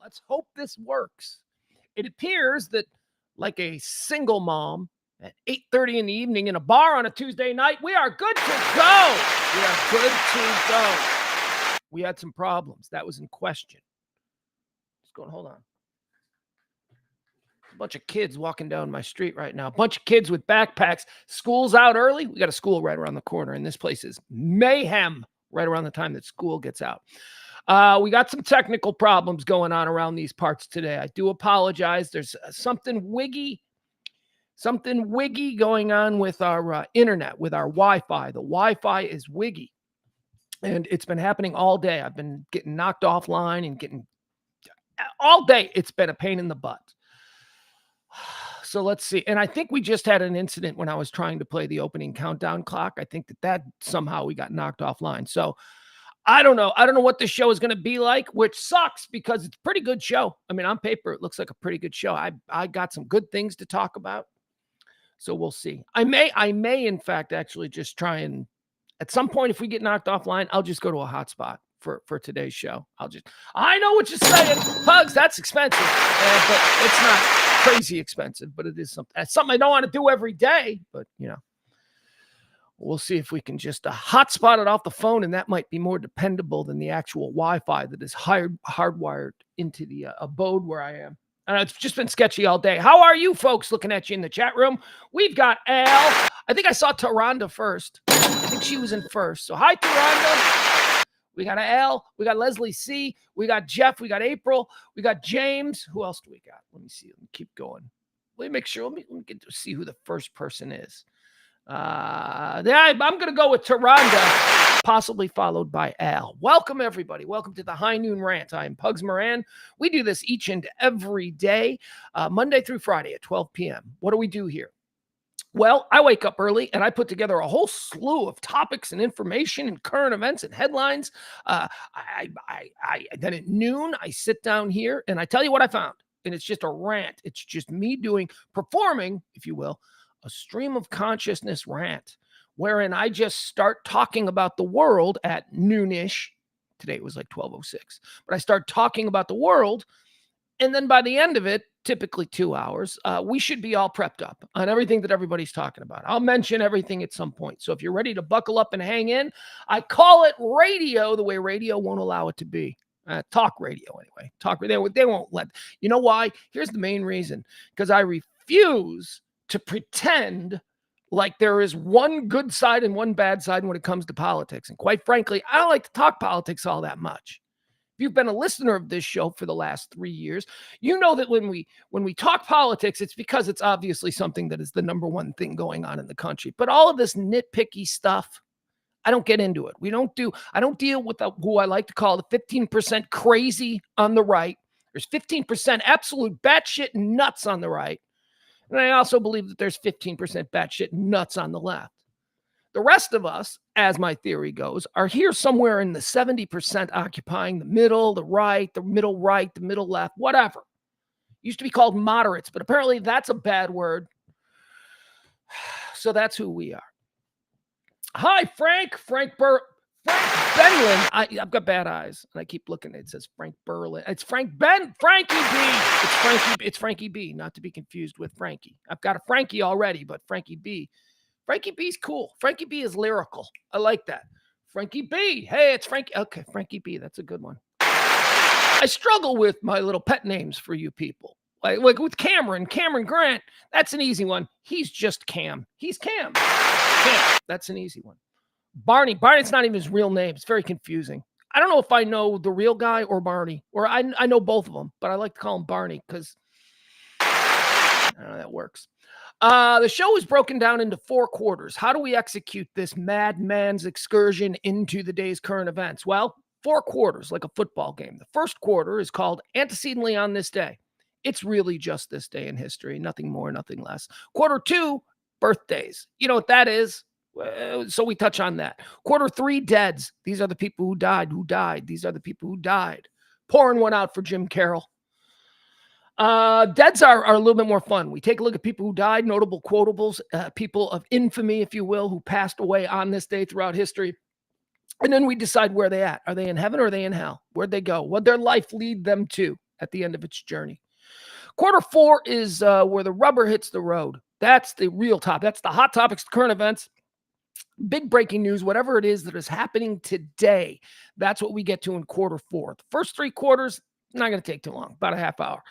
Let's hope this works. It appears that, like a single mom at 8:30 in the evening in a bar on a Tuesday night, we are good to go. We are good to go. We had some problems. That was in question. Just going, hold on. A bunch of kids walking down my street right now. A bunch of kids with backpacks. School's out early. We got a school right around the corner, and this place is mayhem right around the time that school gets out. We got some technical problems going on around these parts today. I do apologize. There's something wiggy going on with our internet, with our Wi-Fi. The Wi-Fi is wiggy, and it's been happening all day. I've been getting knocked offline and getting all day. It's been a pain in the butt. So let's see. And I think we just had an incident when I was trying to play the opening countdown clock. I think that somehow we got knocked offline. So I don't know. I don't know what this show is going to be like, which sucks because it's a pretty good show. I mean, on paper, it looks like a pretty good show. I got some good things to talk about. So we'll see. I may, in fact, actually just try and at some point, if we get knocked offline, I'll just go to a hotspot for today's show. I know what you're saying. Pugs, that's expensive. But it's not crazy expensive, but it is something. It's something I don't want to do every day, but we'll see if we can just hotspot it off the phone, and that might be more dependable than the actual Wi-Fi that is hardwired into the abode where I am. It's just been sketchy all day. How are you folks? Looking at you in the chat room. We've got Al. I think I saw Taronda first. I think she was in first. So hi, Taronda. We got Al. We got Leslie C. We got Jeff. We got April. We got James. Who else do we got? Let me see. Let me keep going. Let me make sure. Let me get to see who the first person is. I'm going to go with Taronda, possibly followed by Al. Welcome, everybody. Welcome to the High Noon Rant. I am Pugs Moran. We do this each and every day, Monday through Friday at 12 p.m. What do we do here? Well, I wake up early and I put together a whole slew of topics and information and current events and headlines. Then at noon, I sit down here and I tell you what I found. And it's just a rant. It's just me performing, if you will, a stream of consciousness rant, wherein I just start talking about the world at noonish. Today it was like 12:06, but I start talking about the world. And then by the end of it, typically 2 hours, we should be all prepped up on everything that everybody's talking about. I'll mention everything at some point. So if you're ready to buckle up and hang in, I call it radio the way radio won't allow it to be. Talk radio anyway. Talk radio. They won't let. You know why? Here's the main reason. Because I refuse to pretend like there is one good side and one bad side when it comes to politics. And quite frankly, I don't like to talk politics all that much. If you've been a listener of this show for the last 3 years, you know that when we talk politics, it's because it's obviously something that is the number one thing going on in the country. But all of this nitpicky stuff, I don't get into it. I don't deal with who I like to call the 15% crazy on the right. There's 15% absolute batshit nuts on the right. And I also believe that there's 15% batshit nuts on the left. The rest of us, as my theory goes, are here somewhere in the 70% occupying the middle, the right, the middle right, the middle left, whatever. Used to be called moderates, but apparently that's a bad word. So that's who we are. Hi, Frank Benlin. I've got bad eyes, and I keep looking. It says Frank Berlin. It's Frankie B. It's Frankie B. Not to be confused with Frankie. I've got a Frankie already, but Frankie B. Frankie B's cool. Frankie B is lyrical. I like that. Frankie B. Hey, it's Frankie. Okay, Frankie B. That's a good one. I struggle with my little pet names for you people. Like with Cameron Grant. That's an easy one. He's just Cam. He's Cam. That's an easy one. Barney. Barney's not even his real name. It's very confusing. I don't know if I know the real guy or Barney, or I know both of them, but I like to call him Barney because I don't know, that works. The show is broken down into 4 quarters. How do we execute this madman's excursion into the day's current events? Well, 4 quarters, like a football game. The first quarter is called Antecedently on This Day. It's really just this day in history, nothing more, nothing less. Quarter 2, birthdays. You know what that is? So we touch on that. Quarter 3, deads. These are the people who died. These are the people who died. Pouring one out for Jim Carroll. Deads are a little bit more fun. We take a look at people who died, notable quotables, people of infamy, if you will, who passed away on this day throughout history. And then we decide where they're at. Are they in heaven or are they in hell? Where'd they go? What'd their life lead them to? at the end of its journey. Quarter 4 is where the rubber hits the road. That's the real top. That's the hot topics, the current events, big breaking news, whatever it is that is happening today. That's what we get to in quarter 4. The first 3 quarters, not going to take too long, about a half hour.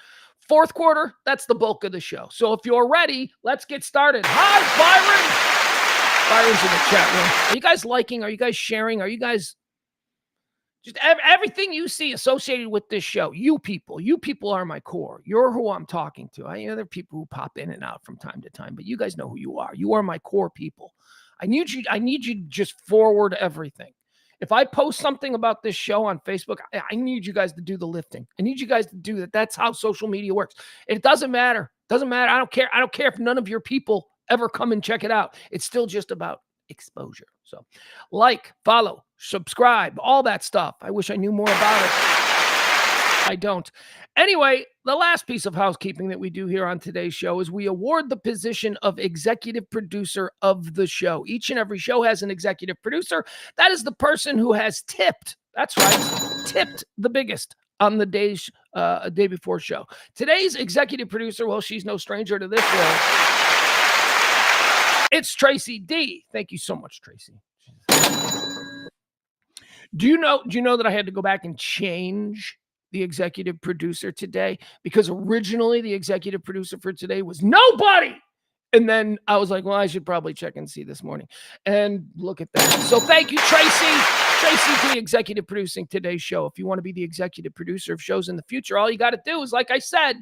Fourth quarter, that's the bulk of the show. So if you're ready, let's get started. Hi, Byron. Byron's in the chat room. Are you guys liking? Are you guys sharing? Are you guys just everything you see associated with this show? You people are my core. You're who I'm talking to. There are people who pop in and out from time to time, but you guys know who you are. You are my core people. I need you to just forward everything. If I post something about this show on Facebook, I need you guys to do the lifting. I need you guys to do that. That's how social media works. It doesn't matter. Doesn't matter. I don't care. I don't care if none of your people ever come and check it out. It's still just about exposure. So like, follow, subscribe, all that stuff. I wish I knew more about it. I don't. Anyway, the last piece of housekeeping that we do here on today's show is we award the position of executive producer of the show. Each and every show has an executive producer. That is the person who has tipped. That's right. Tipped the biggest on the day before show. Today's executive producer, well, she's no stranger to this role. It's Tracy D. Thank you so much, Tracy. Do you know that I had to go back and change the executive producer today? Because originally the executive producer for today was nobody. And then I was like, well, I should probably check and see this morning. And look at that. So thank you, Tracy. Tracy D, executive producing today's show. If you want to be the executive producer of shows in the future, all you got to do is, like I said,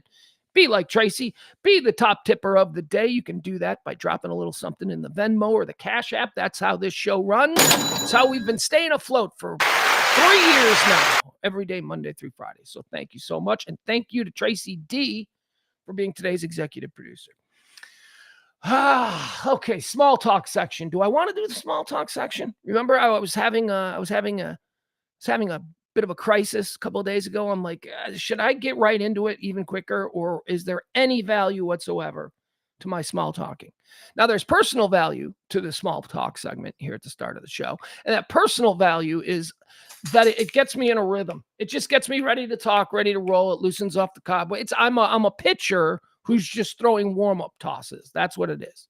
be like Tracy, be the top tipper of the day. You can do that by dropping a little something in the Venmo or the Cash App. That's how this show runs. It's how we've been staying afloat for 3 years now, every day, Monday through Friday. So thank you so much. And thank you to Tracy D for being today's executive producer. Okay, small talk section. Do I want to do the small talk section? Remember, I was having a bit of a crisis a couple of days ago. I'm like, should I get right into it even quicker, or is there any value whatsoever to my small talking? Now, there's personal value to the small talk segment here at the start of the show. And that personal value is that it gets me in a rhythm. It just gets me ready to talk, ready to roll. It loosens off the cobweb. I'm a pitcher who's just throwing warm-up tosses. That's what it is.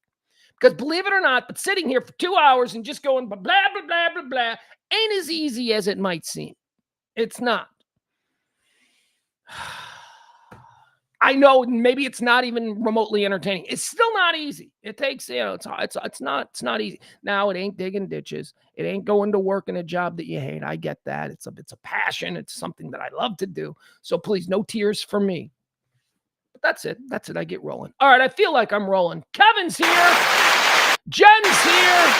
Because believe it or not, but sitting here for 2 hours and just going blah, blah, blah, blah, blah, ain't as easy as it might seem. It's not. I know maybe it's not even remotely entertaining. It's still not easy. It takes, it's not easy. Now, it ain't digging ditches. It ain't going to work in a job that you hate. I get that. It's a passion. It's something that I love to do. So please, no tears for me. But that's it. That's it. I get rolling. All right. I feel like I'm rolling. Kevin's here. Jen's here.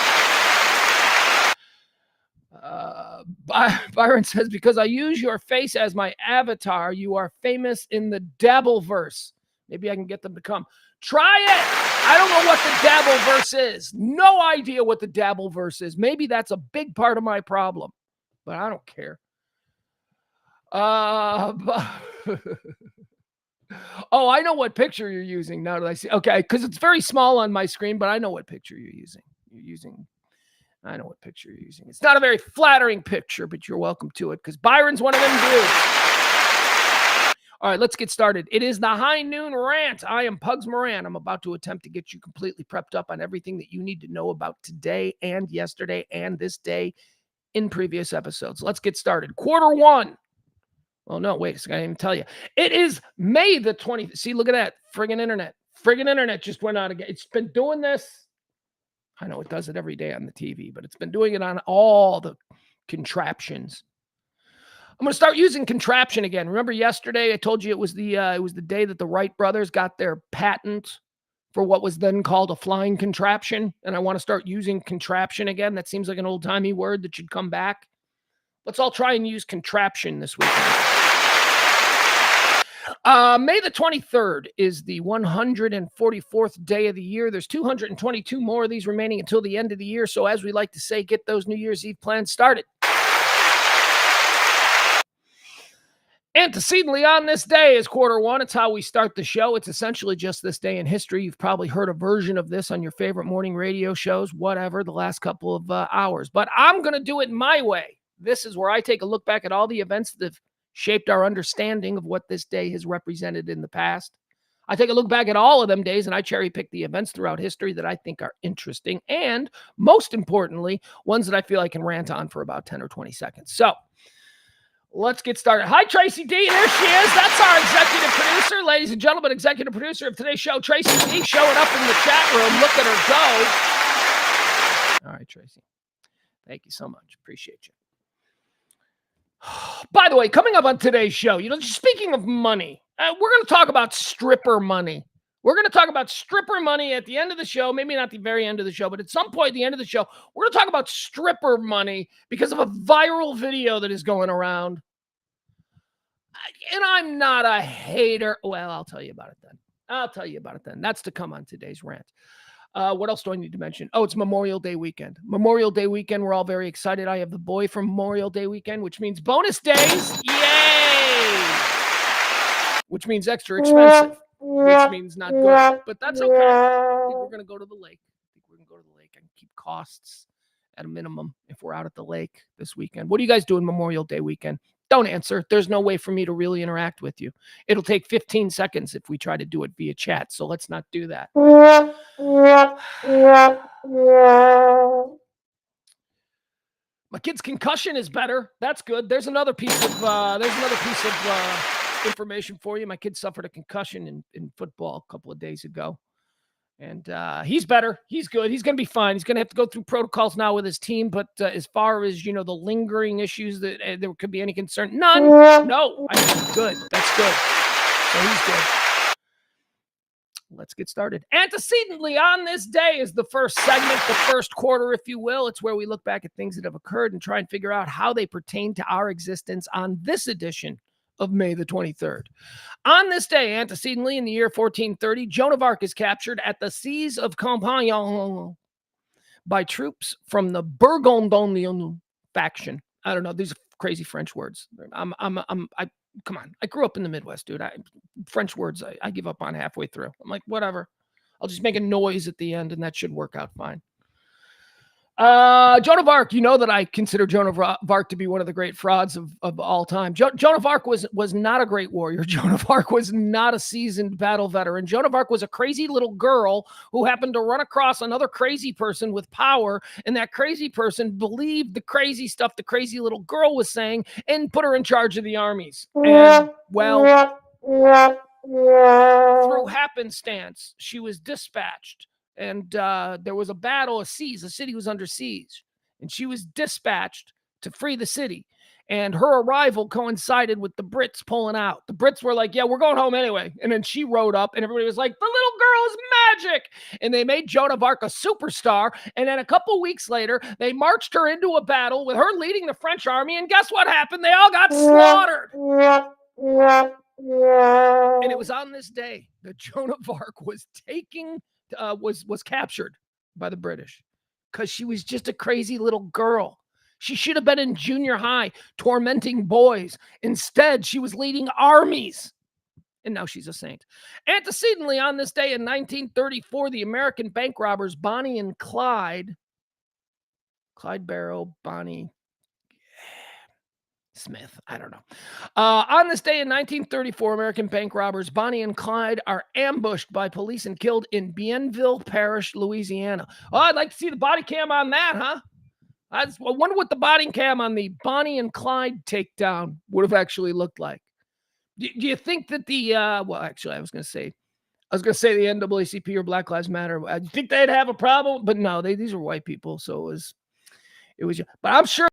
Byron says, because I use your face as my avatar, you are famous in the Dabbleverse. Maybe I can get them to come. Try it. I don't know what the Dabbleverse is. No idea what the Dabbleverse is. Maybe that's a big part of my problem, but I don't care. Oh, I know what picture you're using now that I see. Okay, because it's very small on my screen, but I know what picture you're using. I know what picture you're using. It's not a very flattering picture, but you're welcome to it because Byron's one of them dudes. All right, let's get started. It is the High Noon Rant. I am Pugs Moran. I'm about to attempt to get you completely prepped up on everything that you need to know about today and yesterday and this day in previous episodes. Let's get started. Quarter 1. Well, no, wait, I didn't even tell you. It is May the 20th. See, look at that. Friggin' internet just went out again. It's been doing this. I know it does it every day on the TV, but it's been doing it on all the contraptions. I'm going to start using contraption again. Remember yesterday I told you it was the day that the Wright brothers got their patent for what was then called a flying contraption, and I want to start using contraption again. That seems like an old-timey word that should come back. Let's all try and use contraption this weekend. May the 23rd is the 144th day of the year. There's 222 more of these remaining until the end of the year. So as we like to say, get those New Year's Eve plans started. Antecedently on this day is quarter 1. It's how we start the show. It's essentially just this day in history. You've probably heard a version of this on your favorite morning radio shows, whatever, the last couple of hours. But I'm going to do it my way. This is where I take a look back at all the events that have shaped our understanding of what this day has represented in the past. I take a look back at all of them days and I cherry pick the events throughout history that I think are interesting and, most importantly, ones that I feel I can rant on for about 10 or 20 seconds. So let's get started. Hi, Tracy D. There she is. That's our executive producer. Ladies and gentlemen, executive producer of today's show, Tracy D. Showing up in the chat room. Look at her go. All right, Tracy. Thank you so much. Appreciate you. By the way, coming up on today's show, speaking of money, we're going to talk about stripper money. We're going to talk about stripper money at the end of the show, maybe not the very end of the show, but at some point at the end of the show, we're going to talk about stripper money because of a viral video that is going around. And I'm not a hater. Well, I'll tell you about it then. That's to come on today's rant. What else do I need to mention? Oh, it's Memorial Day weekend. Memorial Day weekend. We're all very excited. I have the boy from Memorial Day weekend, which means bonus days. Yay! Which means extra expensive, which means not good, but that's okay. I think we're going to go to the lake. And keep costs at a minimum if we're out at the lake this weekend. What are you guys doing Memorial Day weekend? Don't answer. There's no way for me to really interact with you. It'll take 15 seconds if we try to do it via chat, so let's not do that. My kid's concussion is better. That's good. There's another piece of information for you. My kid suffered a concussion in football a couple of days ago. And he's better. He's good. He's going to be fine. He's going to have to go through protocols now with his team. But as far as, the lingering issues that there could be any concern, none. No. Good. That's good. So he's good. Let's get started. Antecedently on this day is the first segment, the first quarter, if you will. It's where we look back at things that have occurred and try and figure out how they pertain to our existence on this edition of May the 23rd. On this day, antecedently in the year 1430, Joan of Arc is captured at the seas of Campania by troops from the Burgundian faction. I don't know. These are crazy French words. Come on. I grew up in the Midwest, dude. French words, I give up on halfway through. I'm like, whatever. I'll just make a noise at the end and that should work out fine. Joan of Arc, you know that I consider Joan of Arc to be one of the great frauds of all time. Joan of Arc was not a great warrior. Joan of Arc was not a seasoned battle veteran. Joan of Arc was a crazy little girl who happened to run across another crazy person with power, and that crazy person believed the crazy stuff the crazy little girl was saying and put her in charge of the armies. And, well, through happenstance, she was dispatched. And there was a battle, a city was under siege, and she was dispatched to free the city. And her arrival coincided with the Brits pulling out. The Brits were like, yeah, we're going home anyway. And then she rode up, and everybody was like, the little girl is magic. And they made Joan of Arc a superstar. And then a couple weeks later, they marched her into a battle with her leading the French army. And guess what happened? They all got slaughtered. And it was on this day that Joan of Arc was was captured by the British because she was just a crazy little girl. She should have been in junior high tormenting boys. Instead, she was leading armies. And now she's a saint. Antecedently on this day in 1934, the American bank robbers Bonnie and Clyde Barrow, Bonnie Smith, I don't know. On this day in 1934, American bank robbers Bonnie and Clyde are ambushed by police and killed in Bienville Parish, Louisiana. Oh, I'd like to see the body cam on that, huh? I wonder what the body cam on the Bonnie and Clyde takedown would have actually looked like. Do you think that well, actually, I was going to say the NAACP or Black Lives Matter, I think they'd have a problem, but no, these are white people, so it was, but I'm sure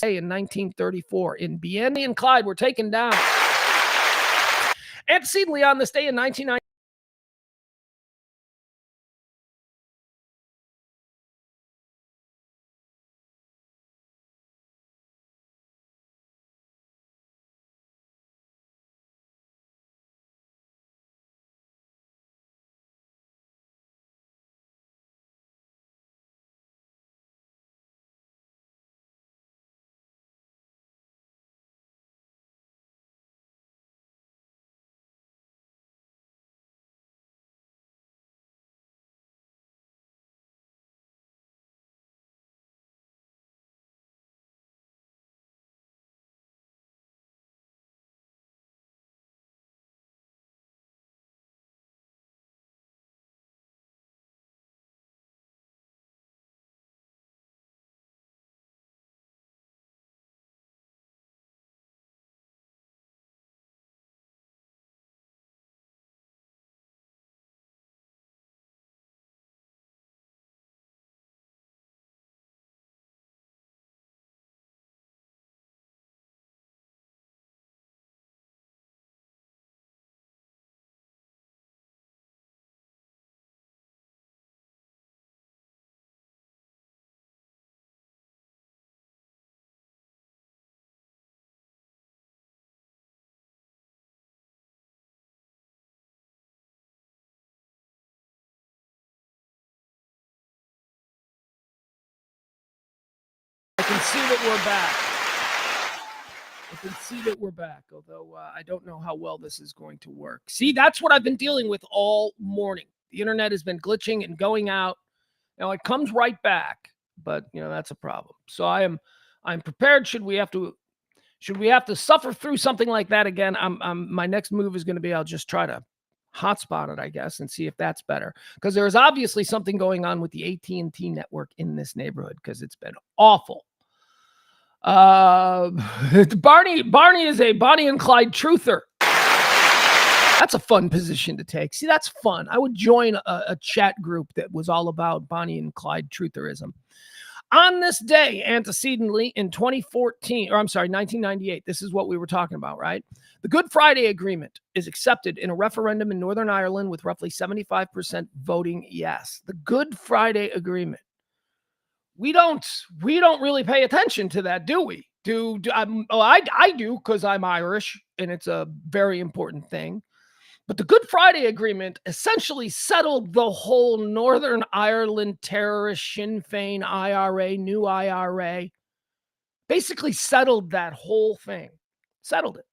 day in 1934 in Bonnie and Clyde were taken down. Antecedently on this day in 1990, see that we're back. I can see that we're back, although I don't know how well this is going to work. See, that's what I've been dealing with all morning. The internet has been glitching and going out. Now it comes right back, but that's a problem. So I'm prepared. Should we have to suffer through something like that again? My next move is going to be I'll just try to hotspot it, I guess, and see if that's better. Because there is obviously something going on with the AT&T network in this neighborhood because it's been awful. Barney is a Bonnie and Clyde truther. That's a fun position to take. See, that's fun. I would join a chat group that was all about Bonnie and Clyde trutherism. On this day, antecedently in 1998, this is what we were talking about, right? The Good Friday Agreement is accepted in a referendum in Northern Ireland with roughly 75% voting yes. The Good Friday Agreement. We don't really pay attention to that, do we? I do because I'm Irish and it's a very important thing. But the Good Friday Agreement essentially settled the whole Northern Ireland terrorist Sinn Féin IRA, new IRA. Basically settled that whole thing. Settled it.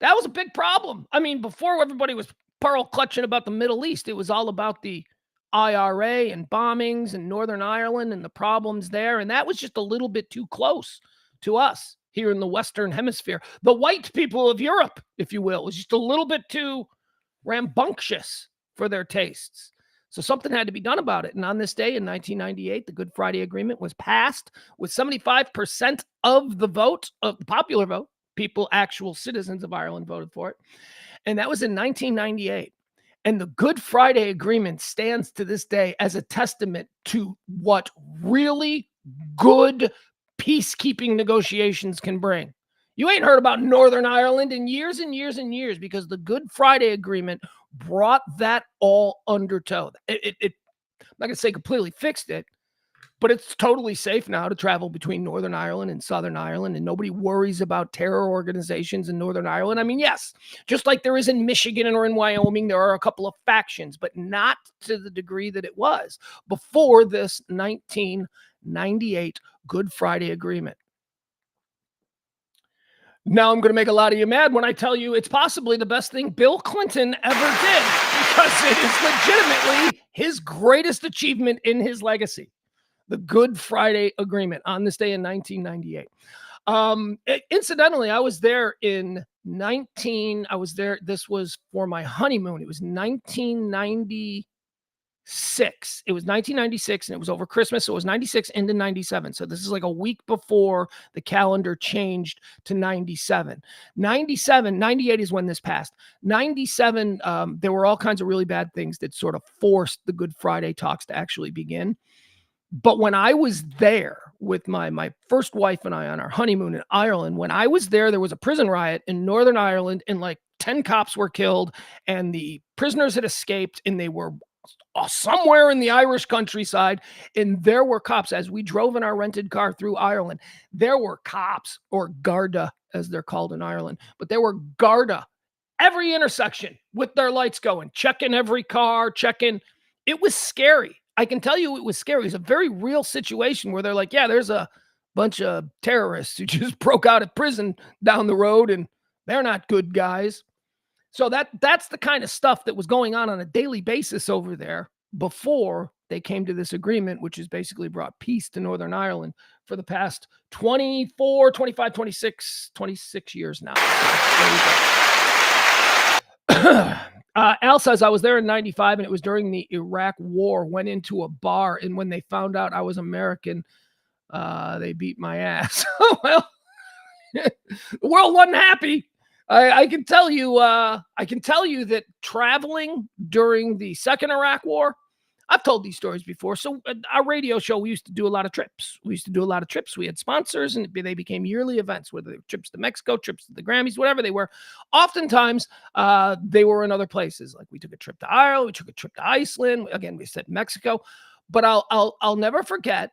That was a big problem. I mean, before everybody was pearl clutching about the Middle East, it was all about the IRA and bombings in Northern Ireland and the problems there. And that was just a little bit too close to us here in the Western Hemisphere. The white people of Europe, if you will, was just a little bit too rambunctious for their tastes. So something had to be done about it. And on this day in 1998, the Good Friday Agreement was passed with 75% of the vote, of the popular vote. People, actual citizens of Ireland voted for it. And that was in 1998. And the Good Friday Agreement stands to this day as a testament to what really good peacekeeping negotiations can bring. You ain't heard about Northern Ireland in years and years and years because the Good Friday Agreement brought that all under tow. I'm not going to say completely fixed it, but it's totally safe now to travel between Northern Ireland and Southern Ireland, and nobody worries about terror organizations in Northern Ireland. I mean, yes, just like there is in Michigan or in Wyoming, there are a couple of factions, but not to the degree that it was before this 1998 Good Friday Agreement. Now I'm going to make a lot of you mad when I tell you it's possibly the best thing Bill Clinton ever did because it is legitimately his greatest achievement in his legacy. The Good Friday Agreement on this day in 1998. Incidentally, I was there this was for my honeymoon. It was 1996. It was 1996 and it was over Christmas. So it was 96 into 97. So this is like a week before the calendar changed to 97. 98 is when this passed. 97, there were all kinds of really bad things that sort of forced the Good Friday talks to actually begin. But when I was there with my first wife and I on our honeymoon in Ireland, when I was there was a prison riot in Northern Ireland and like 10 cops were killed and the prisoners had escaped and they were somewhere in the Irish countryside. And there were cops as we drove in our rented car through Ireland. There were cops, or Garda as they're called in Ireland, but there were Garda every intersection with their lights going, checking every car, checking. It was scary. I can tell you it was scary. It was a very real situation where they're like, yeah, there's a bunch of terrorists who just broke out of prison down the road and they're not good guys. So that's the kind of stuff that was going on a daily basis over there before they came to this agreement, which has basically brought peace to Northern Ireland for the past 24, 25, 26 years now. Al says, I was there in 95 and it was during the Iraq war, went into a bar. And when they found out I was American, they beat my ass. Well, the world wasn't happy. I can tell you that traveling during the second Iraq war, I've told these stories before. So our radio show, we used to do a lot of trips. We had sponsors and they became yearly events, whether they were trips to Mexico, trips to the Grammys, whatever they were. Oftentimes, they were in other places. Like we took a trip to Ireland, we took a trip to Iceland. Again, we said Mexico. But I'll never forget,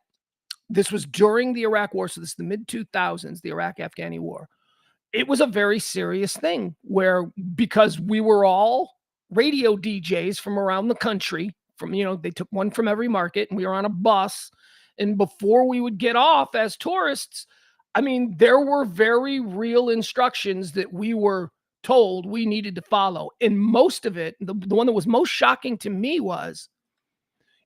this was during the Iraq war. So this is the mid-2000s, the Iraq-Afghani war. It was a very serious thing because we were all radio DJs from around the country. They took one from every market and we were on a bus And before we would get off as tourists, I mean, there were very real instructions that we were told we needed to follow. And most of it, the one that was most shocking to me was,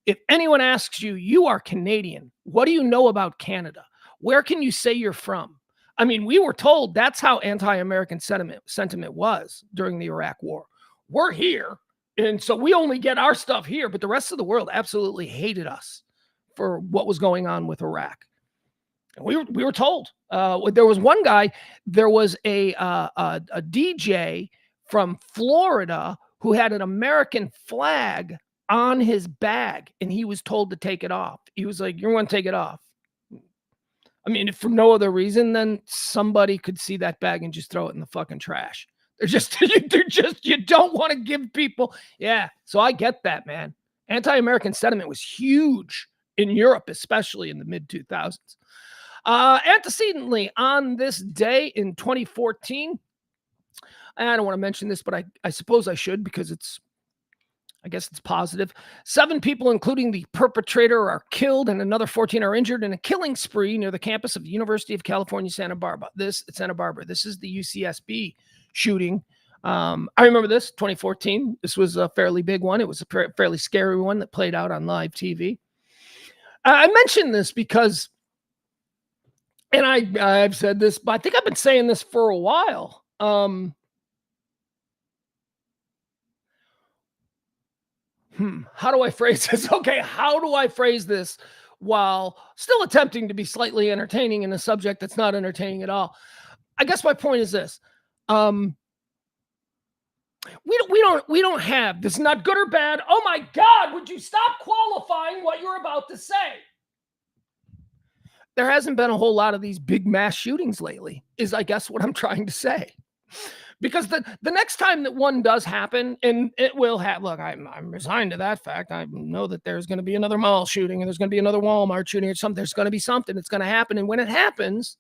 if anyone asks you, you are Canadian, what do you know about Canada? Where can you say you're from? I mean, we were told that's how anti-American sentiment was during the Iraq War. We're here, and so we only get our stuff here, but the rest of the world absolutely hated us for what was going on with Iraq. And we were told. There was one guy, there was a DJ from Florida who had an American flag on his bag, and he was told to take it off. He was like, "You're going to take it off." I mean, if for no other reason, then somebody could see that bag and just throw it in the fucking trash. You don't want to give people. Yeah. So I get that, man. Anti-American sentiment was huge in Europe, especially in the mid 2000s. Antecedently, on this day in 2014, I don't want to mention this, but I suppose I should, because I guess it's positive. 7 people, including the perpetrator, are killed and another 14 are injured in a killing spree near the campus of the University of California, Santa Barbara. This is the UCSB shooting. I remember this, 2014. This was a fairly big one. It was a fairly scary one that played out on live TV. I mentioned this because, and I've said this, but I think I've been saying this for a while. How do I phrase this? Okay, how do I phrase this while still attempting to be slightly entertaining in a subject that's not entertaining at all? I guess my point is this. We don't have, this is not good or bad. Oh my God, would you stop qualifying what you're about to say? There hasn't been a whole lot of these big mass shootings lately, is I guess what I'm trying to say. Because the next time that one does happen, and it will happen, look, I'm resigned to that fact. I know that there's going to be another mall shooting, and there's going to be another Walmart shooting, or something. There's going to be something that's going to happen. And when it happens,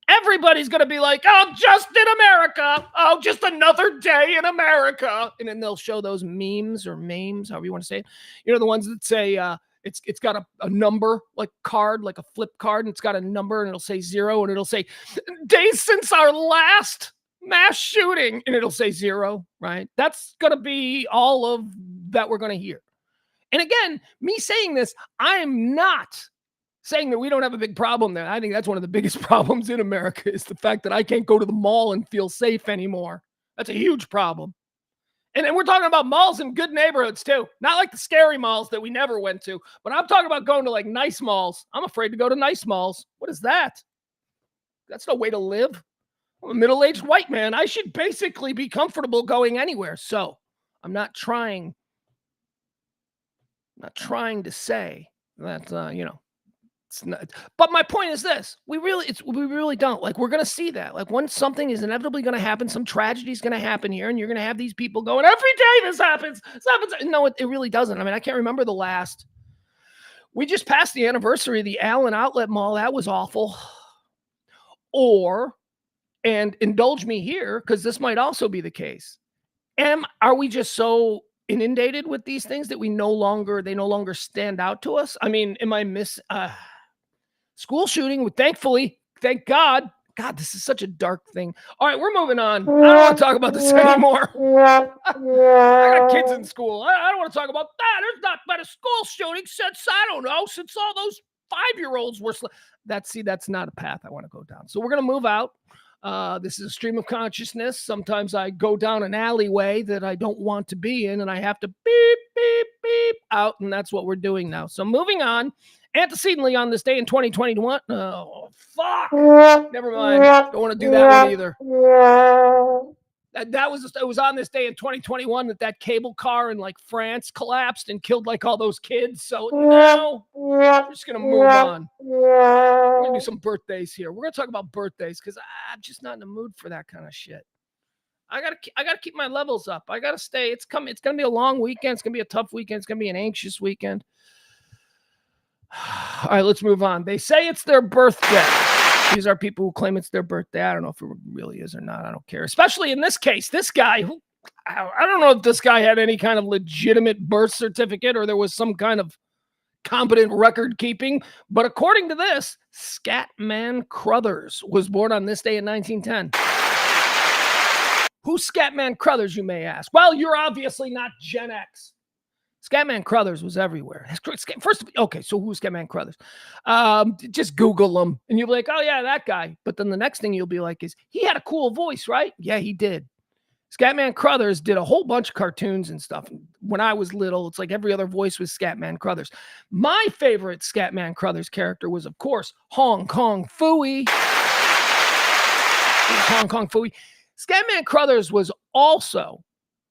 everybody's going to be like, "Oh, just in America. Oh, just another day in America." And then they'll show those memes or memes, however you want to say it. You know, the ones that say, it's got a number, like card, like a flip card, and it's got a number, and it'll say 0, and it'll say, "Days since our last mass shooting," and it'll say 0, right? That's going to be all of that we're going to hear. And again, me saying this, I am not saying that we don't have a big problem there. I think that's one of the biggest problems in America, is the fact that I can't go to the mall and feel safe anymore. That's a huge problem. And then we're talking about malls in good neighborhoods too. Not like the scary malls that we never went to, but I'm talking about going to like nice malls. I'm afraid to go to nice malls. What is that? That's no way to live. I'm a middle-aged white man. I should basically be comfortable going anywhere. So I'm not trying to say that, it's not, but my point is this: we really don't. Like, we're going to see that. Like, when something is inevitably going to happen, some tragedy is going to happen here, and you're going to have these people going, "Every day this happens. This happens." No, it really doesn't. I mean, I can't remember the last. We just passed the anniversary of the Allen Outlet Mall. That was awful. And indulge me here, because this might also be the case. Are we just so inundated with these things that they no longer stand out to us? I mean, am I school shooting? Thankfully, thank God. God, this is such a dark thing. All right, we're moving on. I don't want to talk about this anymore. I got kids in school. I don't want to talk about that. There's not been a school shooting since all those 5-year-olds were. That's not a path I want to go down. So we're going to move out. This is a stream of consciousness. Sometimes I go down an alleyway that I don't want to be in, and I have to beep, beep, beep out, and that's what we're doing now. So moving on. Antecedently on this day in 2021. Oh, fuck. Never mind. Don't want to do that one either. It was on this day in 2021 that cable car in like France collapsed and killed like all those kids. So no, we're just going to move on. We're going to do some birthdays here. We're going to talk about birthdays because I'm just not in the mood for that kind of shit. I gotta keep my levels up. I gotta stay. It's going to be a long weekend. It's going to be a tough weekend. It's going to be an anxious weekend. All right, let's move on. They say it's their birthday. These are people who claim it's their birthday. I don't know if it really is or not. I don't care. Especially in this case, this guy, I don't know if this guy had any kind of legitimate birth certificate or there was some kind of competent record keeping. But according to this, Scatman Crothers was born on this day in 1910. Who's Scatman Crothers, you may ask? Well, you're obviously not Gen X. Scatman Crothers was everywhere. First, okay, so who's Scatman Crothers? Just Google him, and you'll be like, oh, yeah, that guy. But then the next thing you'll be like is, he had a cool voice, right? Yeah, he did. Scatman Crothers did a whole bunch of cartoons and stuff. When I was little, it's like every other voice was Scatman Crothers. My favorite Scatman Crothers character was, of course, Hong Kong Phooey. Hong Kong Phooey. Scatman Crothers was also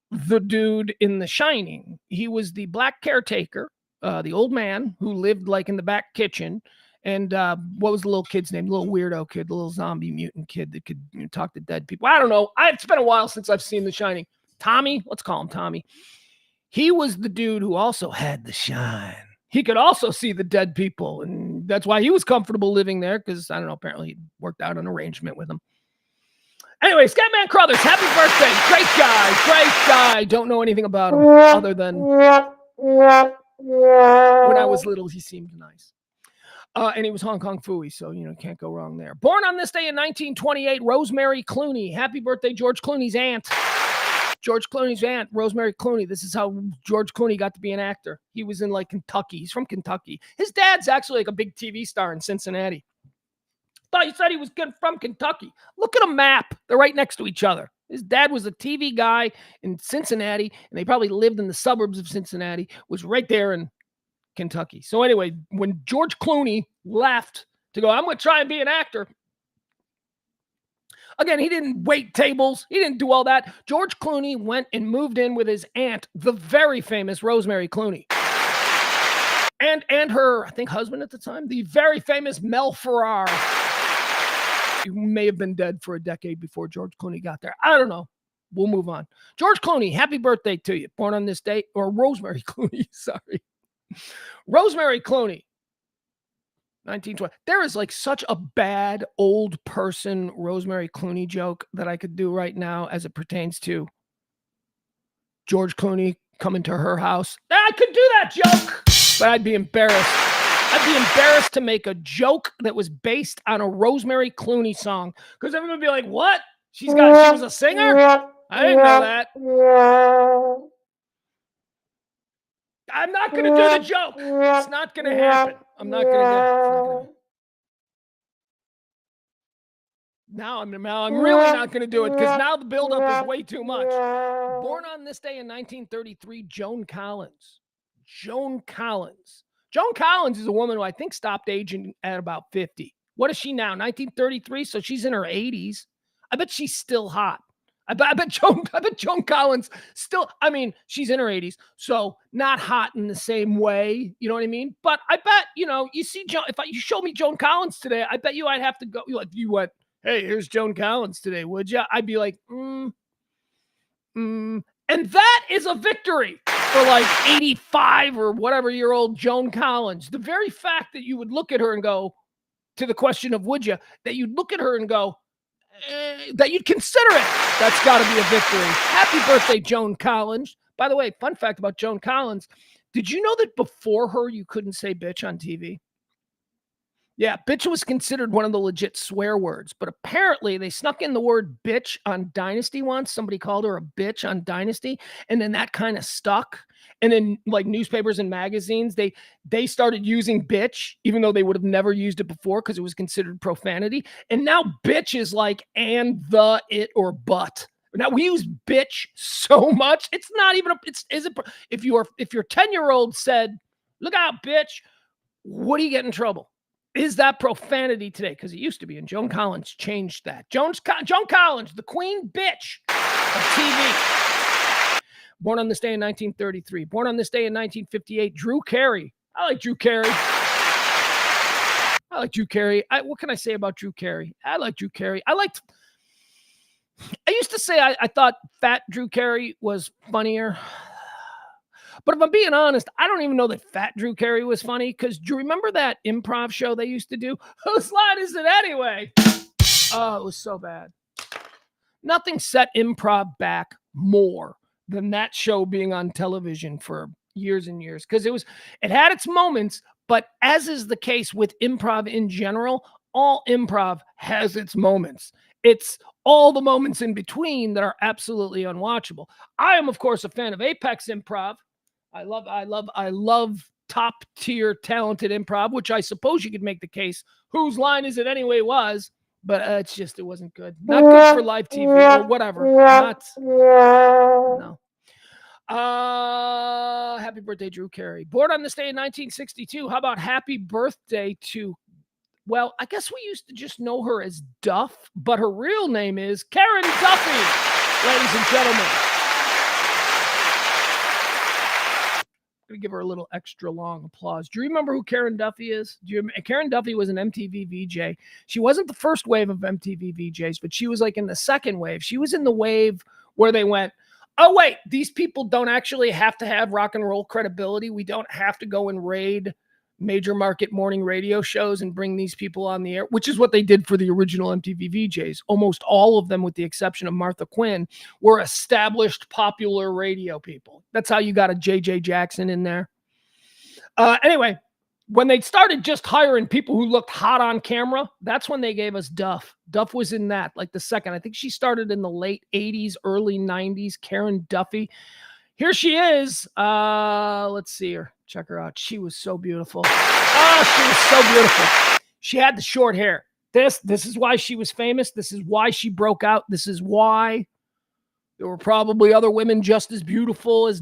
the dude in The Shining. He was the black caretaker, the old man who lived like in the back kitchen. And what was the little kid's name? The little weirdo kid, the little zombie mutant kid that could talk to dead people. I don't know. It's been a while since I've seen The Shining. Tommy, let's call him Tommy. He was the dude who also had the shine. He could also see the dead people. And that's why he was comfortable living there, because, I don't know, apparently he worked out an arrangement with him. Anyway, Scatman Crothers, happy birthday. Great guy. Don't know anything about him other than when I was little, he seemed nice. And he was Hong Kong Phooey, so, can't go wrong there. Born on this day in 1928, Rosemary Clooney. Happy birthday, George Clooney's aunt. George Clooney's aunt, Rosemary Clooney. This is how George Clooney got to be an actor. He was in, like, Kentucky. He's from Kentucky. His dad's actually, like, a big TV star in Cincinnati. Thought you said he was from Kentucky. Look at a map. They're right next to each other. His dad was a TV guy in Cincinnati, and they probably lived in the suburbs of Cincinnati, was right there in Kentucky. So anyway, when George Clooney left to go, I'm going to try and be an actor. Again, he didn't wait tables. He didn't do all that. George Clooney went and moved in with his aunt, the very famous Rosemary Clooney. And her, I think, husband at the time, the very famous Mel Ferrer, who may have been dead for a decade before George Clooney got there. I don't know. We'll move on. George Clooney, happy birthday to you. Born on this date, or Rosemary Clooney, sorry. Rosemary Clooney, 1920. There is like such a bad old person Rosemary Clooney joke that I could do right now as it pertains to George Clooney coming to her house. I could do that joke, but I'd be embarrassed. I'd be embarrassed to make a joke that was based on a Rosemary Clooney song, because everyone would be like, what? She was a singer? I didn't know that. I'm not going to do the joke. It's not going to happen. I'm not going to Now I'm really not going to do it, because now the buildup is way too much. Born on this day in 1933, Joan Collins. Joan Collins is a woman who I think stopped aging at about 50. What is she now? 1933, so she's in her 80s. I bet she's still hot. I bet Joan Collins still, she's in her 80s, so not hot in the same way, you know what I mean? But I bet, you see, if you show me Joan Collins today, I bet you I'd have to go, like, you went, hey, here's Joan Collins today, would you? I'd be like, And that is a victory for like 85 or whatever year old Joan Collins. The very fact that you would look at her and go, to the question of would you, that you'd look at her and go, that you'd consider it, that's got to be a victory. Happy birthday, Joan Collins. By the way, fun fact about Joan Collins, did you know that before her you couldn't say bitch on TV? Yeah, bitch was considered one of the legit swear words, but apparently they snuck in the word bitch on Dynasty once. Somebody called her a bitch on Dynasty, and then that kind of stuck. And then, like, newspapers and magazines, they started using bitch, even though they would have never used it before because it was considered profanity. And now bitch is like and, the, it, or but. Now we use bitch so much. It's not even if your 10-year-old said, "Look out, bitch," what do you get in trouble? Is that profanity today? Because it used to be, and Joan Collins changed that. Joan Collins, the queen bitch of TV. Born on this day in 1933. Born on this day in 1958, Drew Carey. I like Drew Carey. What can I say about Drew Carey? I like Drew Carey. I used to say I thought fat Drew Carey was funnier. But if I'm being honest, I don't even know that fat Drew Carey was funny, because do you remember that improv show they used to do? Whose line is it anyway? Oh, it was so bad. Nothing set improv back more than that show being on television for years and years, because it had its moments, but as is the case with improv in general, all improv has its moments. It's all the moments in between that are absolutely unwatchable. I am, of course, a fan of Apex Improv. I love top tier talented improv, which I suppose you could make the case. Whose line is it anyway? But it wasn't good. Not good for live TV or whatever. No. Happy birthday, Drew Carey. Born on this day in 1962. How about happy birthday to, well, I guess we used to just know her as Duff, but her real name is Karen Duffy, ladies and gentlemen. I'm going to give her a little extra long applause. Do you remember who Karen Duffy is? Karen Duffy was an MTV VJ. She wasn't the first wave of MTV VJs, but she was like in the second wave. She was in the wave where they went, oh, wait, these people don't actually have to have rock and roll credibility. We don't have to go and raid major market morning radio shows and bring these people on the air, which is what they did for the original MTV VJs. Almost all of them, with the exception of Martha Quinn, were established popular radio people. That's how you got a JJ Jackson in there. Anyway, when they started just hiring people who looked hot on camera, that's when they gave us Duff. Duff was in that, like the second. I think she started in the late 80s, early 90s, Karen Duffy. Here she is. Let's see her. Check her out. She was so beautiful. Oh, she was so beautiful. She had the short hair. This is why she was famous. This is why she broke out. This is why there were probably other women just as beautiful as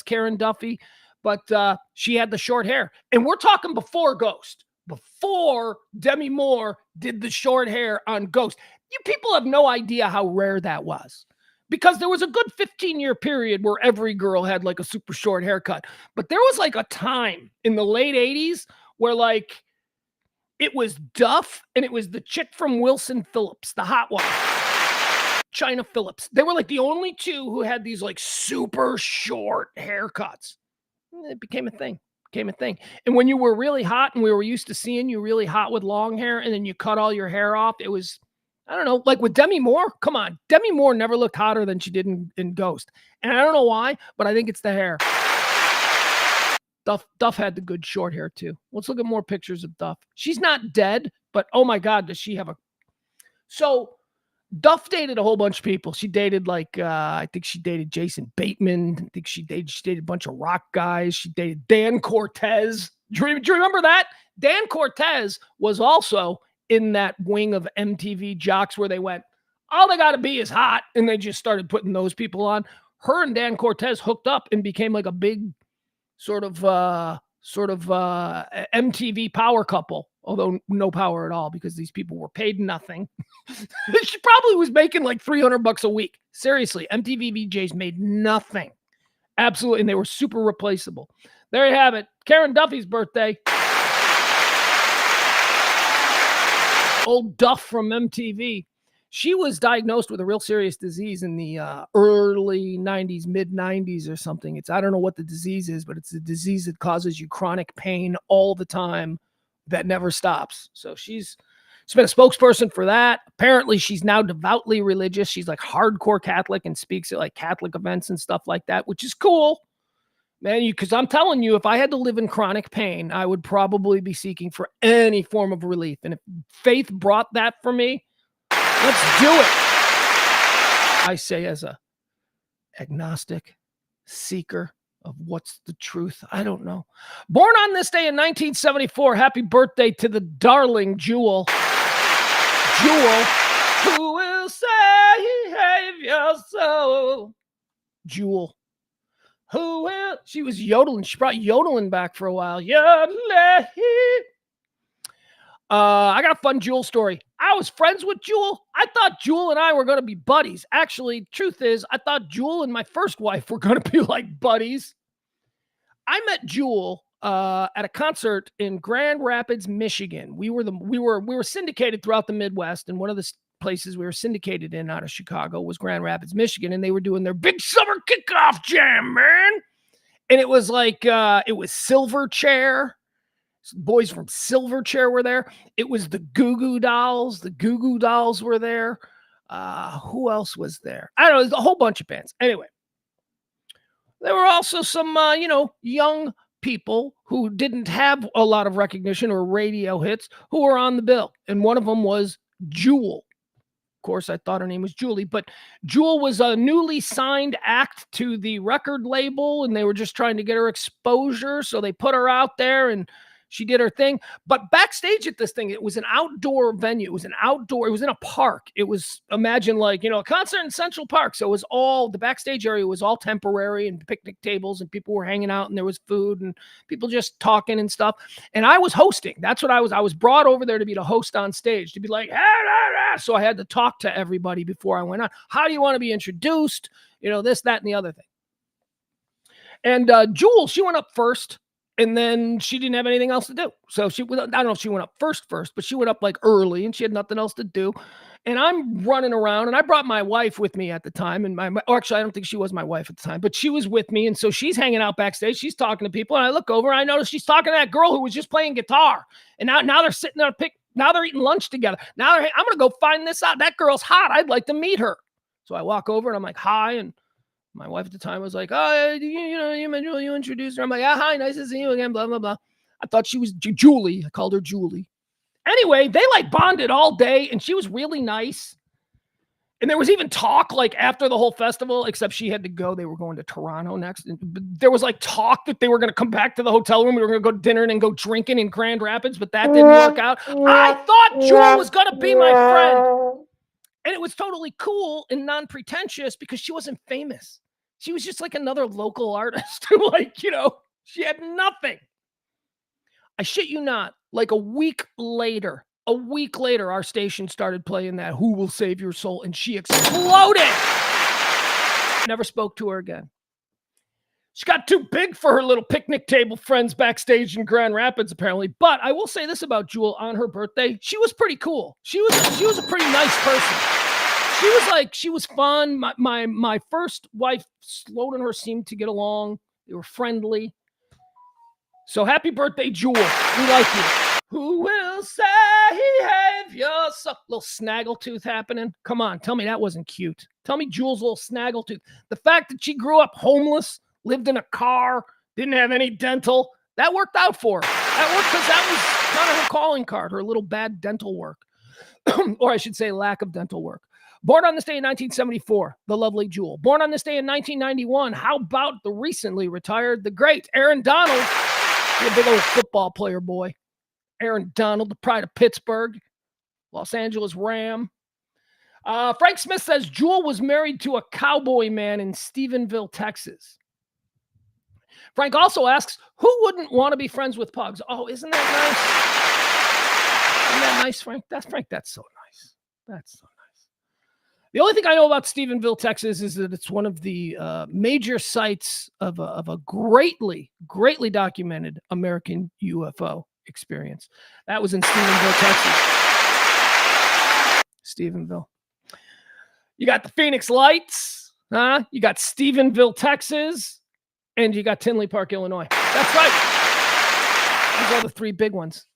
Karen Duffy. But she had the short hair. And we're talking before Ghost. Before Demi Moore did the short hair on Ghost. You people have no idea how rare that was. Because there was a good 15-year period where every girl had like a super short haircut. But there was like a time in the late 80s where like it was Duff and it was the chick from Wilson Phillips, the hot one, China Phillips. They were like the only two who had these like super short haircuts. It became a thing. And when you were really hot and we were used to seeing you really hot with long hair and then you cut all your hair off, it was, I don't know, like with Demi Moore. Come on. Demi Moore never looked hotter than she did in Ghost. And I don't know why, but I think it's the hair. Duff had the good short hair too. Let's look at more pictures of Duff. She's not dead, but oh my God, does she have a... So Duff dated a whole bunch of people. She dated like, I think she dated Jason Bateman. I think she dated a bunch of rock guys. She dated Dan Cortez. Do you remember that? Dan Cortez was also in that wing of MTV jocks where they went, all they got to be is hot. And they just started putting those people on. Her and Dan Cortez hooked up and became like a big sort of MTV power couple, although no power at all because these people were paid nothing. She probably was making like $300 a week. Seriously, MTV VJs made nothing. Absolutely. And they were super replaceable. There you have it. Karen Duffy's birthday. Old Duff from MTV. She was diagnosed with a real serious disease in the early 90s, mid 90s or something. I don't know what the disease is, but it's a disease that causes you chronic pain all the time that never stops. So she's been a spokesperson for that. Apparently she's now devoutly religious. She's like hardcore Catholic and speaks at like Catholic events and stuff like that, which is cool. Man, because I'm telling you, if I had to live in chronic pain, I would probably be seeking for any form of relief. And if faith brought that for me, let's do it. I say as a agnostic seeker of what's the truth. I don't know. Born on this day in 1974. Happy birthday to the darling Jewel. Jewel, who will save your soul? Jewel. Who will? She was yodeling. She brought yodeling back for a while. Yodeling. I got a fun Jewel story. I was friends with Jewel. I thought Jewel and I were going to be buddies. Actually, truth is, I thought Jewel and my first wife were going to be like buddies. I met Jewel at a concert in Grand Rapids, Michigan. We were syndicated throughout the Midwest, and one of the places we were syndicated in out of Chicago was Grand Rapids, Michigan, and they were doing their big summer kickoff jam, man. And it was like it was Silverchair. Boys from Silverchair were there. It was the Goo Goo Dolls. The Goo Goo Dolls were there. Who else was there? I don't know. There's a whole bunch of bands. Anyway, There were also some, young people who didn't have a lot of recognition or radio hits who were on the bill. And one of them was Jewel. Of course, I thought her name was Julie, but Jewel was a newly signed act to the record label, and they were just trying to get her exposure. So they put her out there and she did her thing. But backstage at this thing, it was an outdoor venue. It was in a park. It was, imagine like, a concert in Central Park. So it was all, the backstage area was all temporary and picnic tables and people were hanging out and there was food and people just talking and stuff. And I was hosting. That's what I was. I was brought over there to be the host on stage, to be like, so I had to talk to everybody before I went on. How do you want to be introduced? This, that, and the other thing. And Jewel, she went up first. And then she didn't have anything else to do. So I don't know if she went up first, but she went up like early and she had nothing else to do. And I'm running around and I brought my wife with me at the time. And actually, I don't think she was my wife at the time, but she was with me. And so she's hanging out backstage. She's talking to people. And I look over and I notice she's talking to that girl who was just playing guitar. And now they're sitting there, now they're eating lunch together. I'm going to go find this out. That girl's hot. I'd like to meet her. So I walk over and I'm like, hi. And my wife at the time was like, oh, you introduced her. I'm like, yeah, hi, nice to see you again, blah, blah, blah. I thought she was Julie. I called her Julie. Anyway, they like bonded all day and she was really nice. And there was even talk like after the whole festival, except she had to go. They were going to Toronto next. And there was like talk that they were going to come back to the hotel room. We were going to go dinner and go drinking in Grand Rapids, but that didn't work out. I thought Jewel was going to be my friend. And it was totally cool and non-pretentious because she wasn't famous. She was just like another local artist who, she had nothing. I shit you not, like a week later, our station started playing that Who Will Save Your Soul, and she exploded. Never spoke to her again. She got too big for her little picnic table friends backstage in Grand Rapids, apparently. But I will say this about Jewel: on her birthday, she was pretty cool. She was a pretty nice person. She was fun. My first wife, Sloan, and her seemed to get along. They were friendly. So happy birthday, Jewel. We like you. Who will save your soul? Little snaggletooth happening. Come on, tell me that wasn't cute. Tell me Jewel's little snaggletooth. The fact that she grew up homeless, lived in a car, didn't have any dental, that worked out for her. That worked because that was kind of her calling card, her little bad dental work. Or I should say lack of dental work. Born on this day in 1974, the lovely Jewel. Born on this day in 1991, how about the recently retired, the great Aaron Donald? A big old football player boy. Aaron Donald, the pride of Pittsburgh, Los Angeles Ram. Frank Smith says Jewel was married to a cowboy man in Stephenville, Texas. Frank also asks, who wouldn't want to be friends with Pugs? Oh, isn't that nice? Isn't that nice, Frank? That's so nice. That's so nice. The only thing I know about Stephenville, Texas, is that it's one of the major sites of a greatly documented American UFO experience. That was in Stephenville, Texas. Stephenville. You got the Phoenix Lights, huh? You got Stephenville, Texas, and you got Tinley Park, Illinois. That's right. These are the three big ones.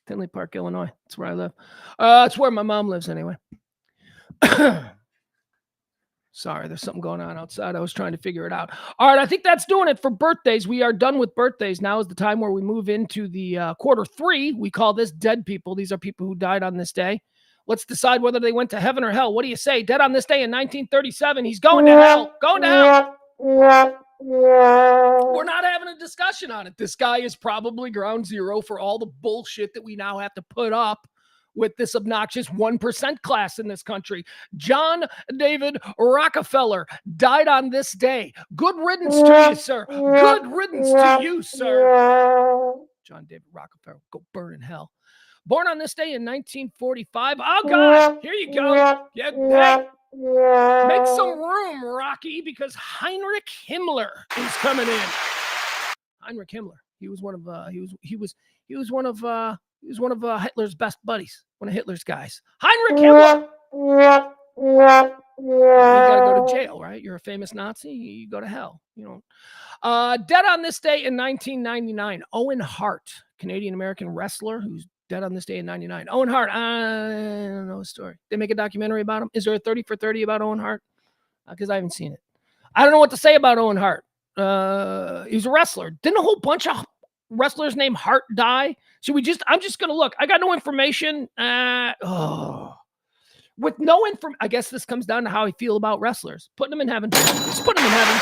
Tinley Park, Illinois. That's where I live. That's where my mom lives anyway. Sorry, there's something going on outside. I was trying to figure it out. All right, I think that's doing it for birthdays. We are done with birthdays. Now is the time where we move into the quarter three. We call this dead people. These are people who died on this day. Let's decide whether they went to heaven or hell. What do you say? Dead on this day in 1937. He's going to hell. Going to hell. We're not having a discussion on it. This guy is probably ground zero for all the bullshit that we now have to put up with this obnoxious 1% class in this country. John David Rockefeller died on this day. Good riddance to you, sir. Good riddance to you, sir. John David Rockefeller, go burn in hell. Born on this day in 1945. Oh, God, here you go. Hey, make some room, Rocky, because Heinrich Himmler is coming in. Heinrich Himmler. He was one of Hitler's best buddies, one of Hitler's guys. Heinrich Himmler. You got to go to jail, right? You're a famous Nazi, you go to hell. Dead on this day in 1999, Owen Hart, Canadian-American wrestler who's dead on this day in 99. Owen Hart, I don't know his story. They make a documentary about him. Is there a 30 for 30 about Owen Hart? Because I haven't seen it. I don't know what to say about Owen Hart. He's a wrestler. Didn't a whole bunch of wrestlers named Hart die? Should we just? I'm just gonna look. I got no information. With no information, I guess this comes down to how I feel about wrestlers. Putting them in heaven. Just put them in heaven.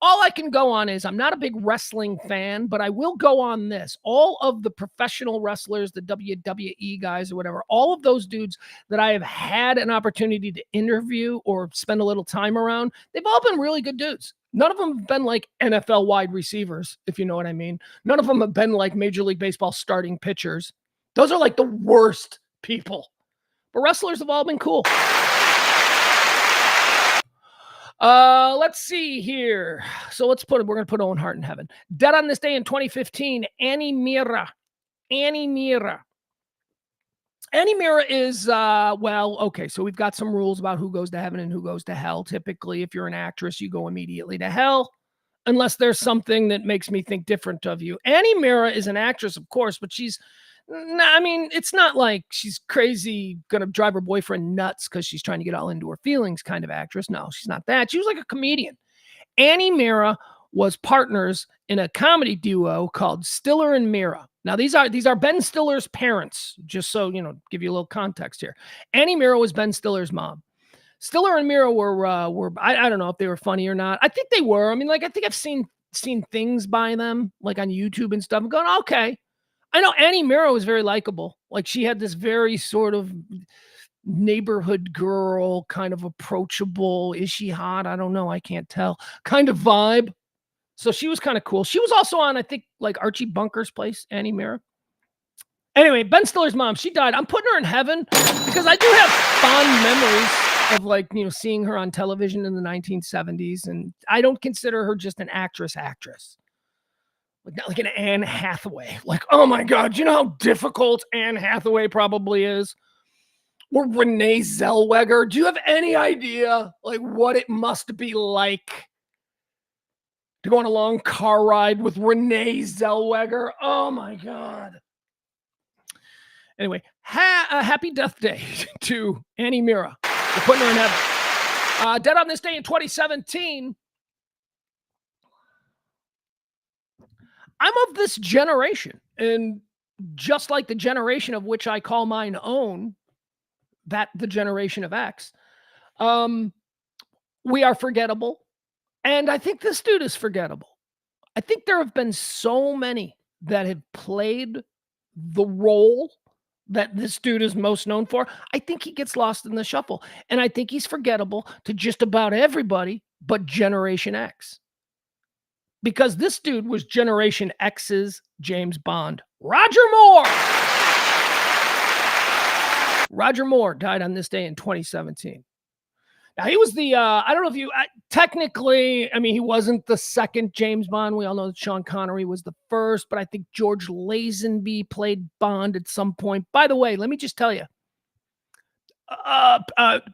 All I can go on is I'm not a big wrestling fan, but I will go on this. All of the professional wrestlers, the WWE guys or whatever, all of those dudes that I have had an opportunity to interview or spend a little time around, they've all been really good dudes. None of them have been like NFL wide receivers, if you know what I mean. None of them have been like Major League Baseball starting pitchers. Those are like the worst people. But wrestlers have all been cool. Let's see here. So we're going to put Owen Hart in heaven. Dead on this day in 2015, Annie Mira. Annie Mira is, okay, so we've got some rules about who goes to heaven and who goes to hell. Typically, if you're an actress, you go immediately to hell, unless there's something that makes me think different of you. Annie Mira is an actress, of course, but it's not like she's crazy, gonna drive her boyfriend nuts because she's trying to get all into her feelings kind of actress. No, she's not that. She was like a comedian. Annie Mira was partners in a comedy duo called Stiller and Mira. Now, these are Ben Stiller's parents, just so, give you a little context here. Annie Mira was Ben Stiller's mom. Stiller and Mira were I don't know if they were funny or not. I think they were. I think I've seen things by them, like on YouTube and stuff, and going, okay. I know Annie Mira was very likable. Like, she had this very sort of neighborhood girl, kind of approachable. Is she hot? I don't know. I can't tell. Kind of vibe. So she was kind of cool. She was also on, I think, like Archie Bunker's Place, Annie Mira. Anyway, Ben Stiller's mom, she died. I'm putting her in heaven because I do have fond memories of, seeing her on television in the 1970s. And I don't consider her just an actress. Like an Anne Hathaway. Like, oh my God, you know how difficult Anne Hathaway probably is? Or Renee Zellweger. Do you have any idea, like, what it must be like to go on a long car ride with Renee Zellweger? Oh my God. Anyway, happy death day to Annie Mira. We're putting her in heaven. Dead on this day in 2017. I'm of this generation, and just like the generation of which I call mine own, the generation of X, we are forgettable, and I think this dude is forgettable. I think there have been so many that have played the role that this dude is most known for. I think he gets lost in the shuffle, and I think he's forgettable to just about everybody but Generation X. Because this dude was Generation X's James Bond. Roger Moore! Roger Moore died on this day in 2017. Now, he was I don't know if technically, he wasn't the second James Bond. We all know that Sean Connery was the first, but I think George Lazenby played Bond at some point. By the way, let me just tell you,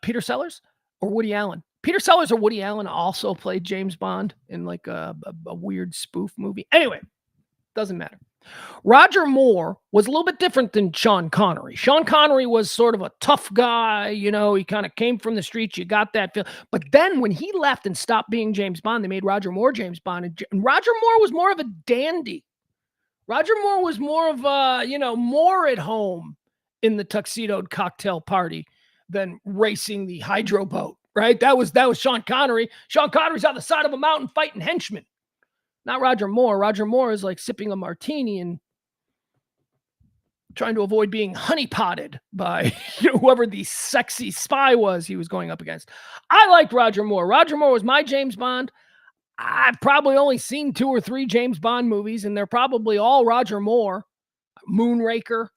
Peter Sellers or Woody Allen? Peter Sellers or Woody Allen also played James Bond in like a weird spoof movie. Anyway, doesn't matter. Roger Moore was a little bit different than Sean Connery. Sean Connery was sort of a tough guy. He kind of came from the streets. You got that feel. But then when he left and stopped being James Bond, they made Roger Moore James Bond. And Roger Moore was more of a dandy. Roger Moore was more of more at home in the tuxedoed cocktail party than racing the hydro boat. Right? That was Sean Connery. Sean Connery's on the side of a mountain fighting henchmen. Not Roger Moore. Roger Moore is like sipping a martini and trying to avoid being honeypotted by whoever the sexy spy was he was going up against. I liked Roger Moore. Roger Moore was my James Bond. I've probably only seen 2 or 3 James Bond movies, and they're probably all Roger Moore. Moonraker.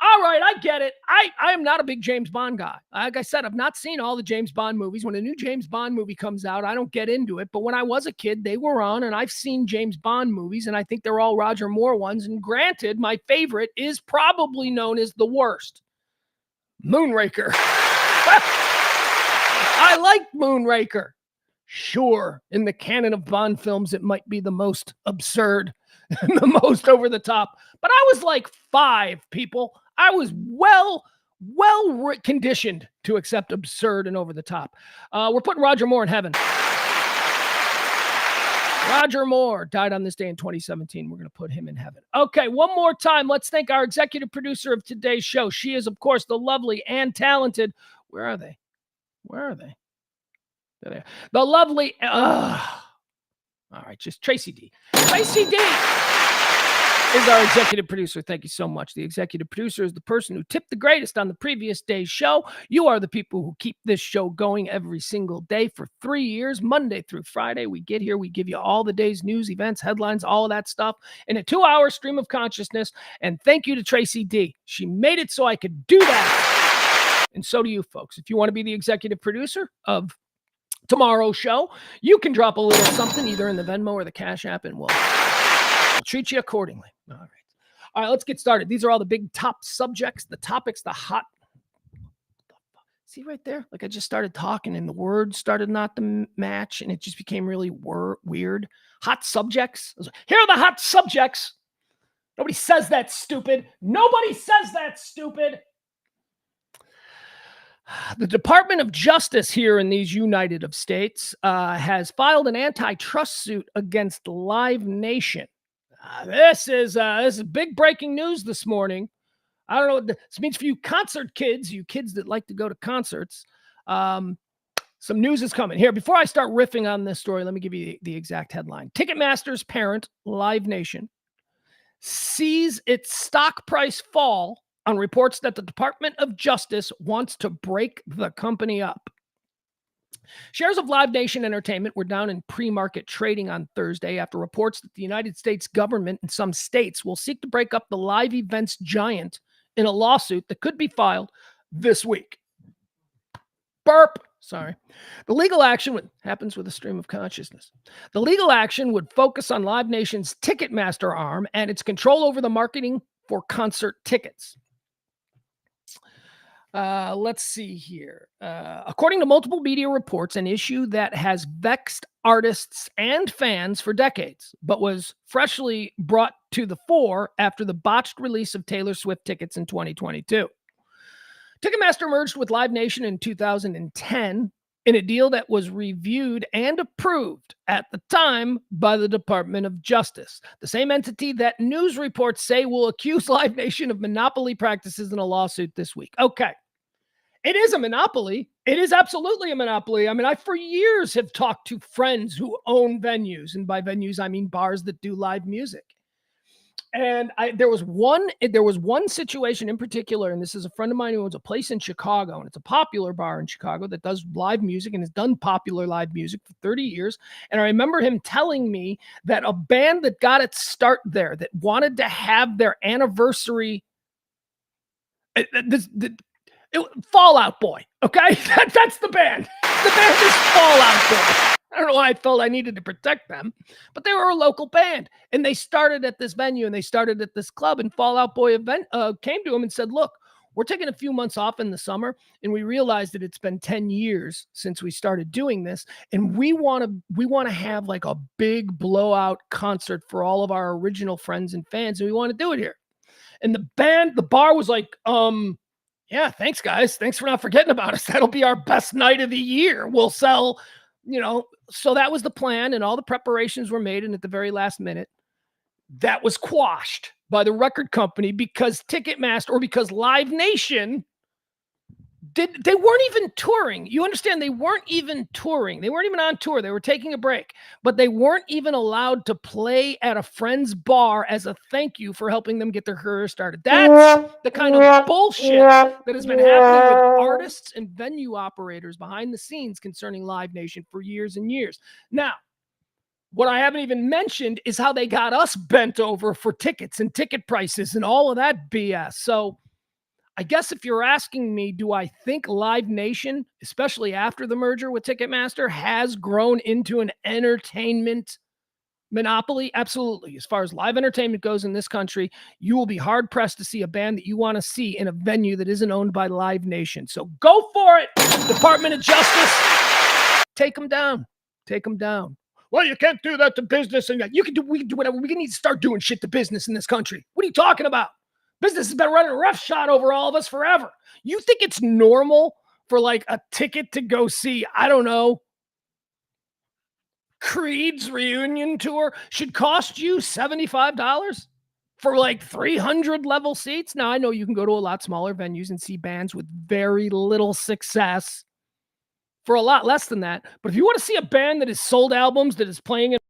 All right, I get it. I am not a big James Bond guy. Like I said, I've not seen all the James Bond movies. When a new James Bond movie comes out, I don't get into it. But when I was a kid, they were on, and I've seen James Bond movies, and I think they're all Roger Moore ones. And granted, my favorite is probably known as the worst. Moonraker. I like Moonraker. Sure, in the canon of Bond films, it might be the most absurd and the most over the top. But I was like 5, people. I was well conditioned to accept absurd and over the top. We're putting Roger Moore in heaven. Roger Moore died on this day in 2017. We're going to put him in heaven. Okay, one more time. Let's thank our executive producer of today's show. She is, of course, the lovely and talented. Where are they? There they are. The lovely. All right, just Tracy D. Tracy D is our executive producer. Thank you so much. The executive producer is the person who tipped the greatest on the previous day's show. You are the people who keep this show going every single day for 3 years, Monday through Friday. We get here, we give you all the day's news, events, headlines, all of that stuff in a 2-hour stream of consciousness. And thank you to Tracy D. She made it so I could do that. And so do you folks. If you want to be the executive producer of tomorrow's show, you can drop a little something either in the Venmo or the Cash App, and we'll treat you accordingly. All right, let's get started. These are all the big top subjects, the topics, the hot. See right there? Like I just started talking and the words started not to match and it just became really weird. Hot subjects. Here are the hot subjects. Nobody says that, stupid. Nobody says that, stupid. The Department of Justice here in these United States has filed an antitrust suit against Live Nation. This is big breaking news this morning. I don't know what this means for you concert kids, you kids that like to go to concerts. Some news is coming. Here, before I start riffing on this story, let me give you the exact headline. Ticketmaster's parent, Live Nation, sees its stock price fall on reports that the Department of Justice wants to break the company up. Shares of Live Nation Entertainment were down in pre-market trading on Thursday after reports that the United States government and some states will seek to break up the live events giant in a lawsuit that could be filed this week. Burp. Sorry. The legal action happens with a stream of consciousness. The legal action would focus on Live Nation's Ticketmaster arm and its control over the marketing for concert tickets. Let's see here. According to multiple media reports, an issue that has vexed artists and fans for decades, but was freshly brought to the fore after the botched release of Taylor Swift tickets in 2022. Ticketmaster merged with Live Nation in 2010 in a deal that was reviewed and approved at the time by the Department of Justice, the same entity that news reports say will accuse Live Nation of monopoly practices in a lawsuit this week. Okay. It is a monopoly. It is absolutely a monopoly. I mean, I for years have talked to friends who own venues, and by venues, I mean bars that do live music. And there was one situation in particular, and this is a friend of mine who owns a place in Chicago, and it's a popular bar in Chicago that does live music and has done popular live music for 30 years. And I remember him telling me that a band that got its start there, that wanted to have their anniversary, Fall Out Boy, okay? That's the band. The band is Fall Out Boy. I don't know why I felt I needed to protect them, but they were a local band, and they started at this venue, and they started at this club, and Fall Out Boy came to him and said, look, we're taking a few months off in the summer, and we realized that it's been 10 years since we started doing this, and we want to have like a big blowout concert for all of our original friends and fans, and we want to do it here. And the bar was like, yeah, thanks, guys. Thanks for not forgetting about us. That'll be our best night of the year. We'll sell, so that was the plan, and all the preparations were made, and at the very last minute, that was quashed by the record company because Ticketmaster, or because Live Nation, they weren't even touring. You understand? They weren't even touring. They weren't even on tour. They were taking a break, but they weren't even allowed to play at a friend's bar as a thank you for helping them get their career started. That's the kind of bullshit that has been happening with artists and venue operators behind the scenes concerning Live Nation for years and years. Now, what I haven't even mentioned is how they got us bent over for tickets and ticket prices and all of that BS. So I guess if you're asking me, do I think Live Nation, especially after the merger with Ticketmaster, has grown into an entertainment monopoly? Absolutely. As far as live entertainment goes in this country, you will be hard-pressed to see a band that you want to see in a venue that isn't owned by Live Nation. So go for it, Department of Justice. Take them down. Take them down. Well, you can't do that to business, and we can do whatever. We need to start doing shit to business in this country. What are you talking about? Business has been running roughshod over all of us forever. You think it's normal for like a ticket to go see, I don't know, Creed's reunion tour should cost you $75 for like 300 level seats? Now, I know you can go to a lot smaller venues and see bands with very little success for a lot less than that. But if you want to see a band that has sold albums, that is playing in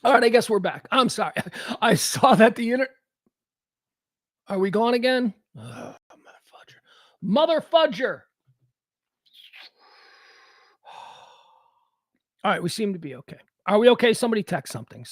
all right, I guess we're back. I'm sorry. I saw that the internet. Are we gone again? Mother fudger. Mother fudger. All right, we seem to be okay. Are we okay? Somebody text something.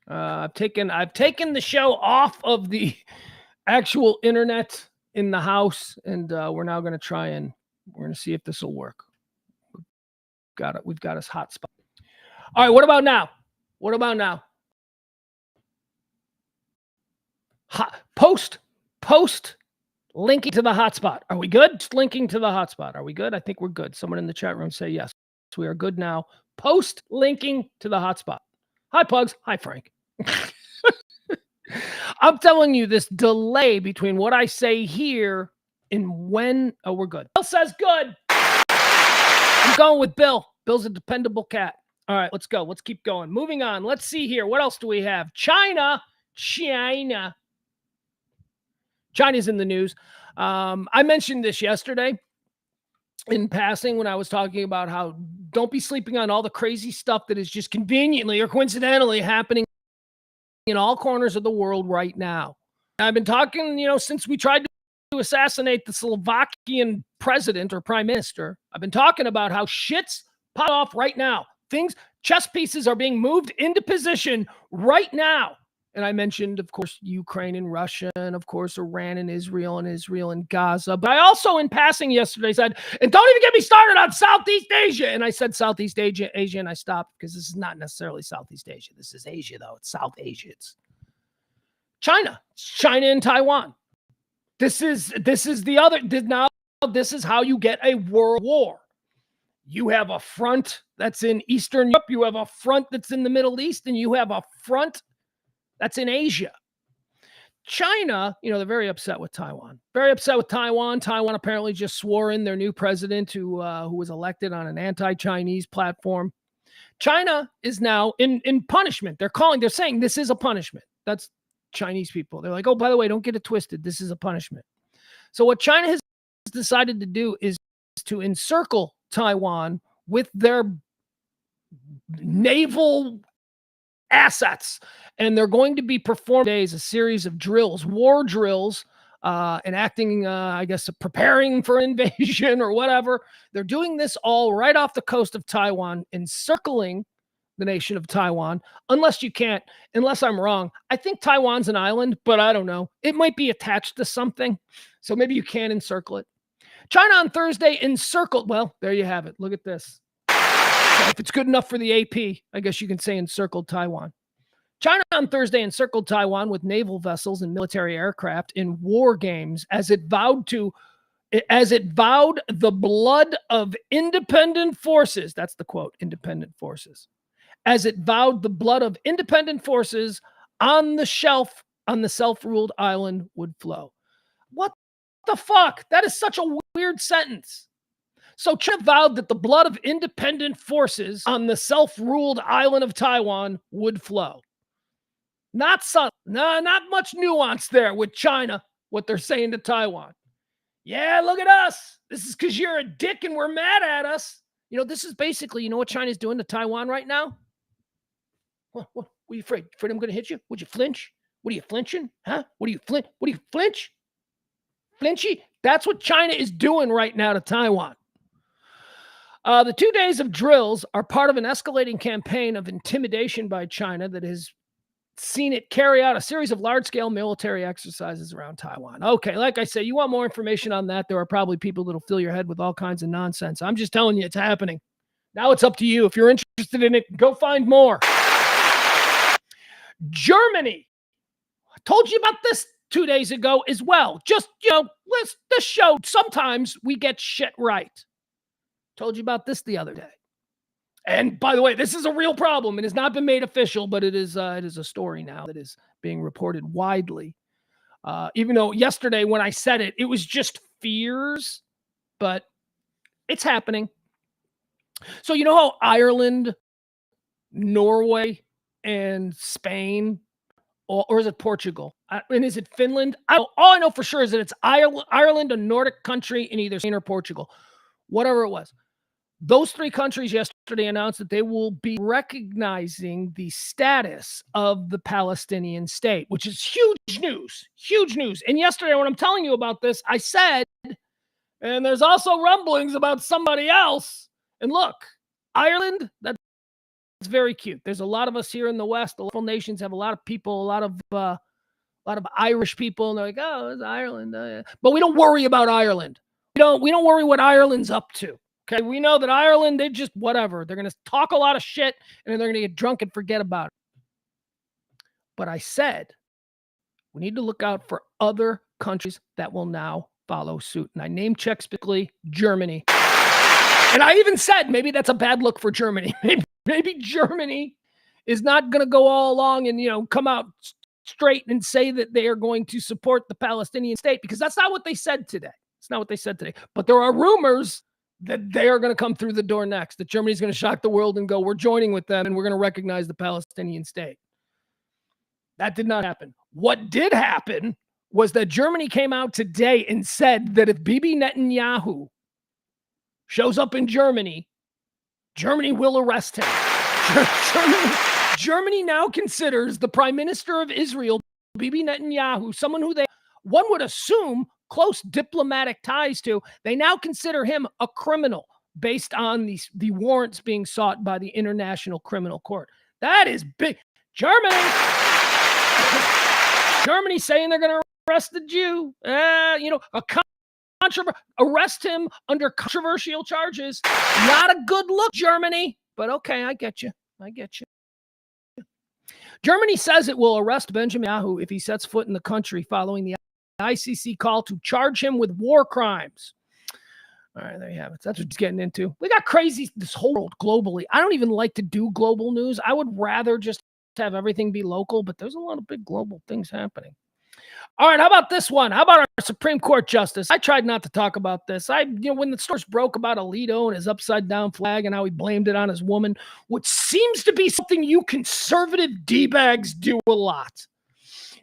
I've taken the show off of the actual internet in the house, and we're now going to try and we're going to see if this will work. Got it. We've got us hotspot. All right. What about now? What about now? Post linking to the hotspot. Are we good? Just linking to the hotspot. Are we good? I think we're good. Someone in the chat room say yes. We are good now. Post linking to the hotspot. Hi, Pugs. Hi, Frank. I'm telling you, this delay between what I say here and when. Oh, we're good. Bill says good. I'm going with Bill. Bill's a dependable cat. All right, let's go. Let's keep going. Moving on. Let's see here. What else do we have? China's in the news. I mentioned this yesterday in passing when I was talking about how don't be sleeping on all the crazy stuff that is just conveniently or coincidentally happening in all corners of the world right now. I've been talking, since we tried to assassinate the Slovakian president or prime minister. I've been talking about how shit's pop off right now. Chess pieces are being moved into position right now. And I mentioned, of course, Ukraine and Russia, and of course, Iran and Israel and Gaza. But I also, in passing yesterday, said, and don't even get me started on Southeast Asia. And I said Southeast Asia, and I stopped because this is not necessarily Southeast Asia. This is Asia, though. It's South Asia. It's China. It's China and Taiwan. This is the other. Now, this is how you get a world war. You have a front that's in Eastern Europe. You have a front that's in the Middle East, and you have a front that's in Asia. China, they're very upset with Taiwan. Very upset with Taiwan. Taiwan apparently just swore in their new president who was elected on an anti-Chinese platform. China is now in punishment. They're saying this is a punishment. That's Chinese people. They're like, oh, by the way, don't get it twisted. This is a punishment. So what China has decided to do is to encircle Taiwan with their naval assets, and they're going to be performing a series of drills, war drills, enacting, I guess, preparing for invasion or whatever. They're doing this all right off the coast of Taiwan, encircling the nation of Taiwan, unless I'm wrong. I think Taiwan's an island, but I don't know. It might be attached to something, so maybe you can encircle it. China on Thursday encircled, well, there you have it. Look at this. If it's good enough for the AP, I guess you can say encircled Taiwan. China on Thursday encircled Taiwan with naval vessels and military aircraft in war games as it vowed the blood of independent forces. That's the quote, independent forces. as it vowed the blood of independent forces on the self-ruled island would flow. What the fuck? That is such a weird sentence. So China vowed that the blood of independent forces on the self-ruled island of Taiwan would flow. Not subtle. No, not much nuance there with China, what they're saying to Taiwan. Yeah, look at us. This is because you're a dick and we're mad at us. This is basically, what China's doing to Taiwan right now? What are you afraid? Afraid I'm going to hit you? Would you flinch? What are you flinching? Huh? What are you flinch? Flinchy? That's what China is doing right now to Taiwan. The 2 days of drills are part of an escalating campaign of intimidation by China that has seen it carry out a series of large-scale military exercises around Taiwan. Okay, like I say, you want more information on that, there are probably people that'll fill your head with all kinds of nonsense. I'm just telling you it's happening. Now it's up to you. If you're interested in it, go find more. Germany. I told you about this 2 days ago as well. Just, this show, sometimes we get shit right. Told you about this the other day. And by the way, this is a real problem. It has not been made official, but it is a story now that is being reported widely. Even though yesterday when I said it, it was just fears, but it's happening. So you know how Ireland, Norway, and Spain, or is it Portugal? And is it Finland? All I know for sure is that it's Ireland, a Nordic country, in either Spain or Portugal, whatever it was. Those 3 countries yesterday announced that they will be recognizing the status of the Palestinian state, which is huge news. And yesterday when I'm telling you about this, I said, and there's also rumblings about somebody else. And look, Ireland, that's very cute. There's a lot of us here in the West. The local nations have a lot of people, a lot of Irish people, and they're like, oh, it's Ireland. But we don't worry about Ireland. We don't worry what Ireland's up to. Okay, we know that Ireland, they just whatever. They're going to talk a lot of shit, and then they're going to get drunk and forget about it. But I said, we need to look out for other countries that will now follow suit. And I name checked specifically Germany. And I even said, maybe that's a bad look for Germany. Maybe Germany is not going to go all along and, come out straight and say that they are going to support the Palestinian state, because that's not what they said today. It's not what they said today. But there are rumors that they are going to come through the door next, that Germany's going to shock the world and go, we're joining with them and we're going to recognize the Palestinian state. That did not happen. What did happen was that Germany came out today and said that if Bibi Netanyahu shows up in Germany, Germany will arrest him. Germany now considers the Prime Minister of Israel, Bibi Netanyahu, someone who one would assume close diplomatic ties to. They now consider him a criminal based on the warrants being sought by the International Criminal Court. That is big. Germany saying they're going to arrest the Jew. Arrest him under controversial charges. Not a good look, Germany. But okay, I get you. Germany says it will arrest Benjamin Netanyahu if he sets foot in the country following the ICC call to charge him with war crimes. All right, there you have it. That's what he's getting into. We got crazy this whole world globally. I don't even like to do global news. I would rather just have everything be local, but there's a lot of big global things happening. All right, how about this one? How about our Supreme Court justice? I tried not to talk about this. When the stories broke about Alito and his upside down flag and how he blamed it on his woman, which seems to be something you conservative D-bags do a lot.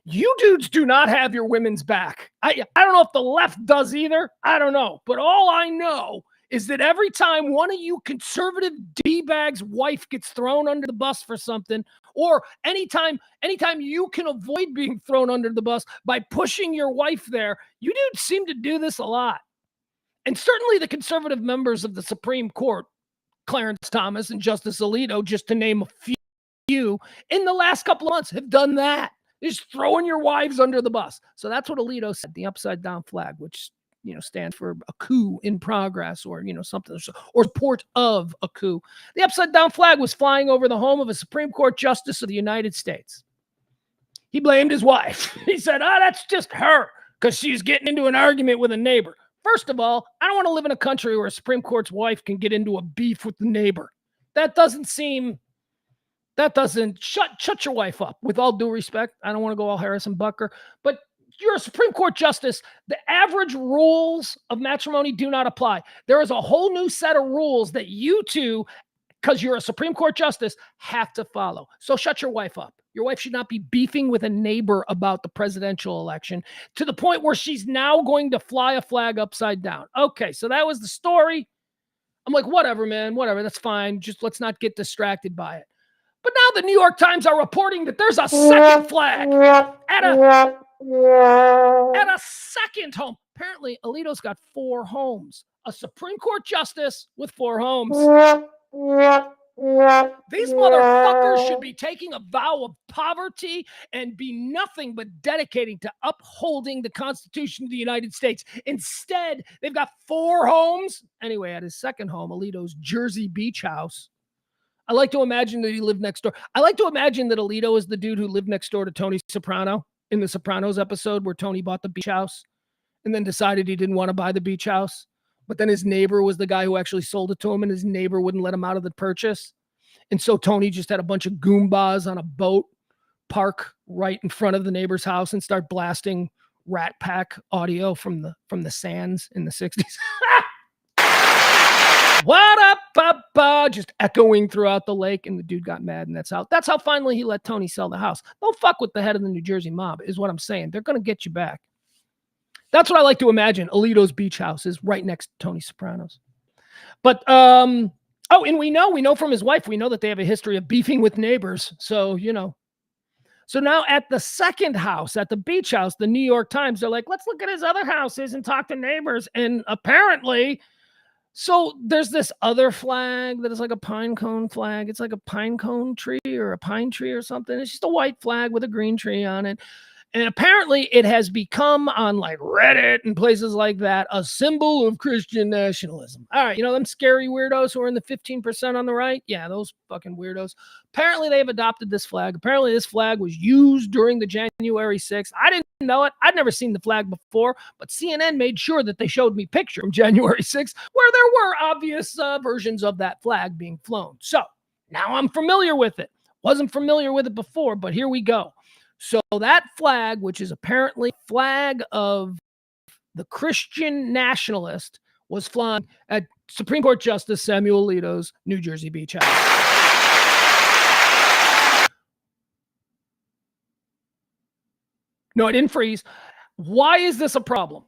You dudes do not have your women's back. I don't know if the left does either. I don't know. But all I know is that every time one of you conservative D-bags' wife gets thrown under the bus for something, or anytime you can avoid being thrown under the bus by pushing your wife there, you dudes seem to do this a lot. And certainly the conservative members of the Supreme Court, Clarence Thomas and Justice Alito, just to name a few, in the last couple of months have done that. Just throwing your wives under the bus. So that's what Alito said, the upside down flag, which stands for a coup in progress, or something, or support of a coup. The upside down flag was flying over the home of a Supreme Court justice of the United States. He blamed his wife. He said, that's just her because she's getting into an argument with a neighbor. First of all, I don't want to live in a country where a Supreme Court's wife can get into a beef with the neighbor. That doesn't seem That doesn't shut your wife up. With all due respect, I don't want to go all Harrison Bucker, but you're a Supreme Court justice. The average rules of matrimony do not apply. There is a whole new set of rules that you two, because you're a Supreme Court justice, have to follow. So shut your wife up. Your wife should not be beefing with a neighbor about the presidential election to the point where she's now going to fly a flag upside down. Okay, so that was the story. I'm like, whatever, man, whatever. That's fine. Just let's not get distracted by it. But now the New York Times are reporting that there's a second flag at a second home. Apparently, Alito's got 4 homes. A Supreme Court justice with 4 homes. These motherfuckers should be taking a vow of poverty and be nothing but dedicating to upholding the Constitution of the United States. Instead, they've got 4 homes. Anyway, at his second home, Alito's Jersey Beach house, I like to imagine that he lived next door. I like to imagine that Alito is the dude who lived next door to Tony Soprano in the Sopranos episode where Tony bought the beach house and then decided he didn't want to buy the beach house. But then his neighbor was the guy who actually sold it to him, and his neighbor wouldn't let him out of the purchase. And so Tony just had a bunch of Goombas on a boat park right in front of the neighbor's house and start blasting Rat Pack audio from the sands in the 60s. What up, Papa? Just echoing throughout the lake, and the dude got mad, and that's how finally he let Tony sell the house. Don't fuck with the head of the New Jersey mob, is what I'm saying. They're gonna get you back. That's what I like to imagine. Alito's beach house is right next to Tony Soprano's. But and we know from his wife, we know that they have a history of beefing with neighbors. So, So now at the second house, at the beach house, the New York Times, they're like, let's look at his other houses and talk to neighbors. And apparently, so there's this other flag that is like a pine cone flag. It's like a pine cone tree or a pine tree or something. It's just a white flag with a green tree on it. And apparently it has become on like Reddit and places like that a symbol of Christian nationalism. All right, them scary weirdos who are in the 15% on the right? Yeah, those fucking weirdos. Apparently they've adopted this flag. Apparently this flag was used during the January 6th. I didn't know it. I'd never seen the flag before, but CNN made sure that they showed me picture from January 6th where there were obvious versions of that flag being flown. So now I'm familiar with it. Wasn't familiar with it before, but here we go. So that flag, which is apparently flag of the Christian nationalist, was flown at Supreme Court Justice Samuel Alito's New Jersey Beach house. No, it didn't freeze. Why is this a problem?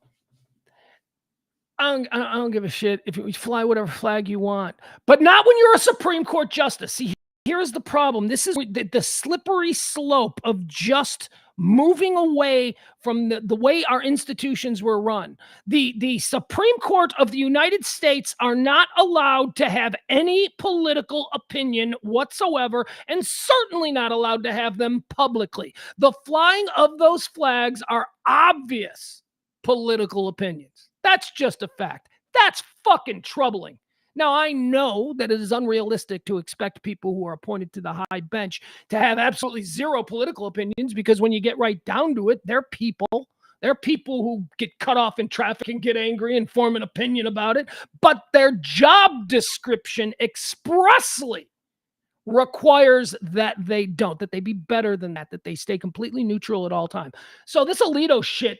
I don't give a shit if you fly whatever flag you want, but not when you're a Supreme Court justice. See, here's the problem. This is the slippery slope of just moving away from the way our institutions were run. The Supreme Court of the United States are not allowed to have any political opinion whatsoever, and certainly not allowed to have them publicly. The flying of those flags are obvious political opinions. That's just a fact. That's fucking troubling. Now, I know that it is unrealistic to expect people who are appointed to the high bench to have absolutely zero political opinions, because when you get right down to it, they're people. They're people who get cut off in traffic and get angry and form an opinion about it. But their job description expressly requires that they don't, that they be better than that they stay completely neutral at all times. So this Alito shit,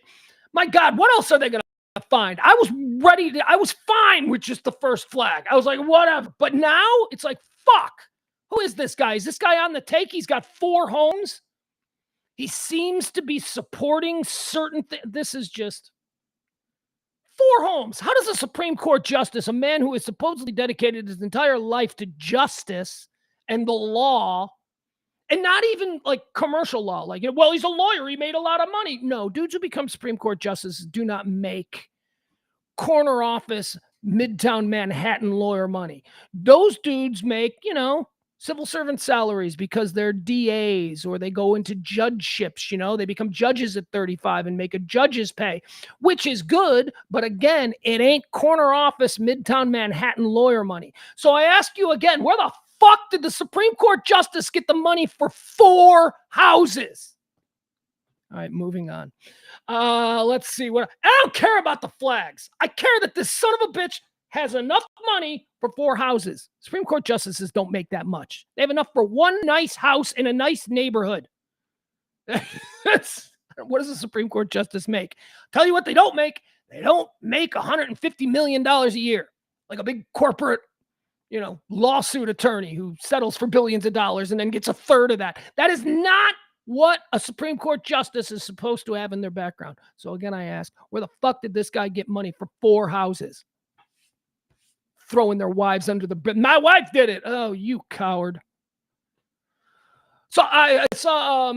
my God, what else are they going to find? I was fine with just the first flag. I was like, whatever. But now it's like, fuck. Who is this guy? Is this guy on the take? He's got 4 homes. He seems to be supporting certain things. This is just 4 homes. How does a Supreme Court justice, a man who has supposedly dedicated his entire life to justice and the law, and not even like commercial law, like, well, he's a lawyer, he made a lot of money. No, dudes who become Supreme Court justices do not make corner office, Midtown Manhattan lawyer money. Those dudes make, civil servant salaries because they're DAs, or they go into judgeships, they become judges at 35 and make a judge's pay, which is good. But again, it ain't corner office, Midtown Manhattan lawyer money. So I ask you again, where the fuck did the Supreme Court justice get the money for 4 houses? All right, moving on. Let's see what. I don't care about the flags. I care that this son of a bitch has enough money for 4 houses. Supreme Court justices don't make that much. They have enough for one nice house in a nice neighborhood. What does a Supreme Court justice make? Tell you what they don't make. They don't make $150 million a year, like a big corporate, lawsuit attorney who settles for billions of dollars and then gets a third of that. That is not what a Supreme Court justice is supposed to have in their background. So again, I ask, where the fuck did this guy get money for 4 houses? Throwing their wives under the bed. My wife did it. Oh, you coward. So I saw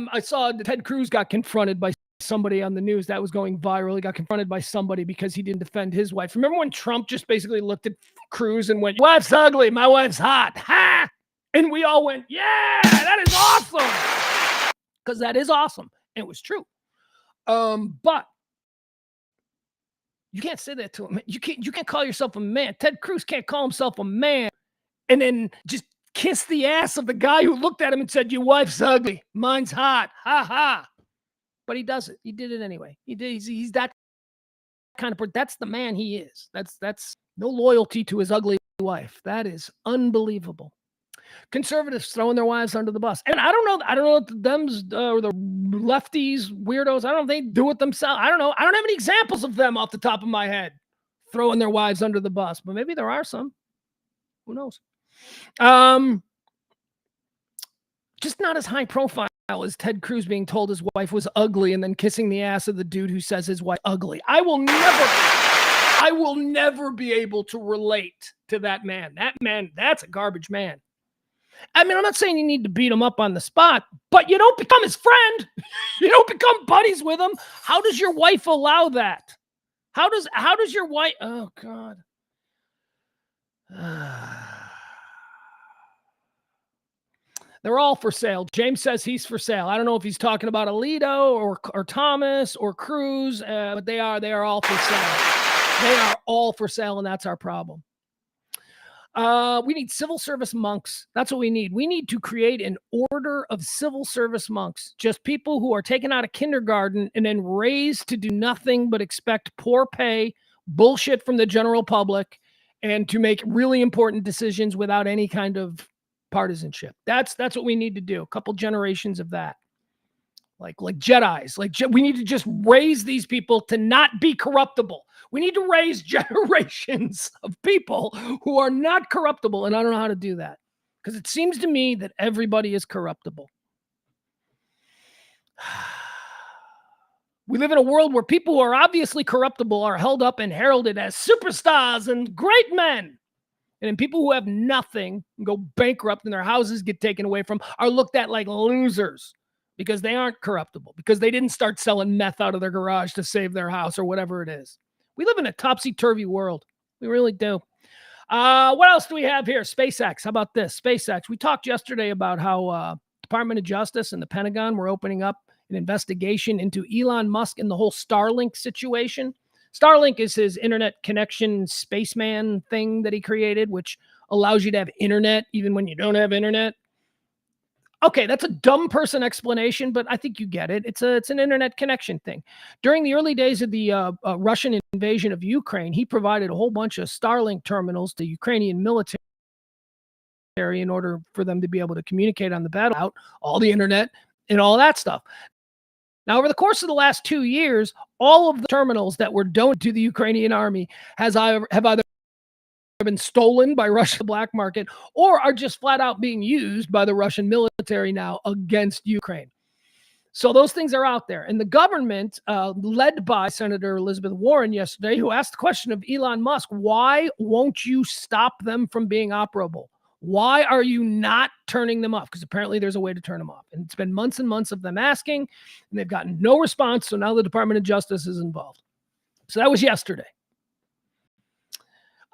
Ted Cruz got confronted by somebody on the news. That was going viral. He got confronted by somebody because he didn't defend his wife. Remember when Trump just basically looked at Cruz and went, "Your wife's ugly, my wife's hot." Ha! And we all went, "Yeah, that is awesome." Because that is awesome. And it was true. But you can't say that to him. You can't call yourself a man. Ted Cruz can't call himself a man and then just kiss the ass of the guy who looked at him and said, "Your wife's ugly, mine's hot." Ha ha. But he does it. He did it anyway. He did. He's that kind of person. That's the man he is. That's no loyalty to his ugly wife. That is unbelievable. Conservatives throwing their wives under the bus. And I don't know if them's or the lefties, weirdos, I don't know if they do it themselves. I don't know. I don't have any examples of them off the top of my head throwing their wives under the bus, but maybe there are some. Who knows? Just not as high profile as Ted Cruz being told his wife was ugly and then kissing the ass of the dude who says his wife ugly. I will never be able to relate to that man. That man, that's a garbage man. I mean, I'm not saying you need to beat him up on the spot, but you don't become his friend. You don't become buddies with him. How does your wife allow that? How does your wife? Oh God. They're all for sale. James says he's for sale. I don't know if he's talking about Alito or Thomas or Cruz, but they are all for sale. They are all for sale, and that's our problem. We need civil service monks. That's what we need. We need to create an order of civil service monks, just people who are taken out of kindergarten and then raised to do nothing but expect poor pay, bullshit from the general public, and to make really important decisions without any kind of partisanship. That's what we need to do. A couple generations of that. Like Jedis. We need to just raise these people to not be corruptible. We need to raise generations of people who are not corruptible, and I don't know how to do that because it seems to me that everybody is corruptible. We live in a world where people who are obviously corruptible are held up and heralded as superstars and great men. And then people who have nothing and go bankrupt and their houses get taken away from are looked at like losers because they aren't corruptible, because they didn't start selling meth out of their garage to save their house or whatever it is. We live in a topsy-turvy world. We really do. What else do we have here? SpaceX. How about this? SpaceX. We talked yesterday about how Department of Justice and the Pentagon were opening up an investigation into Elon Musk and the whole Starlink situation. Starlink is his internet connection spaceman thing that he created, which allows you to have internet even when you don't have internet. Okay, that's a dumb person explanation, but I think you get it. It's an internet connection thing. During the early days of the Russian invasion of Ukraine, he provided a whole bunch of Starlink terminals to Ukrainian military in order for them to be able to communicate on the battle out, all the internet and all that stuff. Now, over the course of the last 2 years, all of the terminals that were donated to the Ukrainian army have either been stolen by Russia's black market or are just flat out being used by the Russian military now against Ukraine. So those things are out there. And the government, led by Senator Elizabeth Warren yesterday, who asked the question of Elon Musk, why won't you stop them from being operable? Why are you not turning them off? Because apparently there's a way to turn them off. And it's been months and months of them asking, and they've gotten no response. So now the Department of Justice is involved. So that was yesterday.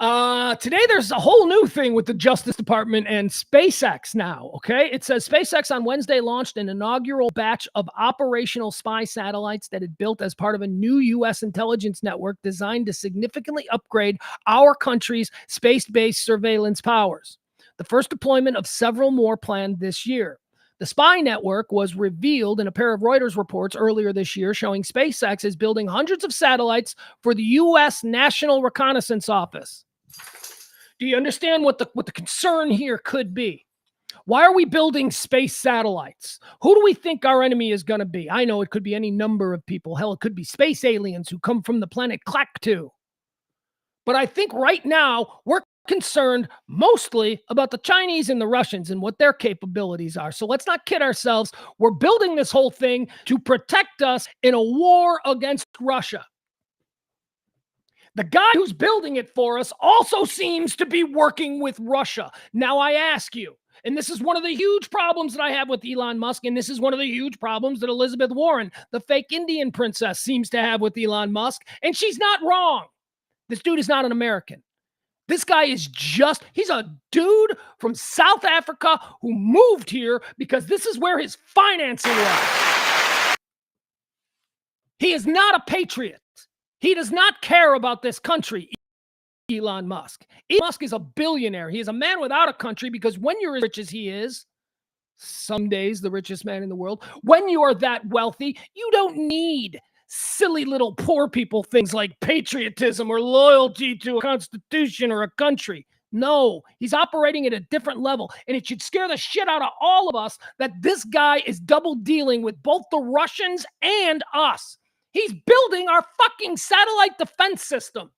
Today, there's a whole new thing with the Justice Department and SpaceX now, okay? It says SpaceX on Wednesday launched an inaugural batch of operational spy satellites that it built as part of a new U.S. intelligence network designed to significantly upgrade our country's space-based surveillance powers. The first deployment of several more planned this year. The spy network was revealed in a pair of Reuters reports earlier this year showing SpaceX is building hundreds of satellites for the U.S. National Reconnaissance Office. Do you understand what the concern here could be? Why are we building space satellites? Who do we think our enemy is going to be? I know it could be any number of people. Hell, it could be space aliens who come from the planet Clack-2. But I think right now we're concerned mostly about the Chinese and the Russians and what their capabilities are. So let's not kid ourselves. We're building this whole thing to protect us in a war against Russia. The guy who's building it for us also seems to be working with Russia. Now I ask you, and this is one of the huge problems that I have with Elon Musk, and this is one of the huge problems that Elizabeth Warren, the fake Indian princess, seems to have with Elon Musk, and she's not wrong. This dude is not an American. This guy is he's a dude from South Africa who moved here because this is where his financing was. He is not a patriot. He does not care about this country, Elon Musk. Elon Musk is a billionaire. He is a man without a country because when you're as rich as he is, some days the richest man in the world, when you are that wealthy, you don't need silly little poor people things like patriotism or loyalty to a constitution or a country. No, he's operating at a different level, and it should scare the shit out of all of us that this guy is double dealing with both the Russians and us. He's building our fucking satellite defense system.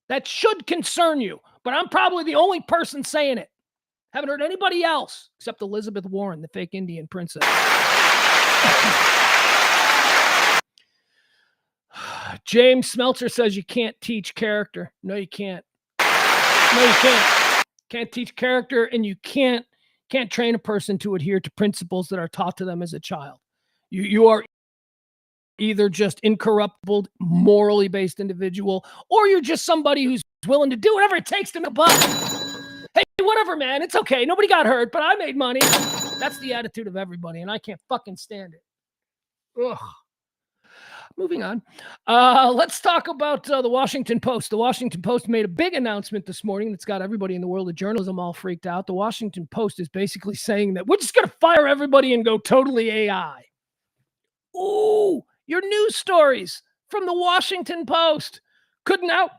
That should concern you, but I'm probably the only person saying it. Haven't heard anybody else except Elizabeth Warren, the fake Indian princess. James Smeltzer says you can't teach character. No, you can't. No, you can't. Can't teach character, and you can't train a person to adhere to principles that are taught to them as a child. You are either just incorruptible, morally based individual, or you're just somebody who's willing to do whatever it takes to make a buck. Hey, whatever, man. It's okay. Nobody got hurt, but I made money. That's the attitude of everybody, and I can't fucking stand it. Ugh. Moving on. Let's talk about the Washington Post. The Washington Post made a big announcement this morning that's got everybody in the world of journalism all freaked out. The Washington Post is basically saying that we're just going to fire everybody and go totally AI. Ooh, your news stories from the Washington Post could now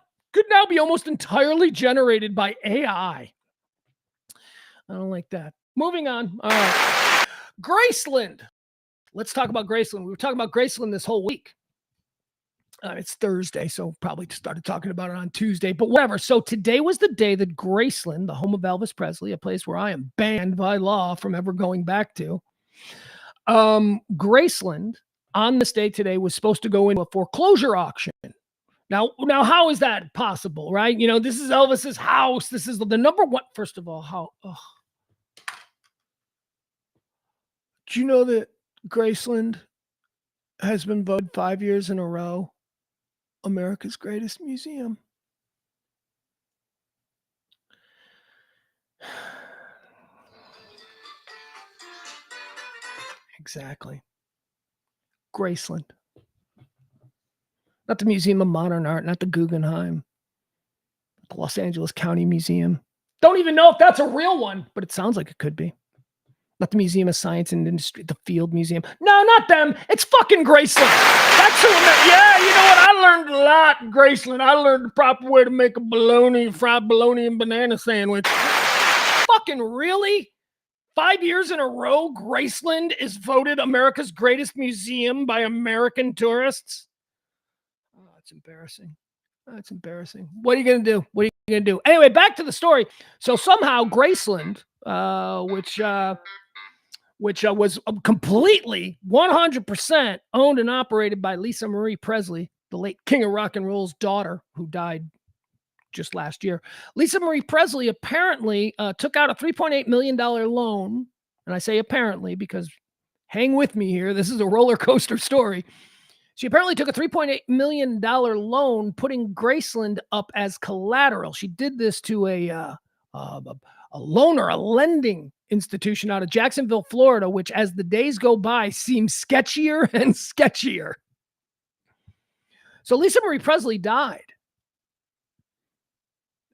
be almost entirely generated by AI. I don't like that. Moving on. All right. Graceland. Let's talk about Graceland. We were talking about Graceland this whole week. It's Thursday, so probably started talking about it on Tuesday, but whatever. So today was the day that Graceland, the home of Elvis Presley, a place where I am banned by law from ever going back to, Graceland on this day today was supposed to go into a foreclosure auction. Now, how is that possible, right? You know, this is Elvis's house. This is the number one. First of all, do you know that Graceland has been voted 5 years in a row America's greatest museum? Exactly. Graceland. Not the Museum of Modern Art, not the Guggenheim, the Los Angeles County Museum. Don't even know if that's a real one, but it sounds like it could be. Not the Museum of Science and Industry, the Field Museum. No, not them. It's fucking Graceland. That's who. Yeah, you know what? I learned a lot in Graceland. I learned the proper way to make a fried bologna and banana sandwich. Fucking really? 5 years in a row, Graceland is voted America's greatest museum by American tourists? Oh, that's embarrassing. That's embarrassing. What are you going to do? What are you going to do? Anyway, back to the story. So somehow Graceland, which was completely 100% owned and operated by Lisa Marie Presley, the late King of Rock and Roll's daughter, who died just last year. Lisa Marie Presley apparently took out a $3.8 million loan. And I say apparently because hang with me here. This is a roller coaster story. She apparently took a $3.8 million loan, putting Graceland up as collateral. She did this to a loan or a lending institution out of Jacksonville, Florida, which as the days go by seems sketchier and sketchier. So Lisa Marie Presley died.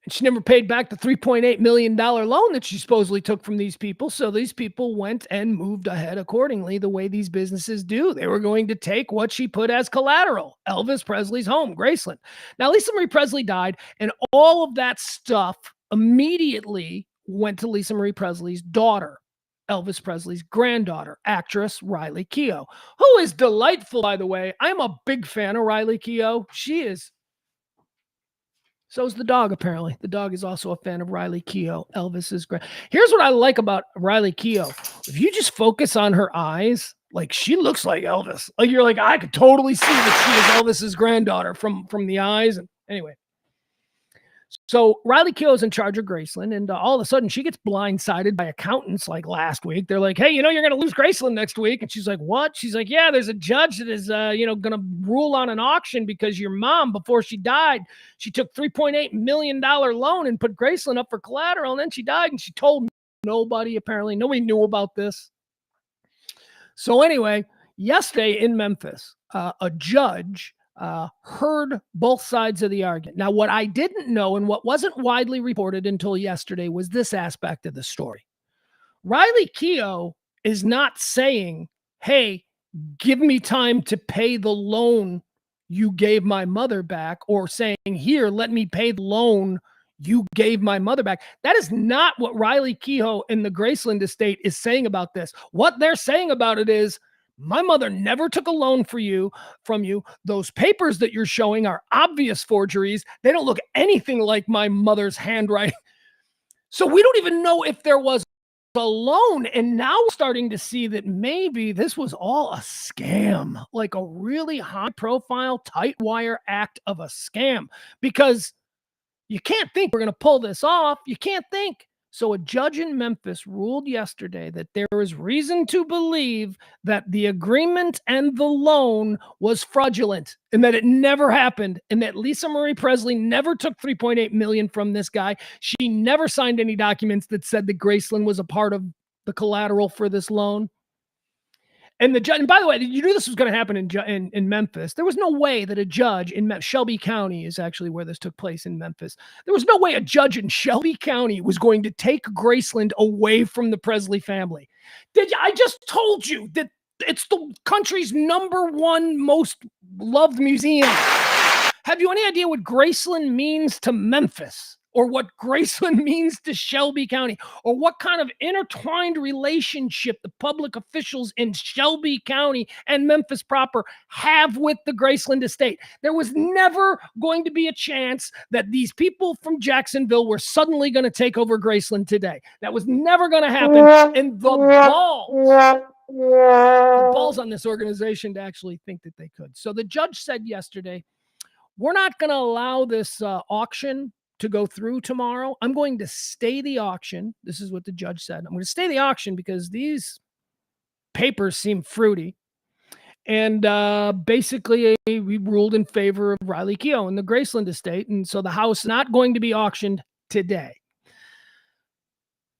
And she never paid back the $3.8 million loan that she supposedly took from these people. So these people went and moved ahead accordingly, the way these businesses do. They were going to take what she put as collateral, Elvis Presley's home, Graceland. Now, Lisa Marie Presley died, and all of that stuff immediately went to Lisa Marie Presley's daughter, Elvis Presley's granddaughter, actress Riley Keough, who is delightful, by the way. I'm a big fan of Riley Keough. She is. So is the dog, apparently. The dog is also a fan of Riley Keough, Elvis's grand. Here's what I like about Riley Keough. If you just focus on her eyes, like, she looks like Elvis. Like, you're like, I could totally see that she is Elvis's granddaughter from the eyes. And anyway. So Riley Keough is in charge of Graceland, and all of a sudden she gets blindsided by accountants like last week. They're like, hey, you're going to lose Graceland next week. And she's like, what? She's like, yeah, there's a judge that is, going to rule on an auction because your mom, before she died, she took $3.8 million loan and put Graceland up for collateral. And then she died, and she told nobody, apparently. Nobody knew about this. So anyway, yesterday in Memphis, a judge heard both sides of the argument. Now, what I didn't know and what wasn't widely reported until yesterday was this aspect of the story. Riley Keough is not saying, hey, give me time to pay the loan you gave my mother back, or saying, here, let me pay the loan you gave my mother back. That is not what Riley Keough and the Graceland estate is saying about this. What they're saying about it is, my mother never took a loan from you. Those papers that you're showing are obvious forgeries. They don't look anything like my mother's handwriting. So we don't even know if there was a loan. And now we're starting to see that maybe this was all a scam, like a really high profile, tight wire act of a scam, because you can't think we're going to pull this off. You can't think. So a judge in Memphis ruled yesterday that there is reason to believe that the agreement and the loan was fraudulent, and that it never happened, and that Lisa Marie Presley never took $3.8 million from this guy. She never signed any documents that said that Graceland was a part of the collateral for this loan. And the judge, and by the way, you knew this was going to happen in Memphis. There was no way that a judge in Shelby County is actually where this took place, in Memphis. There was no way a judge in Shelby County was going to take Graceland away from the Presley family. I just told you that it's the country's #1 most loved museum. Have you any idea what Graceland means to Memphis? Or what Graceland means to Shelby County, or what kind of intertwined relationship the public officials in Shelby County and Memphis proper have with the Graceland estate? There was never going to be a chance that these people from Jacksonville were suddenly going to take over Graceland today. That was never going to happen. And the balls on this organization to actually think that they could. So the judge said yesterday, we're not going to allow this auction to go through tomorrow. I'm going to stay the auction. This is what the judge said. I'm going to stay the auction because these papers seem fruity. And basically, we ruled in favor of Riley Keough and the Graceland estate. And so the house is not going to be auctioned today.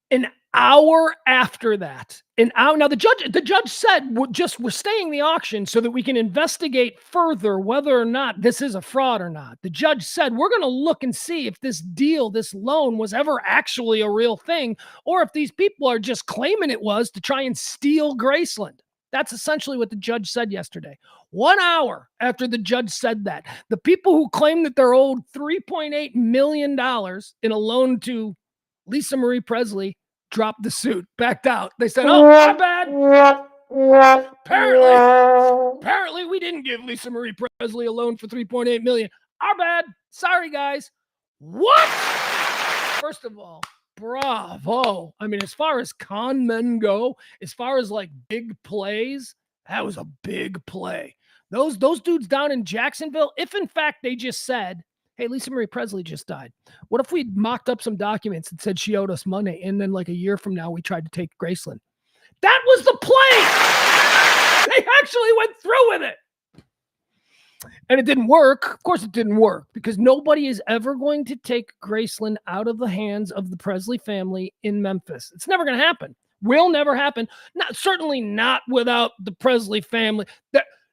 An hour after that, now the judge said, we're staying the auction so that we can investigate further whether or not this is a fraud or not. The judge said, we're going to look and see if this deal, this loan, was ever actually a real thing, or if these people are just claiming it was to try and steal Graceland. That's essentially what the judge said yesterday. 1 hour after the judge said that, the people who claim that they're owed $3.8 million in a loan to Lisa Marie Presley dropped the suit, backed out. They said, oh, my bad. Apparently we didn't give Lisa Marie Presley a loan for $3.8 million. Our bad. Sorry, guys. What? First of all, bravo. I mean, as far as con men go, as far as like big plays, that was a big play. Those dudes down in Jacksonville, if in fact they just said, hey, Lisa Marie Presley just died. What if we mocked up some documents that said she owed us money, and then like a year from now we tried to take Graceland? That was the play. They actually went through with it. And it didn't work. Of course it didn't work, because nobody is ever going to take Graceland out of the hands of the Presley family in Memphis. It's never going to happen. Will never happen. Certainly not without the Presley family.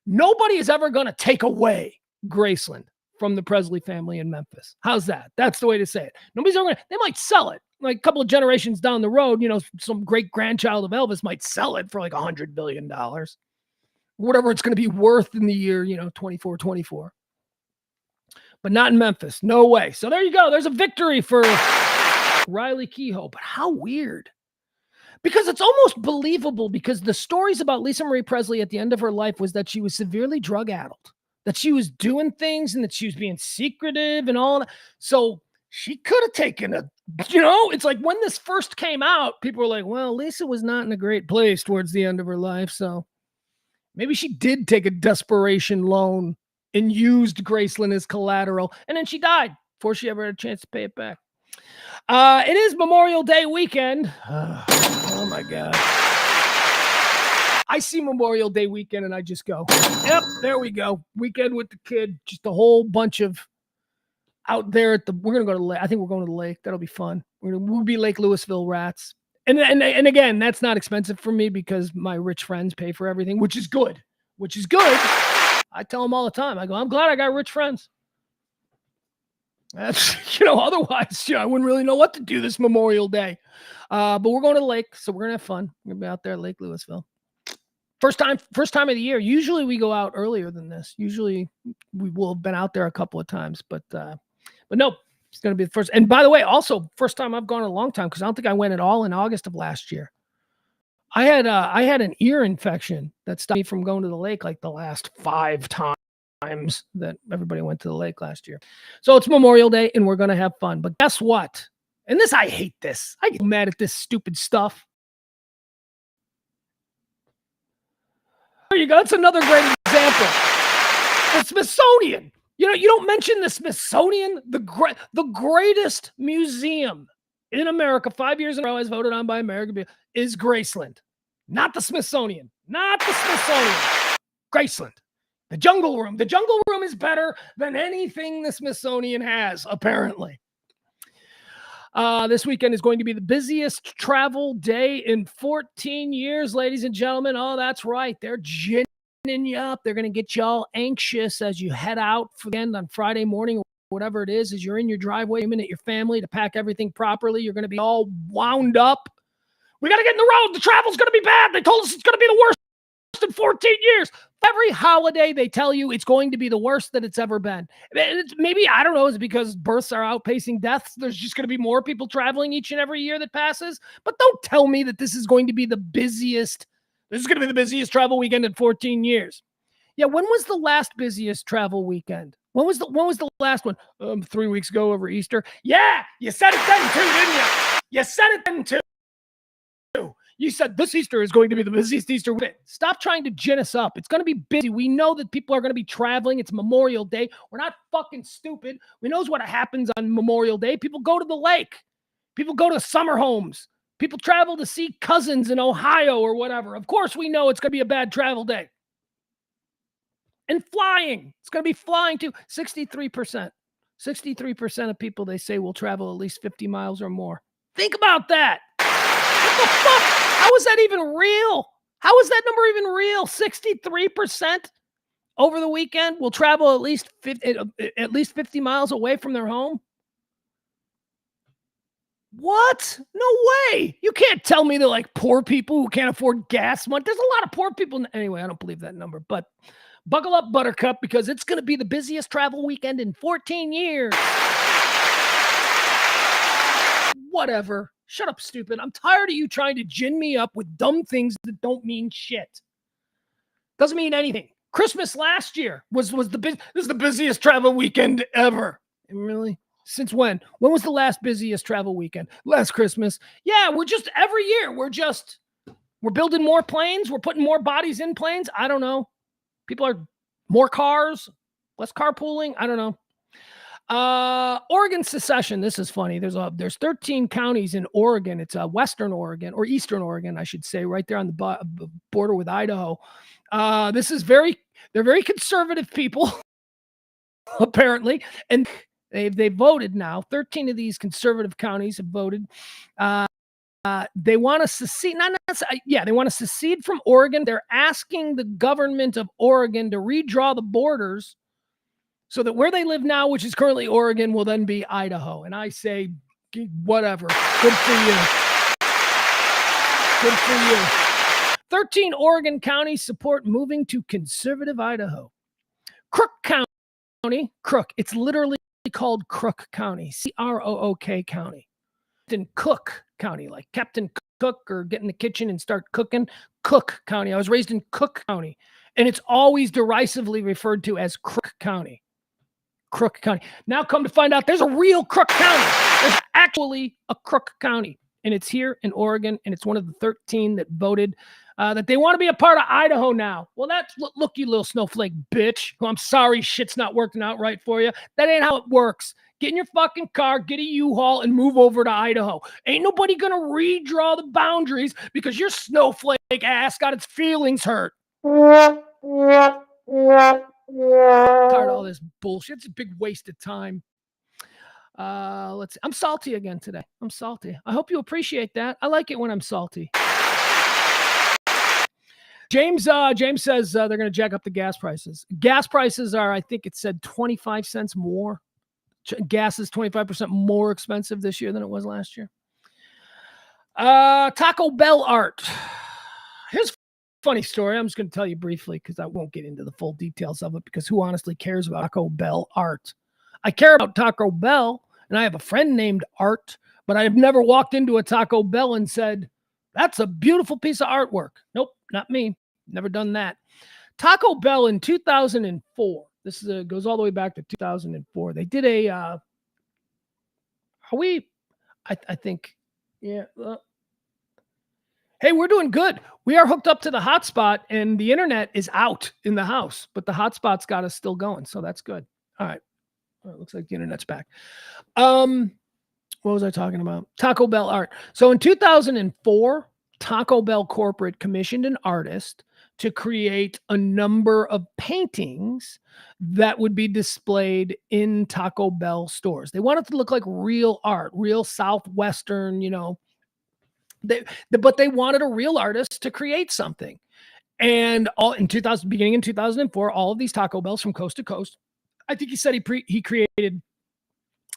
Nobody is ever going to take away Graceland from the Presley family in Memphis. How's that? That's the way to say it. Nobody's ever gonna, they might sell it. Like a couple of generations down the road, some great grandchild of Elvis might sell it for like $100 billion. Whatever it's going to be worth in the year, 24. But not in Memphis. No way. So there you go. There's a victory for Riley Keough. But how weird. Because it's almost believable, because the stories about Lisa Marie Presley at the end of her life was that she was severely drug-addled, that she was doing things and that she was being secretive and all that. So she could have taken it's like when this first came out, people were like, well, Lisa was not in a great place towards the end of her life. So maybe she did take a desperation loan and used Graceland as collateral. And then she died before she ever had a chance to pay it back. It is Memorial Day weekend. Oh my God. I see Memorial Day weekend and I just go, yep, there we go. Weekend with the kid. Just a whole bunch of out there we're going to go to the lake. I think we're going to the lake. That'll be fun. We'll be Lake Louisville rats. And again, that's not expensive for me because my rich friends pay for everything, which is good. I tell them all the time. I go, I'm glad I got rich friends. That's, otherwise, I wouldn't really know what to do this Memorial Day. But we're going to the lake, so we're going to have fun. We're going to be out there at Lake Louisville. First time of the year. Usually we go out earlier than this. Usually we will have been out there a couple of times, but no, it's going to be the first. And by the way, also first time I've gone in a long time, because I don't think I went at all in August of last year. I had an ear infection that stopped me from going to the lake like the last 5 times that everybody went to the lake last year. So it's Memorial Day and we're going to have fun. But guess what? And this, I hate this. I get mad at this stupid stuff. There you go. That's another great example. The Smithsonian. You don't mention the Smithsonian, the greatest museum in America, 5 years in a row, as voted on by America, is Graceland. Not the Smithsonian. Graceland. The Jungle Room. The Jungle Room is better than anything the Smithsonian has, apparently. This weekend is going to be the busiest travel day in 14 years, ladies and gentlemen. Oh, that's right. They're ginning you up. They're going to get you all anxious as you head out for the end on Friday morning, or whatever it is, as you're in your driveway, aiming at your family to pack everything properly. You're going to be all wound up. We got to get in the road. The travel's going to be bad. They told us it's going to be the worst in 14 years. Every holiday, they tell you it's going to be the worst that it's ever been. Maybe, I don't know, it's because births are outpacing deaths. There's just going to be more people traveling each and every year that passes. But don't tell me that this is going to be the busiest. This is going to be the busiest travel weekend in 14 years. Yeah, when was the last busiest travel weekend? When was the last one? 3 weeks ago over Easter. Yeah, you said it then too, didn't you? You said it then too. You said this Easter is going to be the busiest Easter weekend. Stop trying to gin us up. It's going to be busy. We know that people are going to be traveling. It's Memorial Day. We're not fucking stupid. We knows what happens on Memorial Day. People go to the lake. People go to summer homes. People travel to see cousins in Ohio or whatever. Of course, we know it's going to be a bad travel day. And flying. It's going to be flying too. 63%. 63% of people, they say, will travel at least 50 miles or more. Think about that. What the fuck? How is that even real? How is that number even real? 63% over the weekend will travel at least 50 miles away from their home? What? No way. You can't tell me they're like poor people who can't afford gas money. There's a lot of poor people. Anyway, I don't believe that number, but buckle up, Buttercup, because it's going to be the busiest travel weekend in 14 years. Whatever. Shut up, stupid. I'm tired of you trying to gin me up with dumb things that don't mean shit. Doesn't mean anything. Christmas last year this is the busiest travel weekend ever. Really? Since when? When was the last busiest travel weekend? Last Christmas. Yeah, every year, we're building more planes. We're putting more bodies in planes. I don't know. People are more cars, less carpooling. I don't know. Oregon secession. This is funny. There's 13 counties in Oregon. It's Western Oregon, or Eastern Oregon, I should say, right there on the border with Idaho. They're very conservative people, apparently, and they voted now. 13 of these conservative counties have voted. They want to secede. They want to secede from Oregon. They're asking the government of Oregon to redraw the borders so that where they live now, which is currently Oregon, will then be Idaho. And I say, whatever. Good for you. Good for you. 13 Oregon counties support moving to conservative Idaho. Crook County, Crook. It's literally called Crook County, Crook County. In Cook County, like Captain Cook or get in the kitchen and start cooking. Cook County. I was raised in Cook County, and it's always derisively referred to as Crook County. Crook County. Now come to find out there's a real Crook County. There's actually a Crook County, and it's here in Oregon, and it's one of the 13 that voted that they want to be a part of Idaho now. Well, that's, look, you little snowflake bitch. I'm sorry shit's not working out right for you. That ain't how it works. Get in your fucking car, get a U-Haul, and move over to Idaho. Ain't nobody going to redraw the boundaries because your snowflake ass got its feelings hurt. Tired of all this bullshit. It's a big waste of time. Let's see. I'm salty again today. I'm salty. I hope you appreciate that. I like it when I'm salty. James says they're going to jack up the gas prices. Gas prices are, I think it said 25 cents more. Gas is 25% more expensive this year than it was last year. Taco Bell art. Here's a funny story. I'm just going to tell you briefly because I won't get into the full details of it because who honestly cares about Taco Bell art? I care about Taco Bell, and I have a friend named Art, but I have never walked into a Taco Bell and said, that's a beautiful piece of artwork. Nope, not me. Never done that. Taco Bell in 2004. This is goes all the way back to 2004. They did a, I think, yeah. Hey, we're doing good. We are hooked up to the hotspot and the internet is out in the house, but the hotspot's got us still going. So that's good. All right. Well, it looks like the internet's back. What was I talking about? Taco Bell art. So in 2004, Taco Bell corporate commissioned an artist to create a number of paintings that would be displayed in Taco Bell stores. They wanted to look like real art, real Southwestern, you know. But they wanted a real artist to create something. And beginning in 2004, all of these Taco Bells from coast to coast, I think he said he created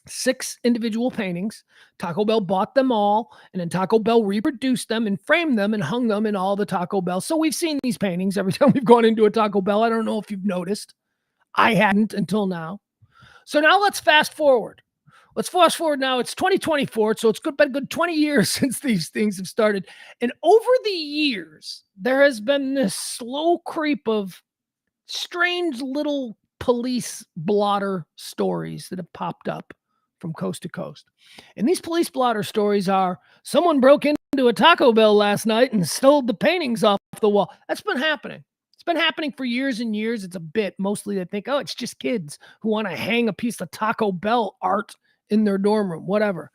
6 individual paintings. Taco Bell bought them all, and then Taco Bell reproduced them and framed them and hung them in all the Taco Bell. So we've seen these paintings every time we've gone into a Taco Bell. I don't know if you've noticed. I hadn't until now. So now let's fast forward. Let's fast forward now. It's 2024, so it's been a good 20 years since these things have started. And over the years, there has been this slow creep of strange little police blotter stories that have popped up from coast to coast. And these police blotter stories are, someone broke into a Taco Bell last night and stole the paintings off the wall. That's been happening. It's been happening for years and years. It's a bit. Mostly they think, oh, it's just kids who want to hang a piece of Taco Bell art in their dorm room, whatever.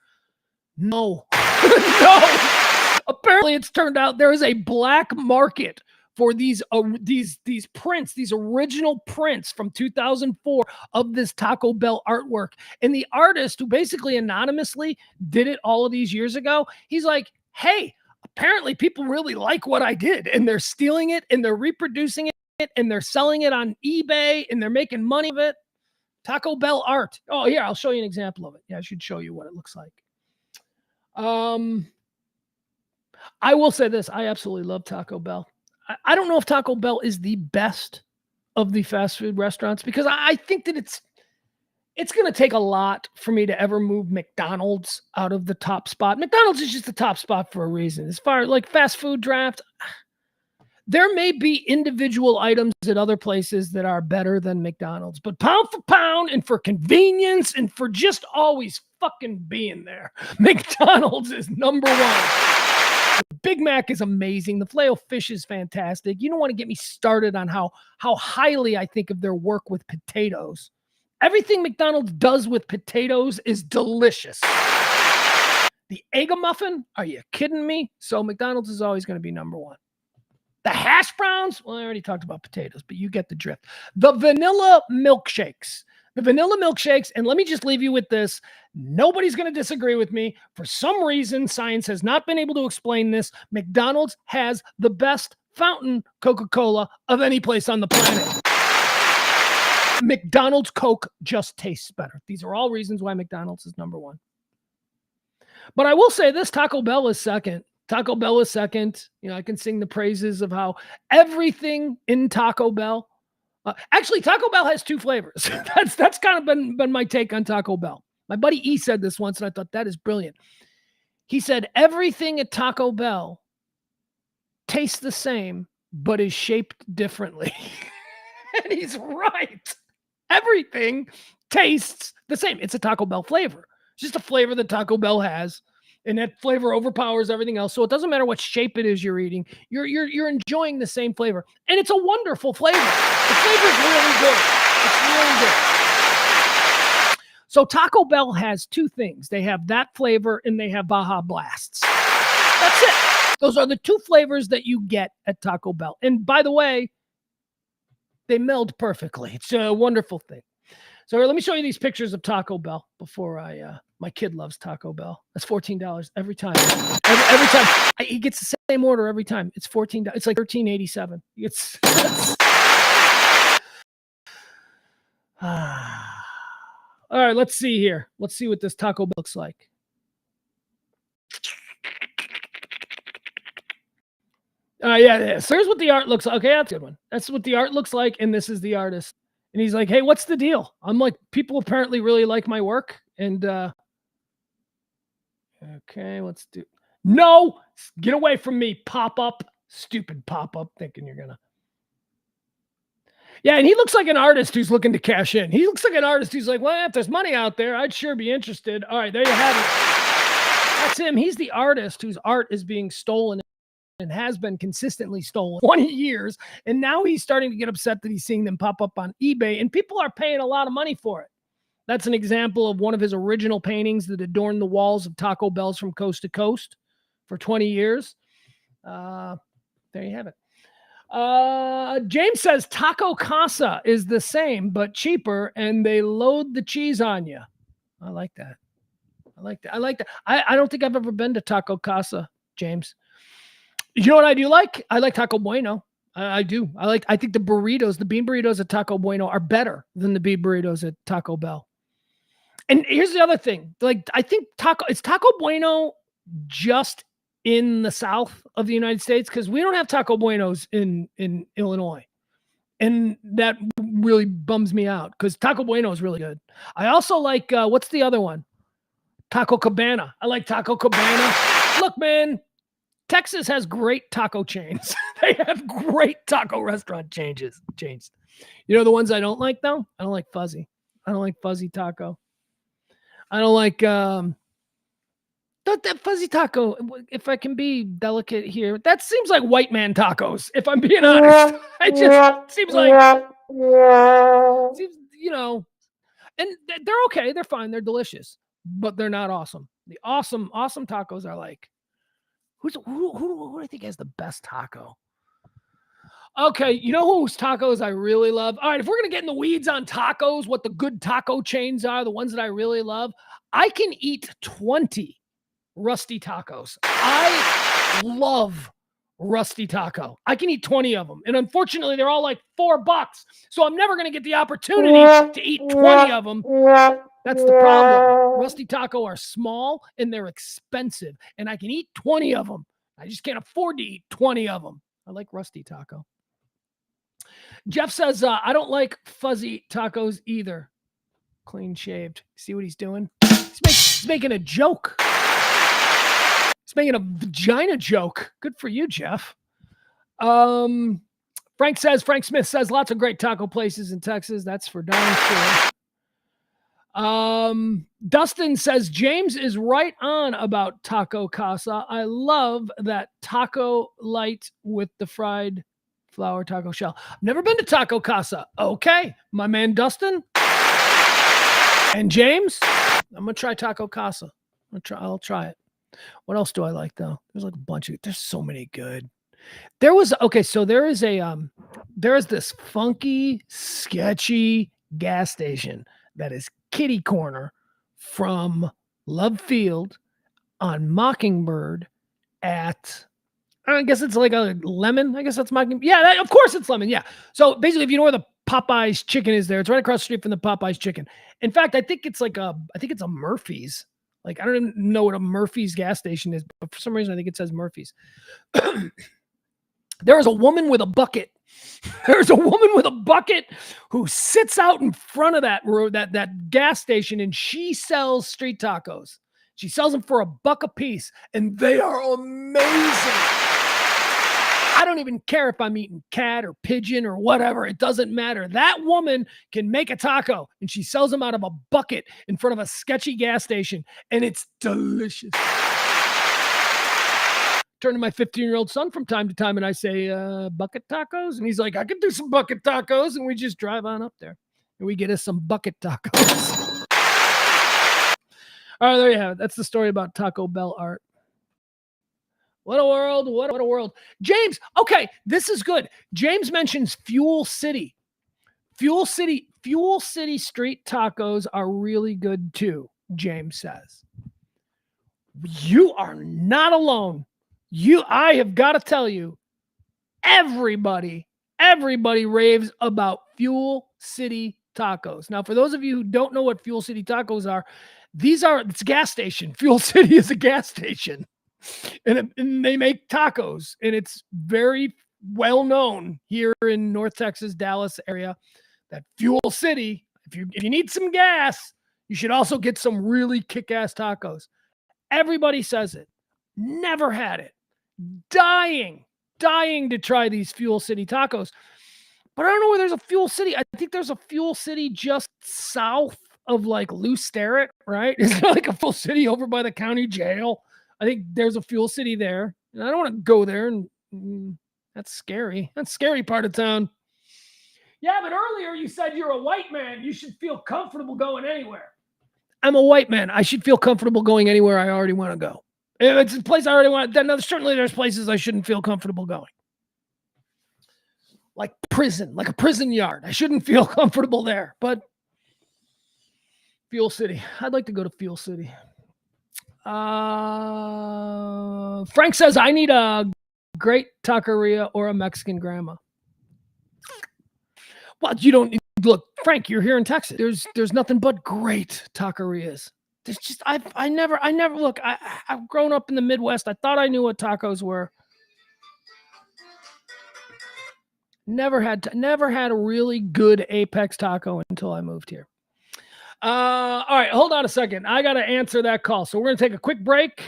No. No. Apparently it's turned out there is a black market for these prints, these original prints from 2004 of this Taco Bell artwork. And the artist who basically anonymously did it all of these years ago, he's like, hey, apparently people really like what I did, and they're stealing it and they're reproducing it and they're selling it on eBay and they're making money of it. Taco Bell art. Oh, here, I'll show you an example of it. Yeah, I should show you what it looks like. I will say this. I absolutely love Taco Bell. I don't know if Taco Bell is the best of the fast food restaurants because I think that it's going to take a lot for me to ever move McDonald's out of the top spot. McDonald's is just the top spot for a reason. As far as like fast food draft, there may be individual items at other places that are better than McDonald's, but pound for pound and for convenience and for just always fucking being there, McDonald's is number one. The Big Mac is amazing. The Filet-O-Fish is fantastic. You don't want to get me started on how highly I think of their work with potatoes. Everything McDonald's does with potatoes is delicious. The Egg-a-Muffin? Are you kidding me? So McDonald's is always going to be number one. The hash browns? Well, I already talked about potatoes, but you get the drift. The vanilla milkshakes. The vanilla milkshakes, and let me just leave you with this. Nobody's going to disagree with me. For some reason, science has not been able to explain this. McDonald's has the best fountain Coca-Cola of any place on the planet. McDonald's Coke just tastes better. These are all reasons why McDonald's is number one. But I will say this, Taco Bell is second. Taco Bell is second. You know, I can sing the praises of how everything in Taco Bell. Actually, Taco Bell has two flavors. That's kind of been my take on Taco Bell. My buddy E said this once, and I thought that is brilliant. He said everything at Taco Bell tastes the same, but is shaped differently. And he's right. Everything tastes the same. It's a Taco Bell flavor. It's just a flavor that Taco Bell has, and that flavor overpowers everything else. So it doesn't matter what shape it is you're eating. You're enjoying the same flavor, and it's a wonderful flavor. The flavor is really good. It's really good. So Taco Bell has two things. They have that flavor, and they have Baja Blasts. That's it. Those are the two flavors that you get at Taco Bell. And by the way, they meld perfectly. It's a wonderful thing. So let me show you these pictures of Taco Bell before my kid loves Taco Bell. That's $14 every time. Every time. He gets the same order every time. It's $14. It's like $13.87. It's all right, let's see here. Let's see what this Taco Bell looks like. Yeah. So here's what the art looks like. Okay, that's a good one. That's what the art looks like, and this is the artist. And he's like, hey, what's the deal? I'm like, people apparently really like my work. And okay, let's do. No, get away from me, pop-up. Stupid pop-up, thinking you're gonna. Yeah, and he looks like an artist who's looking to cash in. He looks like an artist who's like, well, if there's money out there, I'd sure be interested. All right, there you have it. That's him. He's the artist whose art is being stolen and has been consistently stolen 20 years. And now he's starting to get upset that he's seeing them pop up on eBay, and people are paying a lot of money for it. That's an example of one of his original paintings that adorned the walls of Taco Bells from coast to coast for 20 years. There you have it. James says Taco Casa is the same, but cheaper, and they load the cheese on you. I like that. I don't think I've ever been to Taco Casa, James. You know what I do like? I like Taco Bueno. I do. I think the burritos, the bean burritos at Taco Bueno are better than the bean burritos at Taco Bell. And here's the other thing. Like, I think it's Taco Bueno just in the south of the United States, because we don't have Taco Buenos in Illinois. And that really bums me out, because Taco Bueno is really good. I also like, what's the other one? Taco Cabana. I like Taco Cabana. Look, man, Texas has great taco chains. They have great taco restaurant chains. You know the ones I don't like, though? I don't like Fuzzy. I don't like Fuzzy Taco. I don't like that Fuzzy Taco. If I can be delicate here, that seems like white man tacos, if I'm being honest. It just seems like, you know, and they're okay. They're fine. They're delicious, but they're not awesome. The awesome tacos are like, who do I think has the best taco? Okay, you know whose tacos I really love? All right, if we're going to get in the weeds on tacos, what the good taco chains are, the ones that I really love, I can eat 20 Rusty tacos. I love Rusty Taco. I can eat 20 of them. And unfortunately, they're all like $4. So I'm never going to get the opportunity to eat 20 of them. That's the problem. Rusty Taco are small and they're expensive. And I can eat 20 of them. I just can't afford to eat 20 of them. I like Rusty Taco. Jeff says, I don't like Fuzzy Tacos either. Clean shaved. See what he's doing? He's making a joke. He's making a vagina joke. Good for you, Jeff. Frank Smith says, lots of great taco places in Texas. That's for darn sure. Dustin says, James is right on about Taco Casa. I love that taco light with the fried flour taco shell. I've never been to Taco Casa. Okay, my man Dustin and James, I'm going to try Taco Casa. I'll try it. What else do I like, though? There's like a bunch of, there's so many good. There is this funky, sketchy gas station that is kitty corner from Love Field on Mockingbird at, I guess it's like a Lemon. I guess that's Mockingbird. Yeah, of course it's Lemon. Yeah. So basically, if you know where the Popeye's chicken is there. It's right across the street from the Popeye's chicken. In fact, I think it's a Murphy's. Like, I don't even know what a Murphy's gas station is, but for some reason I think it says Murphy's. There is a woman with a bucket. There's a woman with a bucket who sits out in front of that gas station, and she sells street tacos. She sells them for $1 a piece, and they are amazing. I don't even care if I'm eating cat or pigeon or whatever. It doesn't matter. That woman can make a taco, and she sells them out of a bucket in front of a sketchy gas station, and it's delicious. Turn to my 15-year-old son from time to time, and I say, bucket tacos? And he's like, I can do some bucket tacos. And we just drive on up there, and we get us some bucket tacos. All right, there you have it. That's the story about Taco Bell art. What a world. What a world. James, okay, this is good. James mentions Fuel City. Fuel City street tacos are really good too, James says. You are not alone. I have got to tell you, everybody raves about Fuel City tacos. Now, for those of you who don't know what Fuel City tacos are, it's a gas station. Fuel City is a gas station. And they make tacos, and it's very well known here in North Texas, Dallas area, that Fuel City, if you need some gas, you should also get some really kick-ass tacos. Everybody says it. Never had it. Dying to try these Fuel City tacos. But I don't know where there's a Fuel City. I think there's a Fuel City just south of like Lou Sterrett, right? Is there like a Fuel City over by the county jail? I think there's a Fuel City there. And I don't want to go there. And that's scary. That's scary part of town. Yeah, but earlier you said you're a white man. You should feel comfortable going anywhere. I'm a white man. I should feel comfortable going anywhere I already want to go. If it's a place I already want, then certainly there's places I shouldn't feel comfortable going. Like prison, like a prison yard. I shouldn't feel comfortable there. But Fuel City. I'd like to go to Fuel City. Frank says, I need a great taqueria or a Mexican grandma. Well, you don't look, Frank, you're here in Texas. There's nothing but great taquerias. There's just, I never look, I've grown up in the Midwest. I thought I knew what tacos were. Never had a really good Apex taco until I moved here. All right, hold on a second. I got to answer that call. So we're going to take a quick break.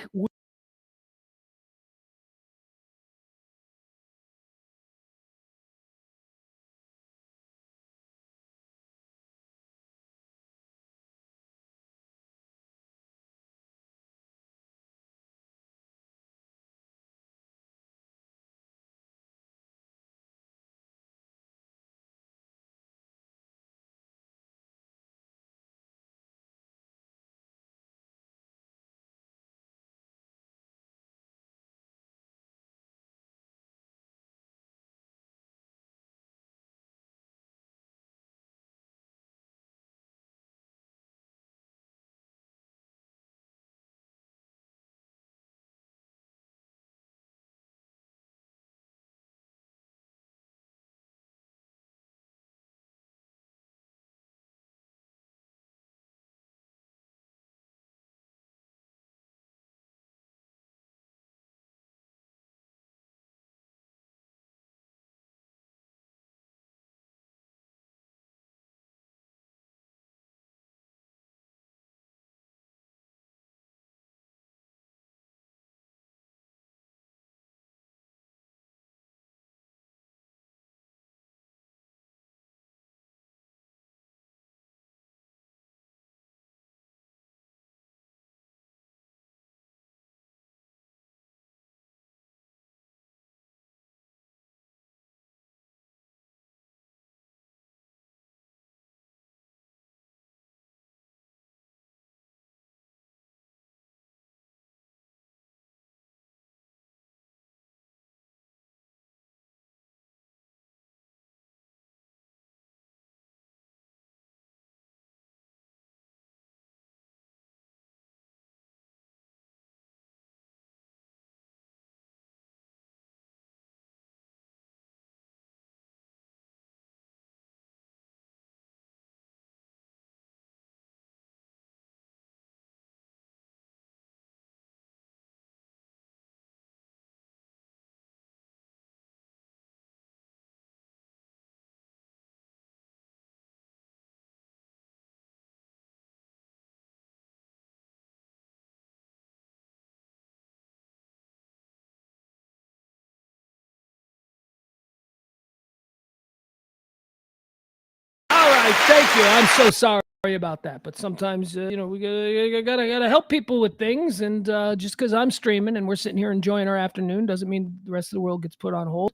Thank you. I'm so sorry about that, but sometimes we gotta help people with things, and just because I'm streaming and we're sitting here enjoying our afternoon doesn't mean the rest of the world gets put on hold.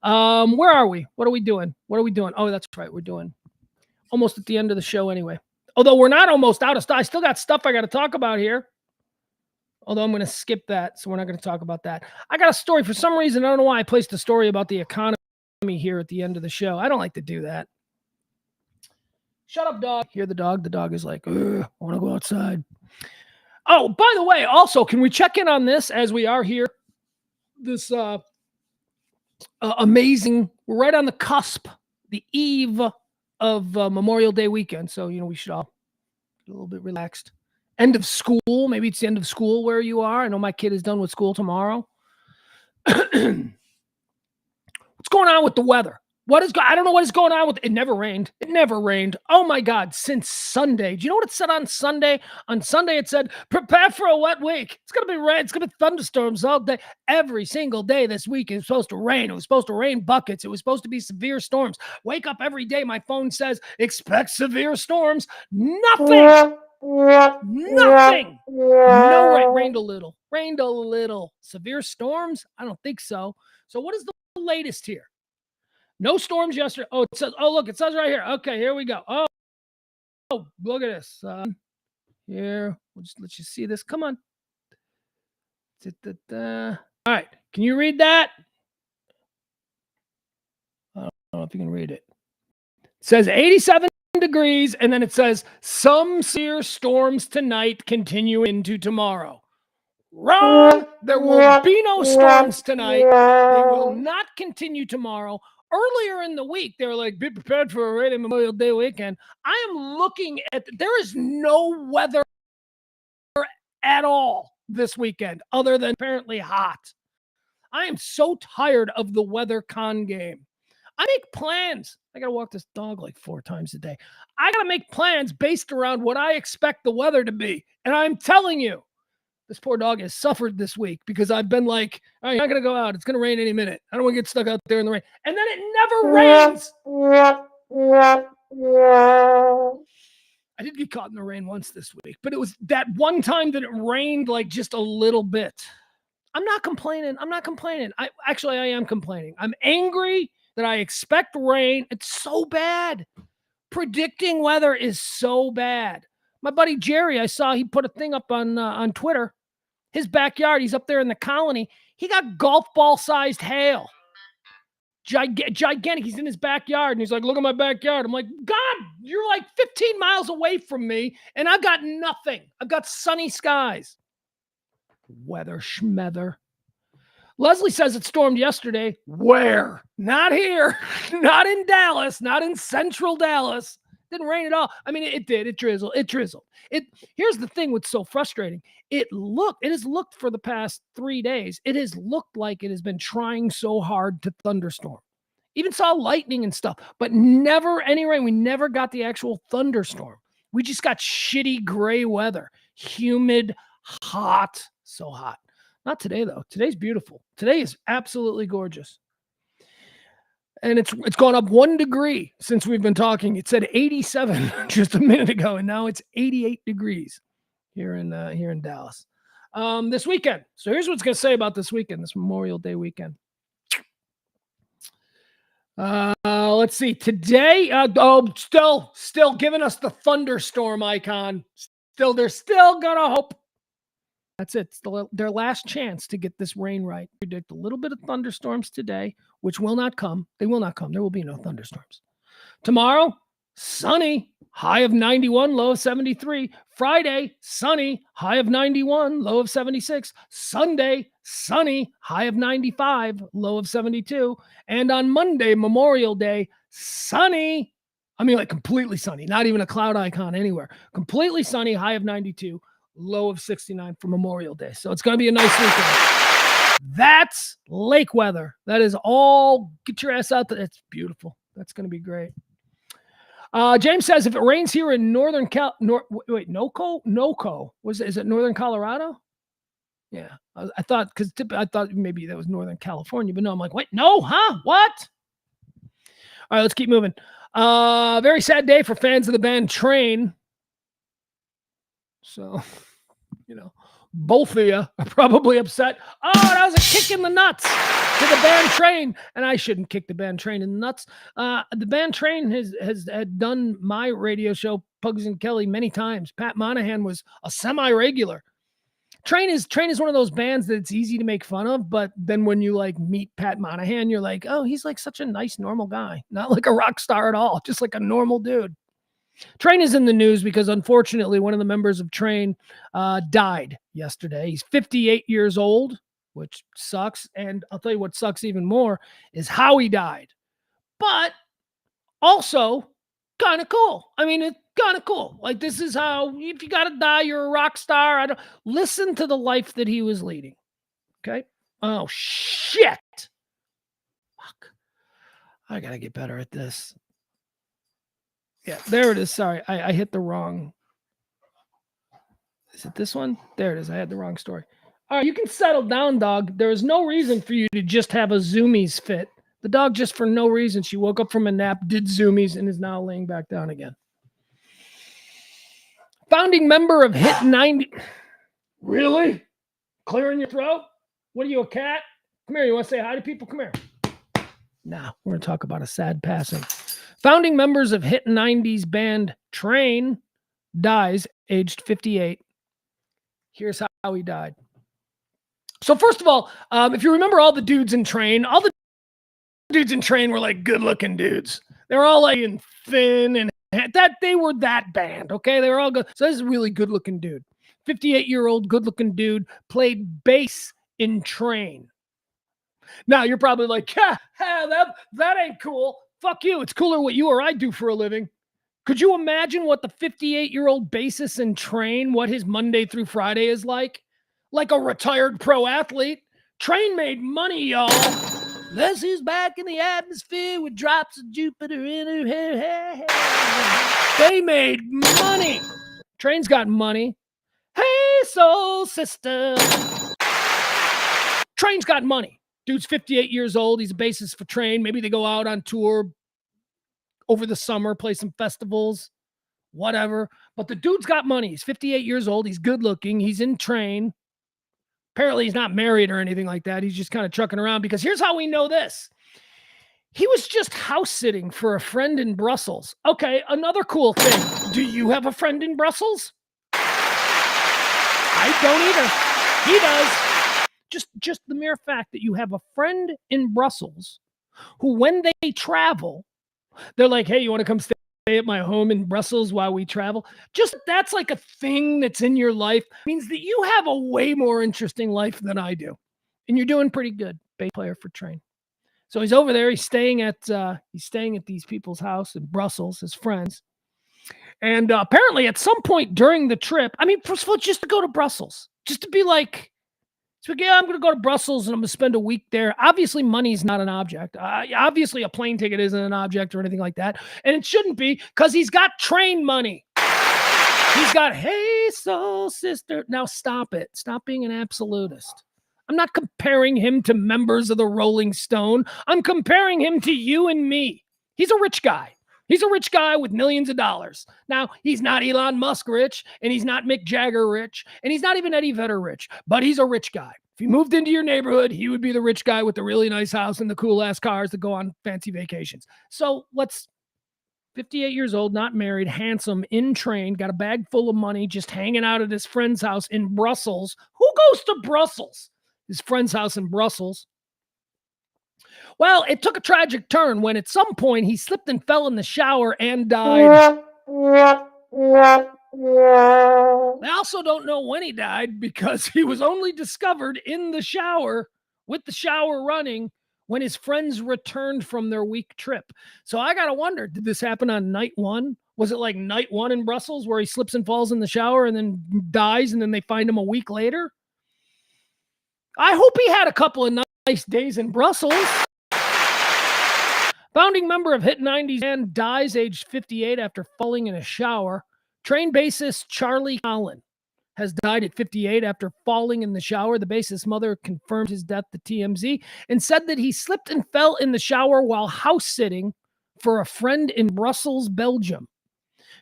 Where are we? What are we doing? Oh, that's right, we're doing almost at the end of the show anyway. Although we're not almost out of stuff. I still got stuff I got to talk about here. Although I'm going to skip that, so we're not going to talk about that. I got a story. For some reason, I don't know why I placed a story about the economy here at the end of the show. I don't like to do that. Shut up, dog. Hear the dog? The dog is like, I want to go outside. Oh, by the way, also, can we check in on this as we are here? This amazing, we're right on the cusp, the eve of Memorial Day weekend. So, we should all get a little bit relaxed. End of school. Maybe it's the end of school where you are. I know my kid is done with school tomorrow. What's going on with the weather? I don't know what is going on with it. It never rained. Oh my God. Since Sunday. Do you know what it said on Sunday? On Sunday, it said, prepare for a wet week. It's going to be rain. It's going to be thunderstorms all day. Every single day this week, it was supposed to rain. It was supposed to rain buckets. It was supposed to be severe storms. Wake up every day. My phone says, expect severe storms. Nothing. Nothing. No rain. Rained a little. Severe storms? I don't think so. So what is the latest here? No storms yesterday. Oh, it says, look, it says right here. Okay, here we go. Oh, look at this. Here, we'll just let you see this. Come on. All right. Can you read that? I don't know if you can read it. It says 87 degrees, and then it says some severe storms tonight continue into tomorrow. Wrong. There will be no storms tonight. They will not continue tomorrow. Earlier in the week, they were like, be prepared for a rainy Memorial Day weekend. I am looking at, there is no weather at all this weekend other than apparently hot. I am so tired of the weather con game. I make plans. I got to walk this dog like 4 times a day. I got to make plans based around what I expect the weather to be. And I'm telling you, this poor dog has suffered this week because I've been like, all right, you're not going to go out. It's going to rain any minute. I don't want to get stuck out there in the rain. And then it never rains. I did get caught in the rain once this week, but it was that one time that it rained like just a little bit. I'm not complaining. I am complaining. I'm angry that I expect rain. It's so bad. Predicting weather is so bad. My buddy Jerry, I saw he put a thing up on Twitter. His backyard, he's up there in the colony. He got golf ball sized hail. Gigantic. He's in his backyard and he's like, look at my backyard. I'm like, God, you're like 15 miles away from me and I've got nothing. I've got sunny skies. Weather schmether. Leslie says it stormed yesterday. Where? Not here. Not in Dallas. Not in central Dallas. Didn't rain at all. I mean, it did. It drizzled. Here's the thing what's so frustrating. It has looked for the past 3 days. It has looked like it has been trying so hard to thunderstorm. Even saw lightning and stuff, but never any rain. We never got the actual thunderstorm. We just got shitty gray weather. Humid, hot. So hot. Not today, though. Today's beautiful. Today is absolutely gorgeous. And it's gone up 1 degree since we've been talking. It said 87 just a minute ago, and now it's 88 degrees here in Dallas. This weekend. So here's what's going to say about this weekend, this Memorial Day weekend. Let's see. Today, still giving us the thunderstorm icon. They're still gonna hope. That's it. It's their last chance to get this rain right. Predict a little bit of thunderstorms today, which will not come. They will not come. There will be no thunderstorms. Tomorrow, sunny, high of 91, low of 73. Friday, sunny, high of 91, low of 76. Sunday, sunny, high of 95, low of 72. And on Monday, Memorial Day, sunny. I mean, like completely sunny, not even a cloud icon anywhere. Completely sunny, high of 92. Low of 69 for Memorial Day. So it's going to be a nice weekend. That's lake weather. That is all. Get your ass out there. It's beautiful. That's going to be great. James says if it rains here in northern NoCo. Is it northern Colorado? Yeah. I thought maybe that was northern California, but no, I'm like, wait, no, huh? What? All right, let's keep moving. Very sad day for fans of the band Train. So, both of you are probably upset. Oh, that was a kick in the nuts to the band Train. And I shouldn't kick the band Train in the nuts. The band Train has done my radio show, Pugs and Kelly, many times. Pat Monahan was a semi-regular. Train is one of those bands that it's easy to make fun of, but then when you meet Pat Monahan, you're like, oh, he's such a nice, normal guy. Not like a rock star at all, just like a normal dude. Train is in the news because unfortunately one of the members of Train died yesterday. He's 58 years old, which sucks. And I'll tell you what sucks even more is how he died. But also kind of cool. I mean, it's kind of cool. This is how, if you got to die, you're a rock star. Listen to the life that he was leading. Okay. Oh, shit. Fuck. I got to get better at this. Yeah, there it is. Sorry, I hit the wrong. Is it this one? There it is. I had the wrong story. All right, you can settle down, dog. There is no reason for you to just have a zoomies fit. The dog, just for no reason, she woke up from a nap, did zoomies, and is now laying back down again. Founding member of Hit 90. Really? Clearing your throat? What are you, a cat? Come here. You want to say hi to people? Come here. Nah, we're going to talk about a sad passing. Founding members of Hit 90s band Train dies aged 58. Here's how he died. So first of all, if you remember all the dudes in Train, all the dudes in Train were good-looking dudes. They were all and thin and that they were that band, okay? They were all good. So this is a really good-looking dude. 58-year-old good-looking dude played bass in Train. Now you're probably like, that ain't cool. Fuck you. It's cooler what you or I do for a living. Could you imagine what the 58-year-old bassist in Train, what his Monday through Friday is like? Like a retired pro athlete. Train made money, y'all. Leslie's back in the atmosphere with drops of Jupiter in her hair. They made money. Train's got money. Hey, soul sister. Train's got money. Dude's 58 years old. He's a bassist for Train. Maybe they go out on tour over the summer, play some festivals, whatever. But the dude's got money. He's 58 years old. He's good looking. He's in Train. Apparently he's not married or anything like that. He's just kind of trucking around because here's how we know this. He was just house sitting for a friend in Brussels. Okay, another cool thing. Do you have a friend in Brussels? I don't either. He does. Just the mere fact that you have a friend in Brussels who, when they travel, they're like, hey, you want to come stay at my home in Brussels while we travel? Just that's like a thing that's in your life. Means that you have a way more interesting life than I do. And you're doing pretty good. Bass player for Train. So he's over there. He's staying at these people's house in Brussels, his friends. And apparently at some point during the trip, I mean, first of all, just to go to Brussels, just to be like, so yeah, I'm going to go to Brussels and I'm going to spend a week there. Obviously, money's not an object. Obviously, a plane ticket isn't an object or anything like that. And it shouldn't be because he's got Train money. He's got, hey, soul sister. Now stop it. Stop being an absolutist. I'm not comparing him to members of the Rolling Stone. I'm comparing him to you and me. He's a rich guy. He's a rich guy with millions of dollars. Now, he's not Elon Musk rich, and he's not Mick Jagger rich, and he's not even Eddie Vedder rich, but he's a rich guy. If he moved into your neighborhood, he would be the rich guy with the really nice house and the cool-ass cars that go on fancy vacations. So 58 years old, not married, handsome, in Train, got a bag full of money, just hanging out at his friend's house in Brussels. Who goes to Brussels? His friend's house in Brussels. Well, it took a tragic turn when at some point he slipped and fell in the shower and died. They also don't know when he died because he was only discovered in the shower with the shower running when his friends returned from their week trip. So I got to wonder, did this happen on night one? Was it like night one in Brussels where he slips and falls in the shower and then dies and then they find him a week later? I hope he had a couple of nice days in Brussels. Founding member of Hit 90s band dies aged 58 after falling in a shower. Train bassist Charlie Collin has died at 58 after falling in the shower. The bassist's mother confirmed his death to TMZ and said that he slipped and fell in the shower while house sitting for a friend in Brussels, Belgium.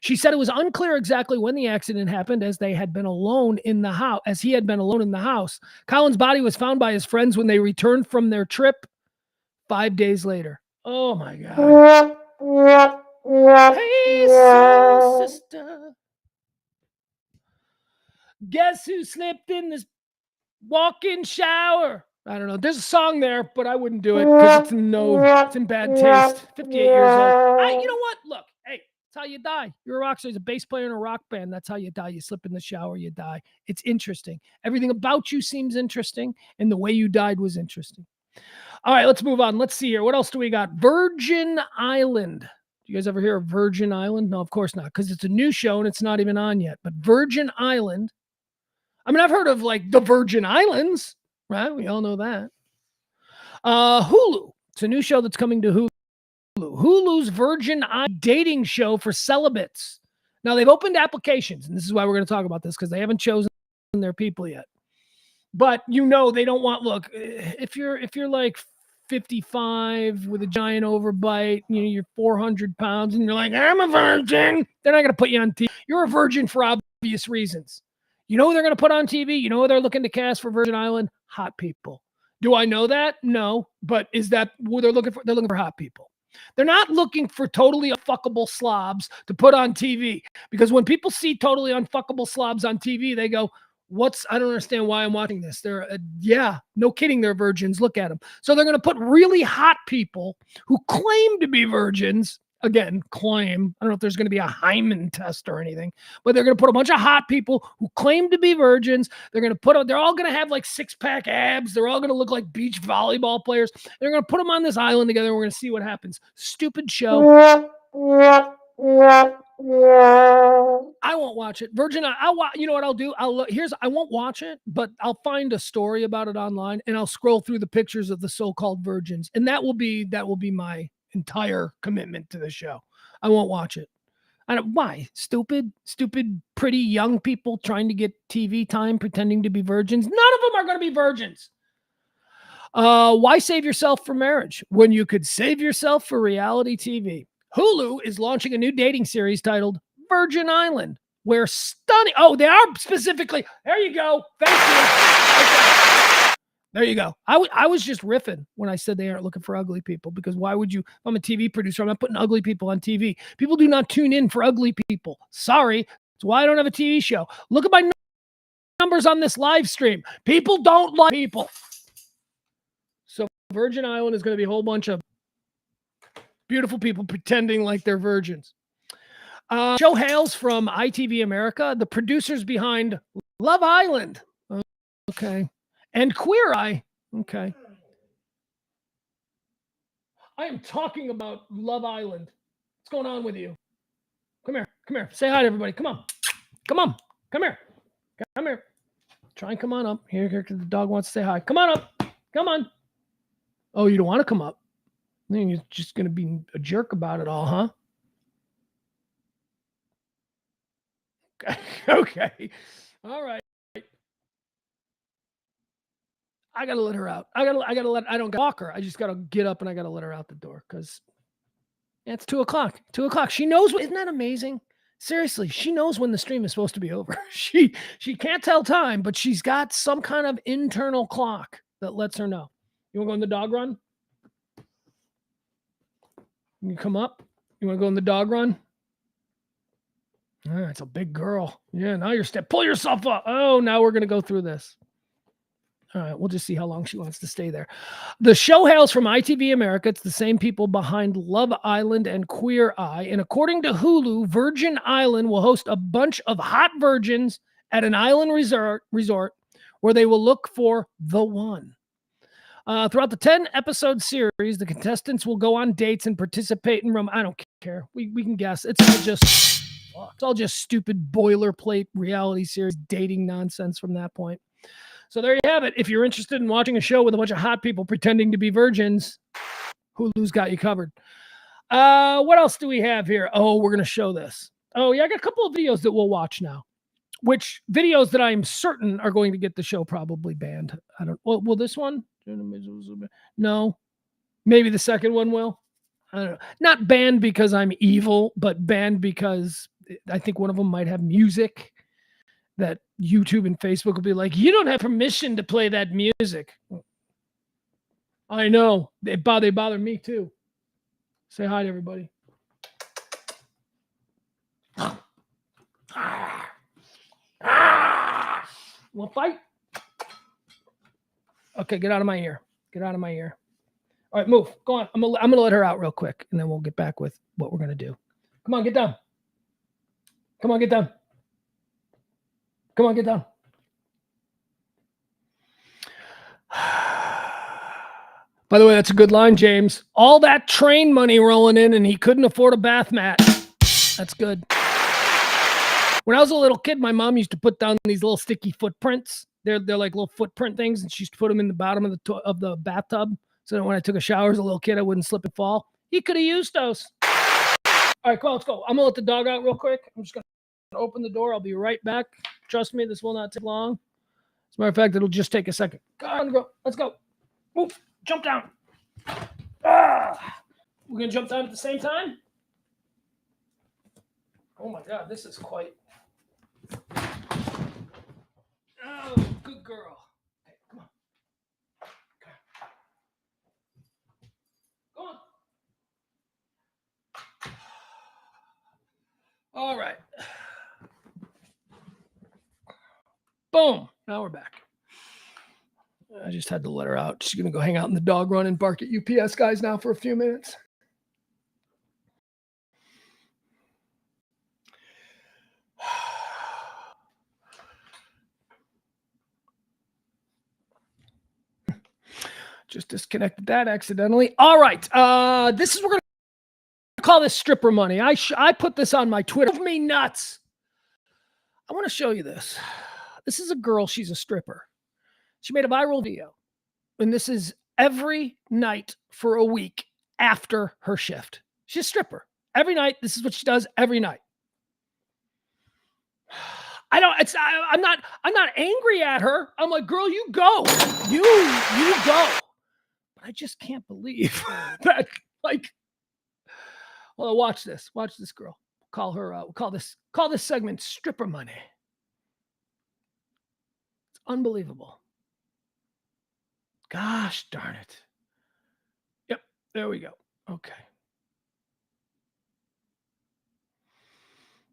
She said it was unclear exactly when the accident happened, as they had been alone in the house, as he had been alone in the house. Colin's body was found by his friends when they returned from their trip 5 days later. Oh my God. Hey, soul sister. Guess who slipped in this walk-in shower? I don't know. There's a song there, but I wouldn't do it because it's in bad taste. 58 years old. You know what? Look, hey, that's how you die. You're a rock star. He's a bass player in a rock band. That's how you die. You slip in the shower, you die. It's interesting. Everything about you seems interesting, and the way you died was interesting. All right, let's move on. Let's see here. What else do we got? Virgin Island. You guys ever hear of Virgin Island? No, of course not, because it's a new show and it's not even on yet. But Virgin Island. I mean, I've heard of like the Virgin Islands, right? We all know that. Hulu. It's a new show that's coming to Hulu. Hulu's Virgin Island dating show for celibates. Now, they've opened applications, and this is why we're going to talk about this, because they haven't chosen their people yet. But you know they don't want, look, if you're like 55 with a giant overbite, you know, you're 400 pounds, and you're like, I'm a virgin, they're not going to put you on TV. You're a virgin for obvious reasons. You know who they're going to put on TV? You know who they're looking to cast for Virgin Island? Hot people. Do I know that? No. But is that what they're looking for? They're looking for hot people. They're not looking for totally unfuckable slobs to put on TV. Because when people see totally unfuckable slobs on TV, they go, I don't understand why I'm watching this. They're, yeah, no kidding, they're virgins. Look at them. So they're going to put really hot people who claim to be virgins. Again, claim. I don't know if there's going to be a hymen test or anything, but they're going to put a bunch of hot people who claim to be virgins. They're all going to have like 6-pack abs. They're all going to look like beach volleyball players. They're going to put them on this island together. And we're going to see what happens. Stupid show. I won't watch it. Virgin, you know what I'll do? I won't watch it, but I'll find a story about it online and I'll scroll through the pictures of the so-called virgins. And that will be my entire commitment to the show. I won't watch it. Why? Stupid, pretty young people trying to get TV time, pretending to be virgins. None of them are going to be virgins. Why save yourself for marriage when you could save yourself for reality TV? Hulu is launching a new dating series titled Virgin Island, where stunning... Oh, they are specifically... There you go. Thank you. Okay. There you go. I was just riffing when I said they aren't looking for ugly people, because why would you... I'm a TV producer. I'm not putting ugly people on TV. People do not tune in for ugly people. Sorry. That's why I don't have a TV show. Look at my numbers on this live stream. People don't like people. So Virgin Island is going to be a whole bunch of beautiful people pretending like they're virgins. Show hails from ITV America, the producers behind Love Island. Okay. And Queer Eye. Okay. I am talking about Love Island. What's going on with you? Come here. Say hi to everybody. Come on. Come here. Try and come on up. Here, the dog wants to say hi. Come on up. Come on. Oh, you don't want to come up? Then you're just going to be a jerk about it all, huh? Okay. All right. I got to let her out. I don't walk her. I just got to get up and I got to let her out the door because it's 2:00. 2:00. She knows. Isn't that amazing? Seriously, she knows when the stream is supposed to be over. She can't tell time, but she's got some kind of internal clock that lets her know. You want to go on the dog run? You come up? You want to go on the dog run? It's a big girl. Yeah, now you're pull yourself up. Oh, now we're going to go through this. All right, we'll just see how long she wants to stay there. The show hails from ITV America. It's the same people behind Love Island and Queer Eye. And according to Hulu, Virgin Island will host a bunch of hot virgins at an island resort where they will look for the one. Throughout the 10-episode series, the contestants will go on dates and participate in I don't care. We can guess. It's all just stupid boilerplate reality series dating nonsense from that point. So there you have it. If you're interested in watching a show with a bunch of hot people pretending to be virgins, Hulu's got you covered. What else do we have here? Oh, we're going to show this. Oh, yeah, I got a couple of videos that we'll watch now, which videos that I'm certain are going to get the show probably banned. I don't. Will this one? No. Maybe the second one will. I don't know. Not banned because I'm evil, but banned because I think one of them might have music that YouTube and Facebook will be like, you don't have permission to play that music. I know. They bother me too. Say hi to everybody. Want to fight? Okay, get out of my ear. Get out of my ear. All right, move. Go on. I'm gonna let her out real quick, and then we'll get back with what we're gonna do. Come on, get down. Come on, get down. Come on, get down. By the way, that's a good line, James. All that train money rolling in, and he couldn't afford a bath mat. That's good. When I was a little kid, my mom used to put down these little sticky footprints. They're like little footprint things, and she used to put them in the bottom of the bathtub, so that when I took a shower as a little kid, I wouldn't slip and fall. He could have used those. All right, come on, let's go. I'm gonna let the dog out real quick. I'm just gonna open the door. I'll be right back. Trust me, this will not take long. As a matter of fact, it'll just take a second. Go on, go. Let's go. Move. Jump down. We're gonna jump down at the same time. Oh my God, this is quite. Oh, good girl. Okay, come on. Go on. All right. Boom. Now we're back. I just had to let her out. She's going to go hang out in the dog run and bark at UPS guys now for a few minutes. Just disconnected that accidentally. All right. This is, we're going to call this stripper money. I put this on my Twitter. Drove me nuts. I want to show you this. This is a girl. She's a stripper. She made a viral video. And this is every night for a week after her shift. She's a stripper. Every night. This is what she does every night. I'm not angry at her. I'm like, girl, you go. You go. But I just can't believe that, like, well, watch this. Watch this girl. Call her out. Call this segment stripper money. It's unbelievable. Gosh darn it. Yep, there we go. Okay.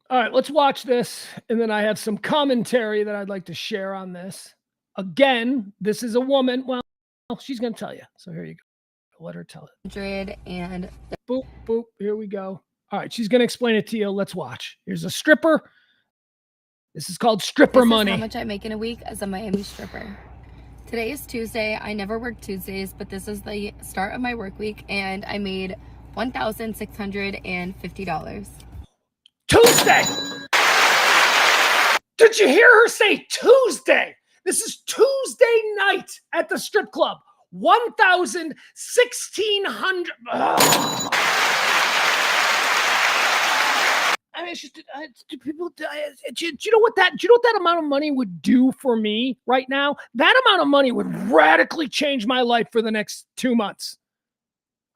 All right, let's watch this. And then I have some commentary that I'd like to share on this. Again, this is a woman. Well, she's going to tell you. So here you go. Let her tell it. And boop, boop. Here we go. All right, she's going to explain it to you. Let's watch. Here's a stripper. This is called stripper money. How much I make in a week as a Miami stripper. Today is Tuesday. I never work Tuesdays, but this is the start of my work week, and I made $1,650. Tuesday! Did you hear her say Tuesday? This is Tuesday night at the strip club. $1,600. I mean, it's just, people. Do you know what that amount of money would do for me right now? That amount of money would radically change my life for the next 2 months.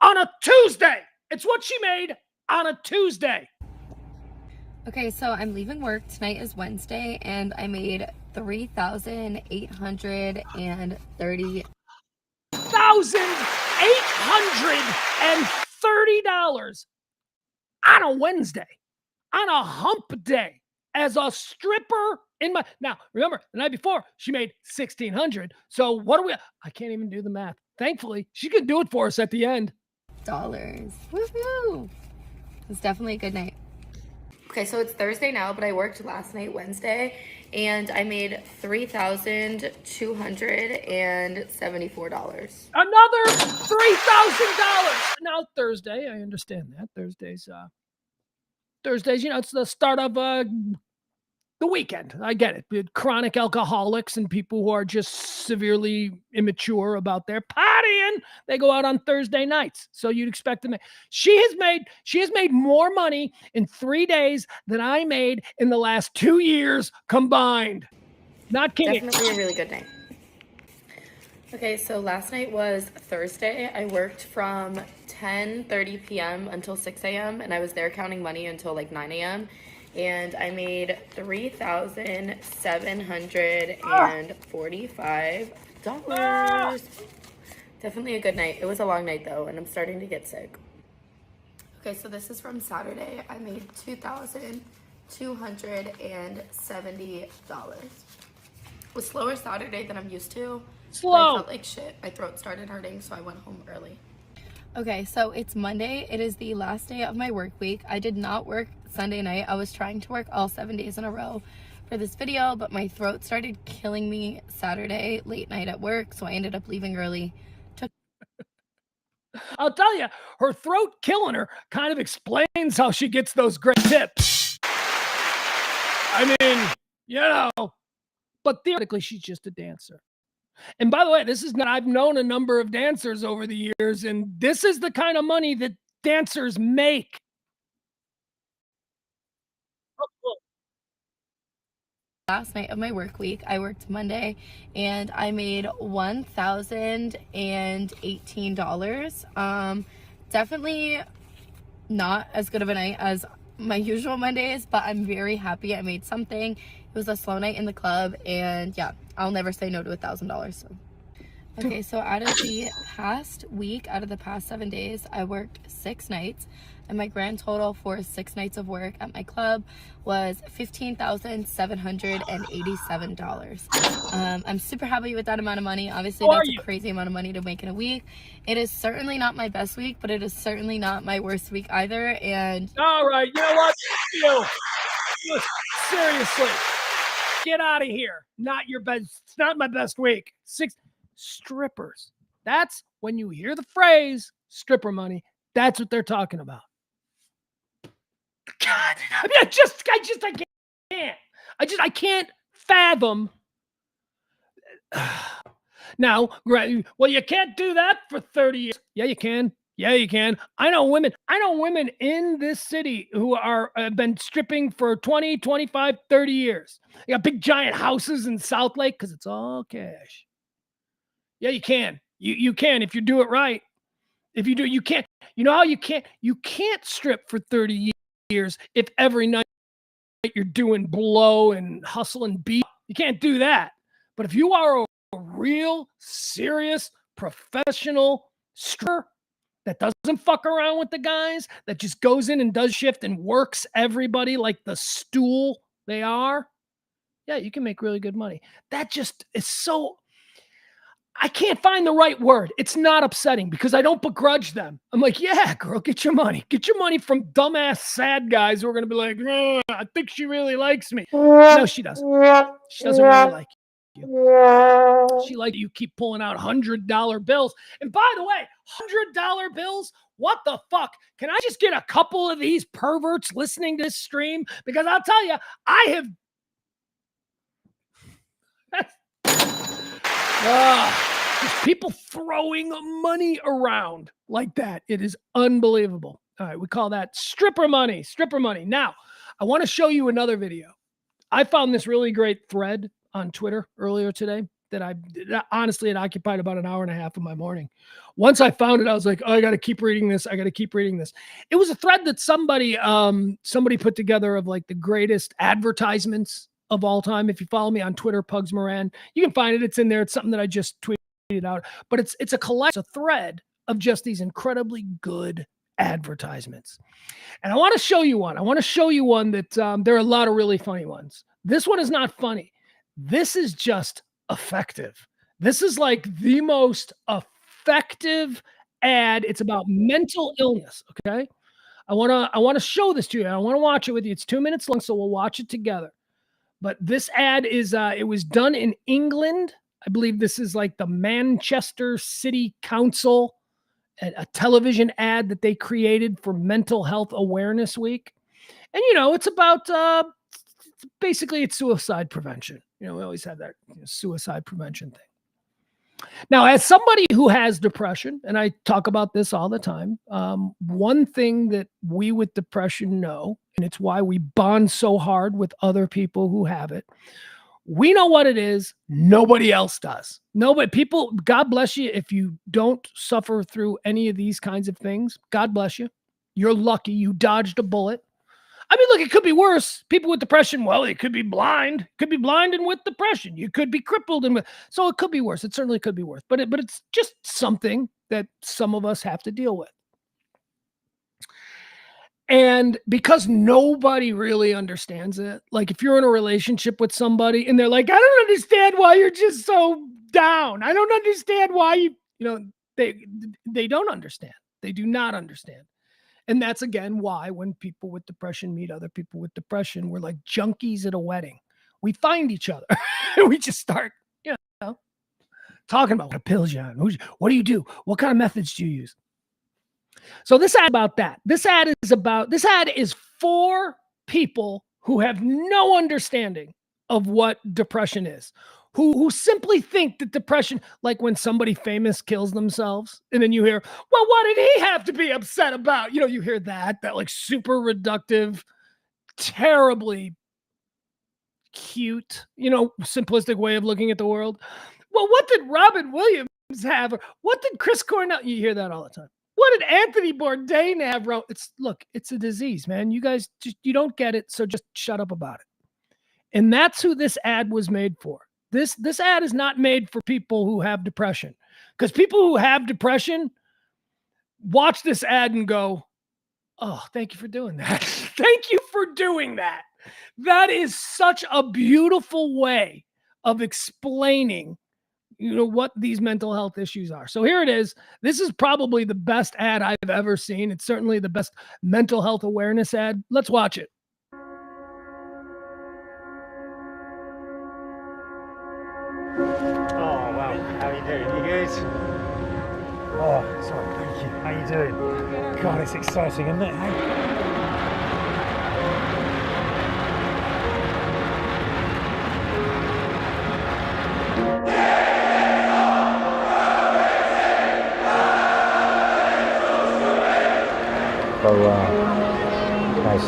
On a Tuesday, it's what she made on a Tuesday. Okay, so I'm leaving work. Tonight is Wednesday, and I made $3,830. $1,830 on a Wednesday, on a hump day, as a stripper in my. Now, remember, the night before, she made $1,600. So what do we? I can't even do the math. Thankfully, she can do it for us at the end. Woohoo! It's definitely a good night. Okay, so it's Thursday now, but I worked last night, Wednesday, and I made $3,274. Another $3,000. Now Thursday, I understand that. Thursdays, it's the start of the weekend. I get it. Chronic alcoholics and people who are just severely immature about their partying, they go out on Thursday nights. So you'd expect them. She has made more money in 3 days than I made in the last 2 years combined. Not kidding. Definitely a really good night. Okay, so last night was Thursday. I worked from 10:30 p.m. until 6 a.m. and I was there counting money until like 9 a.m. and I made $3,745. Definitely a good night. It was a long night though, and I'm starting to get sick. Okay, so this is from Saturday. I made $2,270. It was slower Saturday than I'm used to. Slow. But I felt like shit. My throat started hurting, so I went home early. Okay, so it's Monday. It is the last day of my work week. I did not work Sunday night. I was trying to work all 7 days in a row for this video, but my throat started killing me Saturday late night at work, so I ended up leaving early. I'll tell you, her throat killing her kind of explains how she gets those great tips. I mean, you know, but theoretically, she's just a dancer. And by the way, this is not, I've known a number of dancers over the years, and this is the kind of money that dancers make. Last night of my work week, I worked Monday and I made $1,018. Definitely not as good of a night as my usual Mondays, but I'm very happy I made something. It was a slow night in the club, and yeah, I'll never say no to $1,000. So. Okay, so out of the past week, out of the past 7 days, I worked 6 nights, and my grand total for 6 nights of work at my club was $15,787. I'm super happy with that amount of money. Obviously, that's a crazy amount of money to make in a week. It is certainly not my best week, but it is certainly not my worst week either. And all right, you know what? Seriously, get out of here. Not your best. It's not my best week. 6 strippers. That's when you hear the phrase stripper money. That's what they're talking about. God, I mean, I can't fathom. Now, well, you can't do that for 30 years. Yeah, you can. Yeah, you can. I know women in this city who are been stripping for 20, 25, 30 years. They got big giant houses in South Lake because it's all cash. Yeah, you can. You can if you do it right. If you do, you can't. You know how you can't strip for 30 years if every night you're doing blow and hustle and beat. You can't do that. But if you are a real, serious, professional stripper that doesn't fuck around with the guys, that just goes in and does shift and works everybody like the stool they are, yeah, you can make really good money. That just is so... I can't find the right word. It's not upsetting because I don't begrudge them. I'm like, yeah, girl, get your money. Get your money from dumbass sad guys who are going to be like, oh, I think she really likes me. No, she doesn't. She doesn't really like you. She likes you keep pulling out $100 bills. And by the way, $100 bills, what the fuck? Can I just get a couple of these perverts listening to this stream? Because I'll tell you, I have... just people throwing money around like that. It is unbelievable. All right, we call that stripper money. Stripper money. Now, I want to show you another video. I found this really great thread on Twitter earlier today that honestly, it occupied about an hour and a half of my morning. Once I found it, I was like, oh, I got to keep reading this. I got to keep reading this. It was a thread that somebody put together of like the greatest advertisements of all time. If you follow me on Twitter, Pugs Moran, you can find it. It's in there. It's something that I just tweeted out, but it's a thread of just these incredibly good advertisements. And I want to show you one. I want to show you one that there are a lot of really funny ones. This one is not funny. This is just effective. This is like the most effective ad. It's about mental illness. Okay. I want to show this to you. I want to watch it with you. It's 2 minutes long, so we'll watch it together. But this ad is, it was done in England. I believe this is like the Manchester City Council, a television ad that they created for Mental Health Awareness Week. And, you know, it's about, basically it's suicide prevention. You know, we always have that suicide prevention thing. Now, as somebody who has depression, and I talk about this all the time, one thing that we with depression know, and it's why we bond so hard with other people who have it, We know what it is. Nobody else does. Nobody, people, God bless you if you don't suffer through any of these kinds of things. God bless you. You're lucky. You dodged a bullet. I mean, look, it could be worse. People with depression, well, it could be blind. Could be blind and with depression. You could be crippled and so it could be worse. It certainly could be worse. But it's just something that some of us have to deal with. And because nobody really understands it, like if you're in a relationship with somebody and they're like, I don't understand why you're just so down. I don't understand why they don't understand. They do not understand. And that's again why when people with depression meet other people with depression, we're like junkies at a wedding. We find each other and we just start, talking about what pills you're on. What do you do? What kind of methods do you use? So this ad about that. This ad is for people who have no understanding of what depression is, who simply think that depression, like when somebody famous kills themselves, and then you hear, well, what did he have to be upset about? You hear that like super reductive, terribly cute, simplistic way of looking at the world. Well, what did Robin Williams have? What did Chris Cornell? You hear that all the time. What did Anthony Bourdain have? It's a disease, man. You guys you don't get it, so just shut up about it. And that's who this ad was made for. This ad is not made for people who have depression, because people who have depression watch this ad and go, oh, thank you for doing that. Thank you for doing that. That is such a beautiful way of explaining what these mental health issues are. So here it is. This is probably the best ad I've ever seen. It's certainly the best mental health awareness ad. Let's watch it. Oh, wow. How are you doing? You good? Oh, sorry. Thank you. How you doing? God, it's exciting, isn't it? Hey?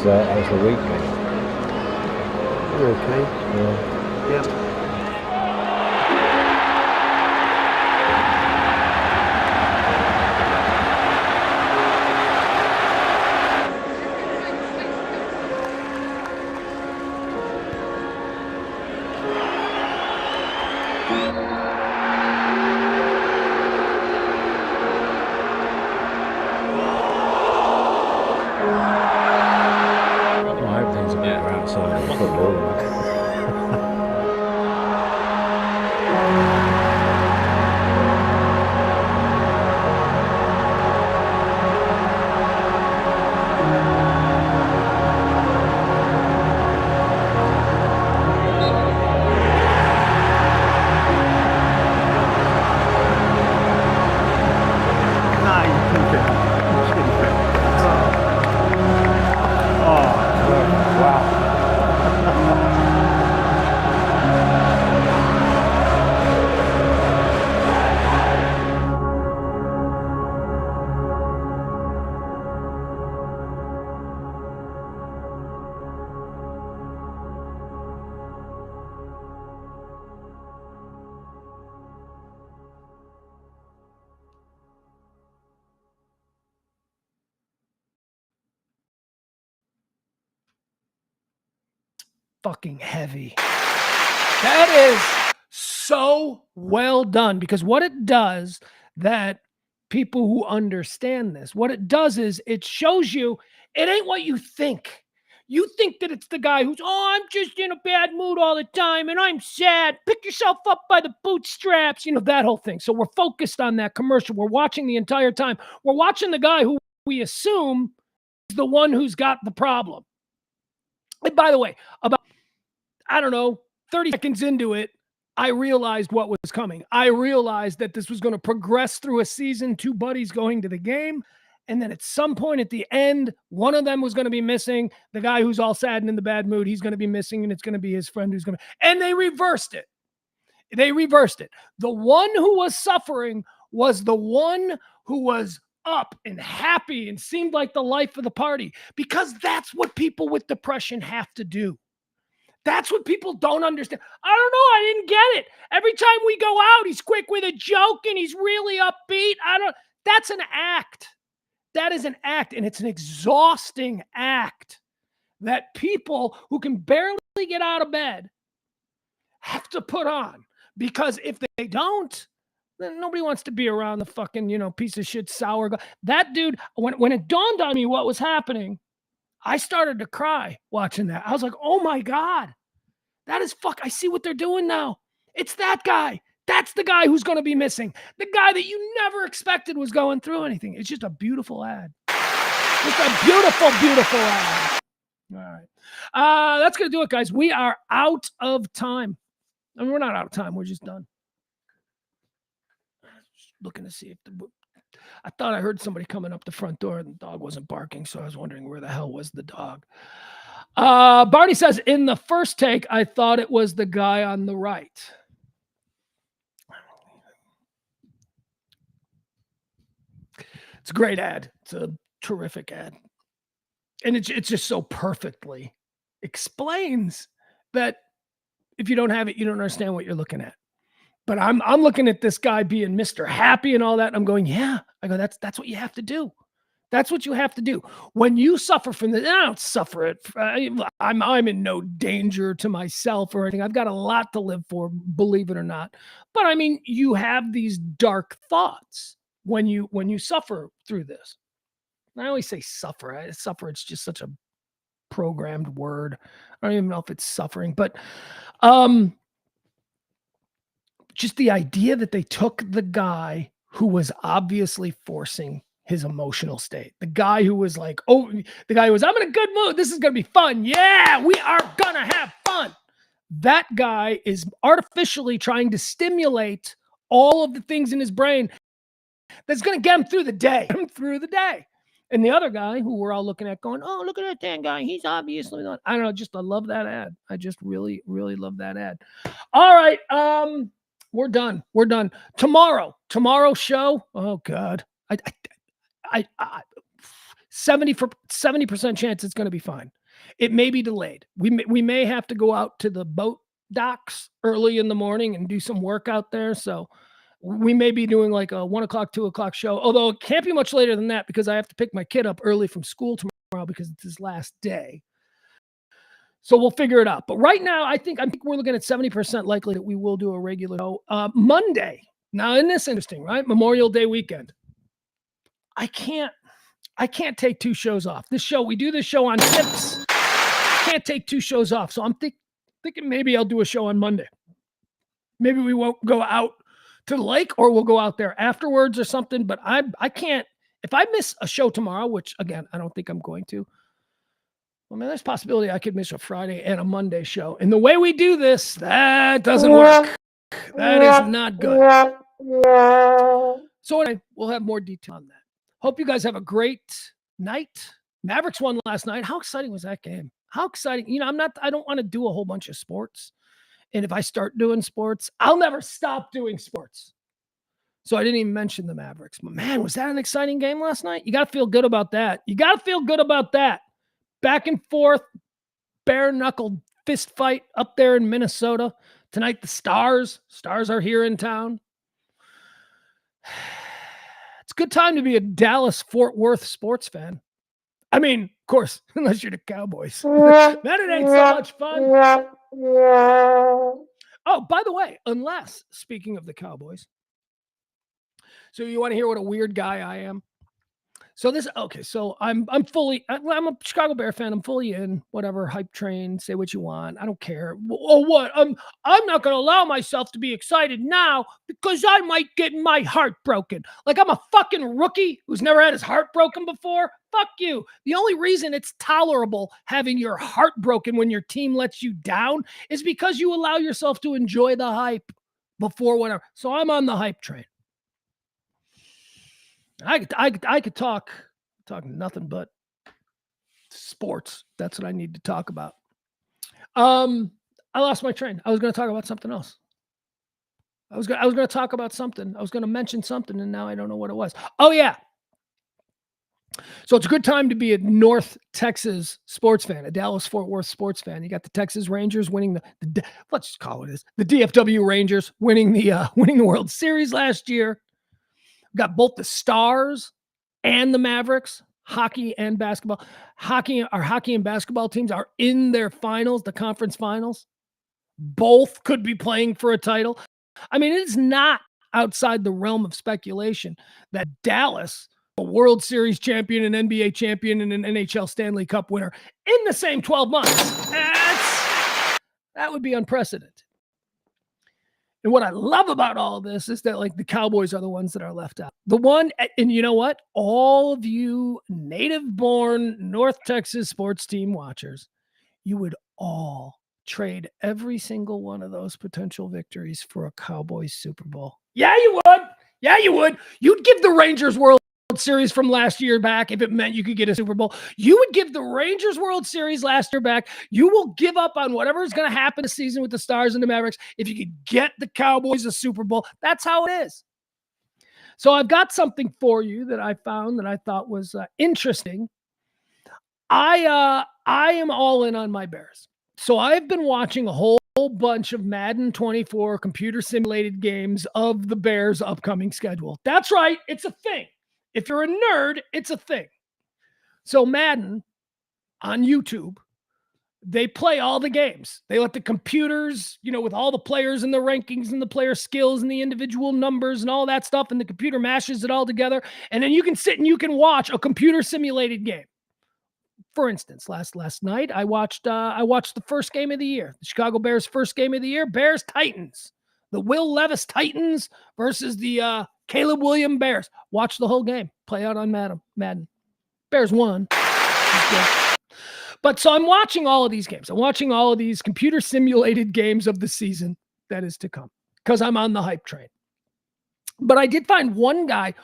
So, how's the week been? You're okay? Yeah. Yeah. I hope things are better outside of the football. Fucking heavy. That is so well done, because what it does, that people who understand this, what it does is it shows you it ain't what you think. You think that it's the guy who's, oh, I'm just in a bad mood all the time and I'm sad. Pick yourself up by the bootstraps, that whole thing. So we're focused on that commercial. We're watching the entire time. We're watching the guy who we assume is the one who's got the problem. And by the way, about, I don't know, 30 seconds into it, I realized what was coming. I realized that this was going to progress through a season, two buddies going to the game. And then at some point at the end, one of them was going to be missing. The guy who's all sad and in the bad mood, he's going to be missing, and it's going to be his friend who's going to, and they reversed it. They reversed it. The one who was suffering was the one who was up and happy and seemed like the life of the party, because that's what people with depression have to do. That's what people don't understand. I don't know. I didn't get it. Every time we go out, he's quick with a joke and he's really upbeat. That's an act. That is an act, and it's an exhausting act that people who can barely get out of bed have to put on, because if they don't, then nobody wants to be around the fucking, piece of shit sour. That dude, when it dawned on me what was happening, I started to cry watching that. I was like, oh my God, that is I see what they're doing now. It's that guy. That's the guy who's going to be missing. The guy that you never expected was going through anything. It's just a beautiful ad. Just a beautiful, beautiful ad. All right. That's going to do it, guys. We are out of time. I mean, we're not out of time. We're just done. Just looking to see if I thought I heard somebody coming up the front door and the dog wasn't barking, so I was wondering where the hell was the dog. Barney says, in the first take, I thought it was the guy on the right. It's a great ad. It's a terrific ad. And it's just so perfectly explains that if you don't have it, you don't understand what you're looking at. But I'm looking at this guy being Mr. Happy and all that. And I'm going, yeah. I go, that's what you have to do. That's what you have to do. When you suffer from this, I don't suffer it. I'm in no danger to myself or anything. I've got a lot to live for, believe it or not. But I mean, you have these dark thoughts when you suffer through this. I always say suffer. Suffer, it's just such a programmed word. I don't even know if it's suffering, but just the idea that they took the guy who was obviously forcing his emotional state, the guy who was like, I'm in a good mood. This is going to be fun. Yeah, we are going to have fun. That guy is artificially trying to stimulate all of the things in his brain that's going to get him through the day. And the other guy who we're all looking at going, oh, look at that damn guy. He's obviously not. I don't know. I love that ad. I just really, really love that ad. All right. We're done. Tomorrow's show. Oh God. 70% chance it's going to be fine. It may be delayed. We may have to go out to the boat docks early in the morning and do some work out there. So we may be doing like a 1 o'clock, 2 o'clock show, although it can't be much later than that because I have to pick my kid up early from school tomorrow because it's his last day. So we'll figure it out. But right now, I think we're looking at 70% likely that we will do a regular show Monday. Now, isn't this interesting, right? Memorial Day weekend. I can't take 2 shows off. We do this show on tips. Can't take 2 shows off. So I'm thinking maybe I'll do a show on Monday. Maybe we won't go out to the lake or we'll go out there afterwards or something. But I can't, if I miss a show tomorrow, which again, I don't think I'm going to. Well, man, there's a possibility I could miss a Friday and a Monday show. And the way we do this, that doesn't work. That is not good. So anyway, we'll have more detail on that. Hope you guys have a great night. Mavericks won last night. How exciting was that game? How exciting. I don't want to do a whole bunch of sports. And if I start doing sports, I'll never stop doing sports. So I didn't even mention the Mavericks. But man, was that an exciting game last night? You got to feel good about that. Back and forth, bare knuckle fist fight up there in Minnesota. Tonight, the Stars are here in town. It's a good time to be a Dallas-Fort Worth sports fan. I mean, of course, unless you're the Cowboys. Then it ain't so much fun. Oh, by the way, speaking of the Cowboys, so you want to hear what a weird guy I am? So I'm a Chicago Bear fan. I'm fully in, whatever, hype train, say what you want. I don't care. Oh, what? I'm not going to allow myself to be excited now because I might get my heart broken. Like I'm a fucking rookie who's never had his heart broken before. Fuck you. The only reason it's tolerable having your heart broken when your team lets you down is because you allow yourself to enjoy the hype before whatever. So I'm on the hype train. I could talk nothing but sports. That's what I need to talk about. I lost my train. I was going to talk about something else. I was going to talk about something. I was going to mention something, and now I don't know what it was. Oh yeah. So it's a good time to be a North Texas sports fan, a Dallas-Fort Worth sports fan. You got the Texas Rangers winning let's just call it this, the DFW Rangers winning the World Series last year. We've got both the Stars and the Mavericks, hockey and basketball. Our hockey and basketball teams are in their finals, the conference finals. Both could be playing for a title. I mean, it is not outside the realm of speculation that Dallas, a World Series champion, an NBA champion, and an NHL Stanley Cup winner in the same 12 months. That would be unprecedented. And what I love about all of this is that, like, the Cowboys are the ones that are left out. And you know what? All of you native-born North Texas sports team watchers, you would all trade every single one of those potential victories for a Cowboys Super Bowl. Yeah, you would. Yeah, you would. You'd give the Rangers World Series from last year back if it meant you could get a Super Bowl. You would give the Rangers World Series last year back. You will give up on whatever is going to happen this season with the Stars and the Mavericks if you could get the Cowboys a Super Bowl. That's how it is. So I've got something for you that I found that I thought was interesting. I am all in on my Bears. So I've been watching a whole bunch of Madden 24 computer simulated games of the Bears' upcoming schedule. That's right. It's a thing. If you're a nerd, it's a thing. So Madden on YouTube, they play all the games. They let the computers, with all the players and the rankings and the player skills and the individual numbers and all that stuff, and the computer mashes it all together. And then you can sit and you can watch a computer simulated game. For instance, last night I watched the first game of the year, the Chicago Bears' first game of the year, Bears Titans, the Will Levis Titans versus the Caleb Williams Bears. Watch the whole game, play out on Madden. Bears won. But so I'm watching all of these games. I'm watching all of these computer simulated games of the season that is to come because I'm on the hype train. But I did find one guy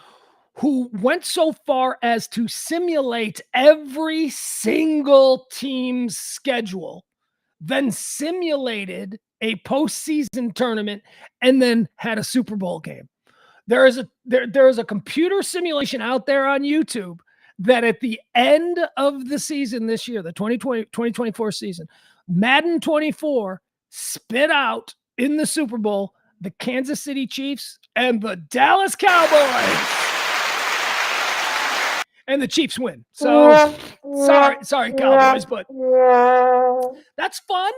who went so far as to simulate every single team's schedule, then simulated a postseason tournament, and then had a Super Bowl game. There is a computer simulation out there on YouTube that at the end of the season this year, the 2024 season, Madden 24 spit out in the Super Bowl the Kansas City Chiefs and the Dallas Cowboys. And the Chiefs win. So sorry, Cowboys, but that's fun.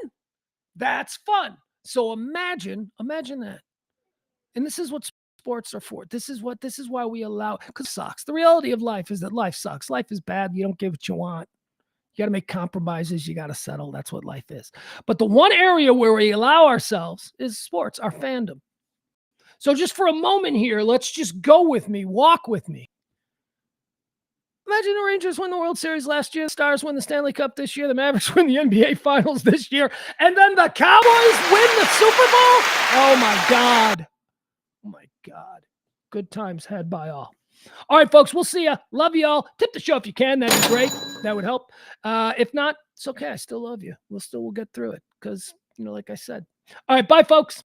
That's fun. So imagine that. And this is what sports are for. This is why we allow, because it sucks. The reality of life is that life sucks. Life is bad. You don't get what you want. You got to make compromises. You got to settle. That's what life is. But the one area where we allow ourselves is sports, our fandom. So just for a moment here, let's just go with me, walk with me. Imagine the Rangers win the World Series last year, the Stars win the Stanley Cup this year, the Mavericks win the NBA Finals this year, and then the Cowboys win the Super Bowl? Oh, my God. Oh, my God. Good times had by all. All right, folks, we'll see you. Love you all. Tip the show if you can. That'd be great. That would help. If not, it's okay. I still love you. We'll get through it because, like I said. All right, bye, folks.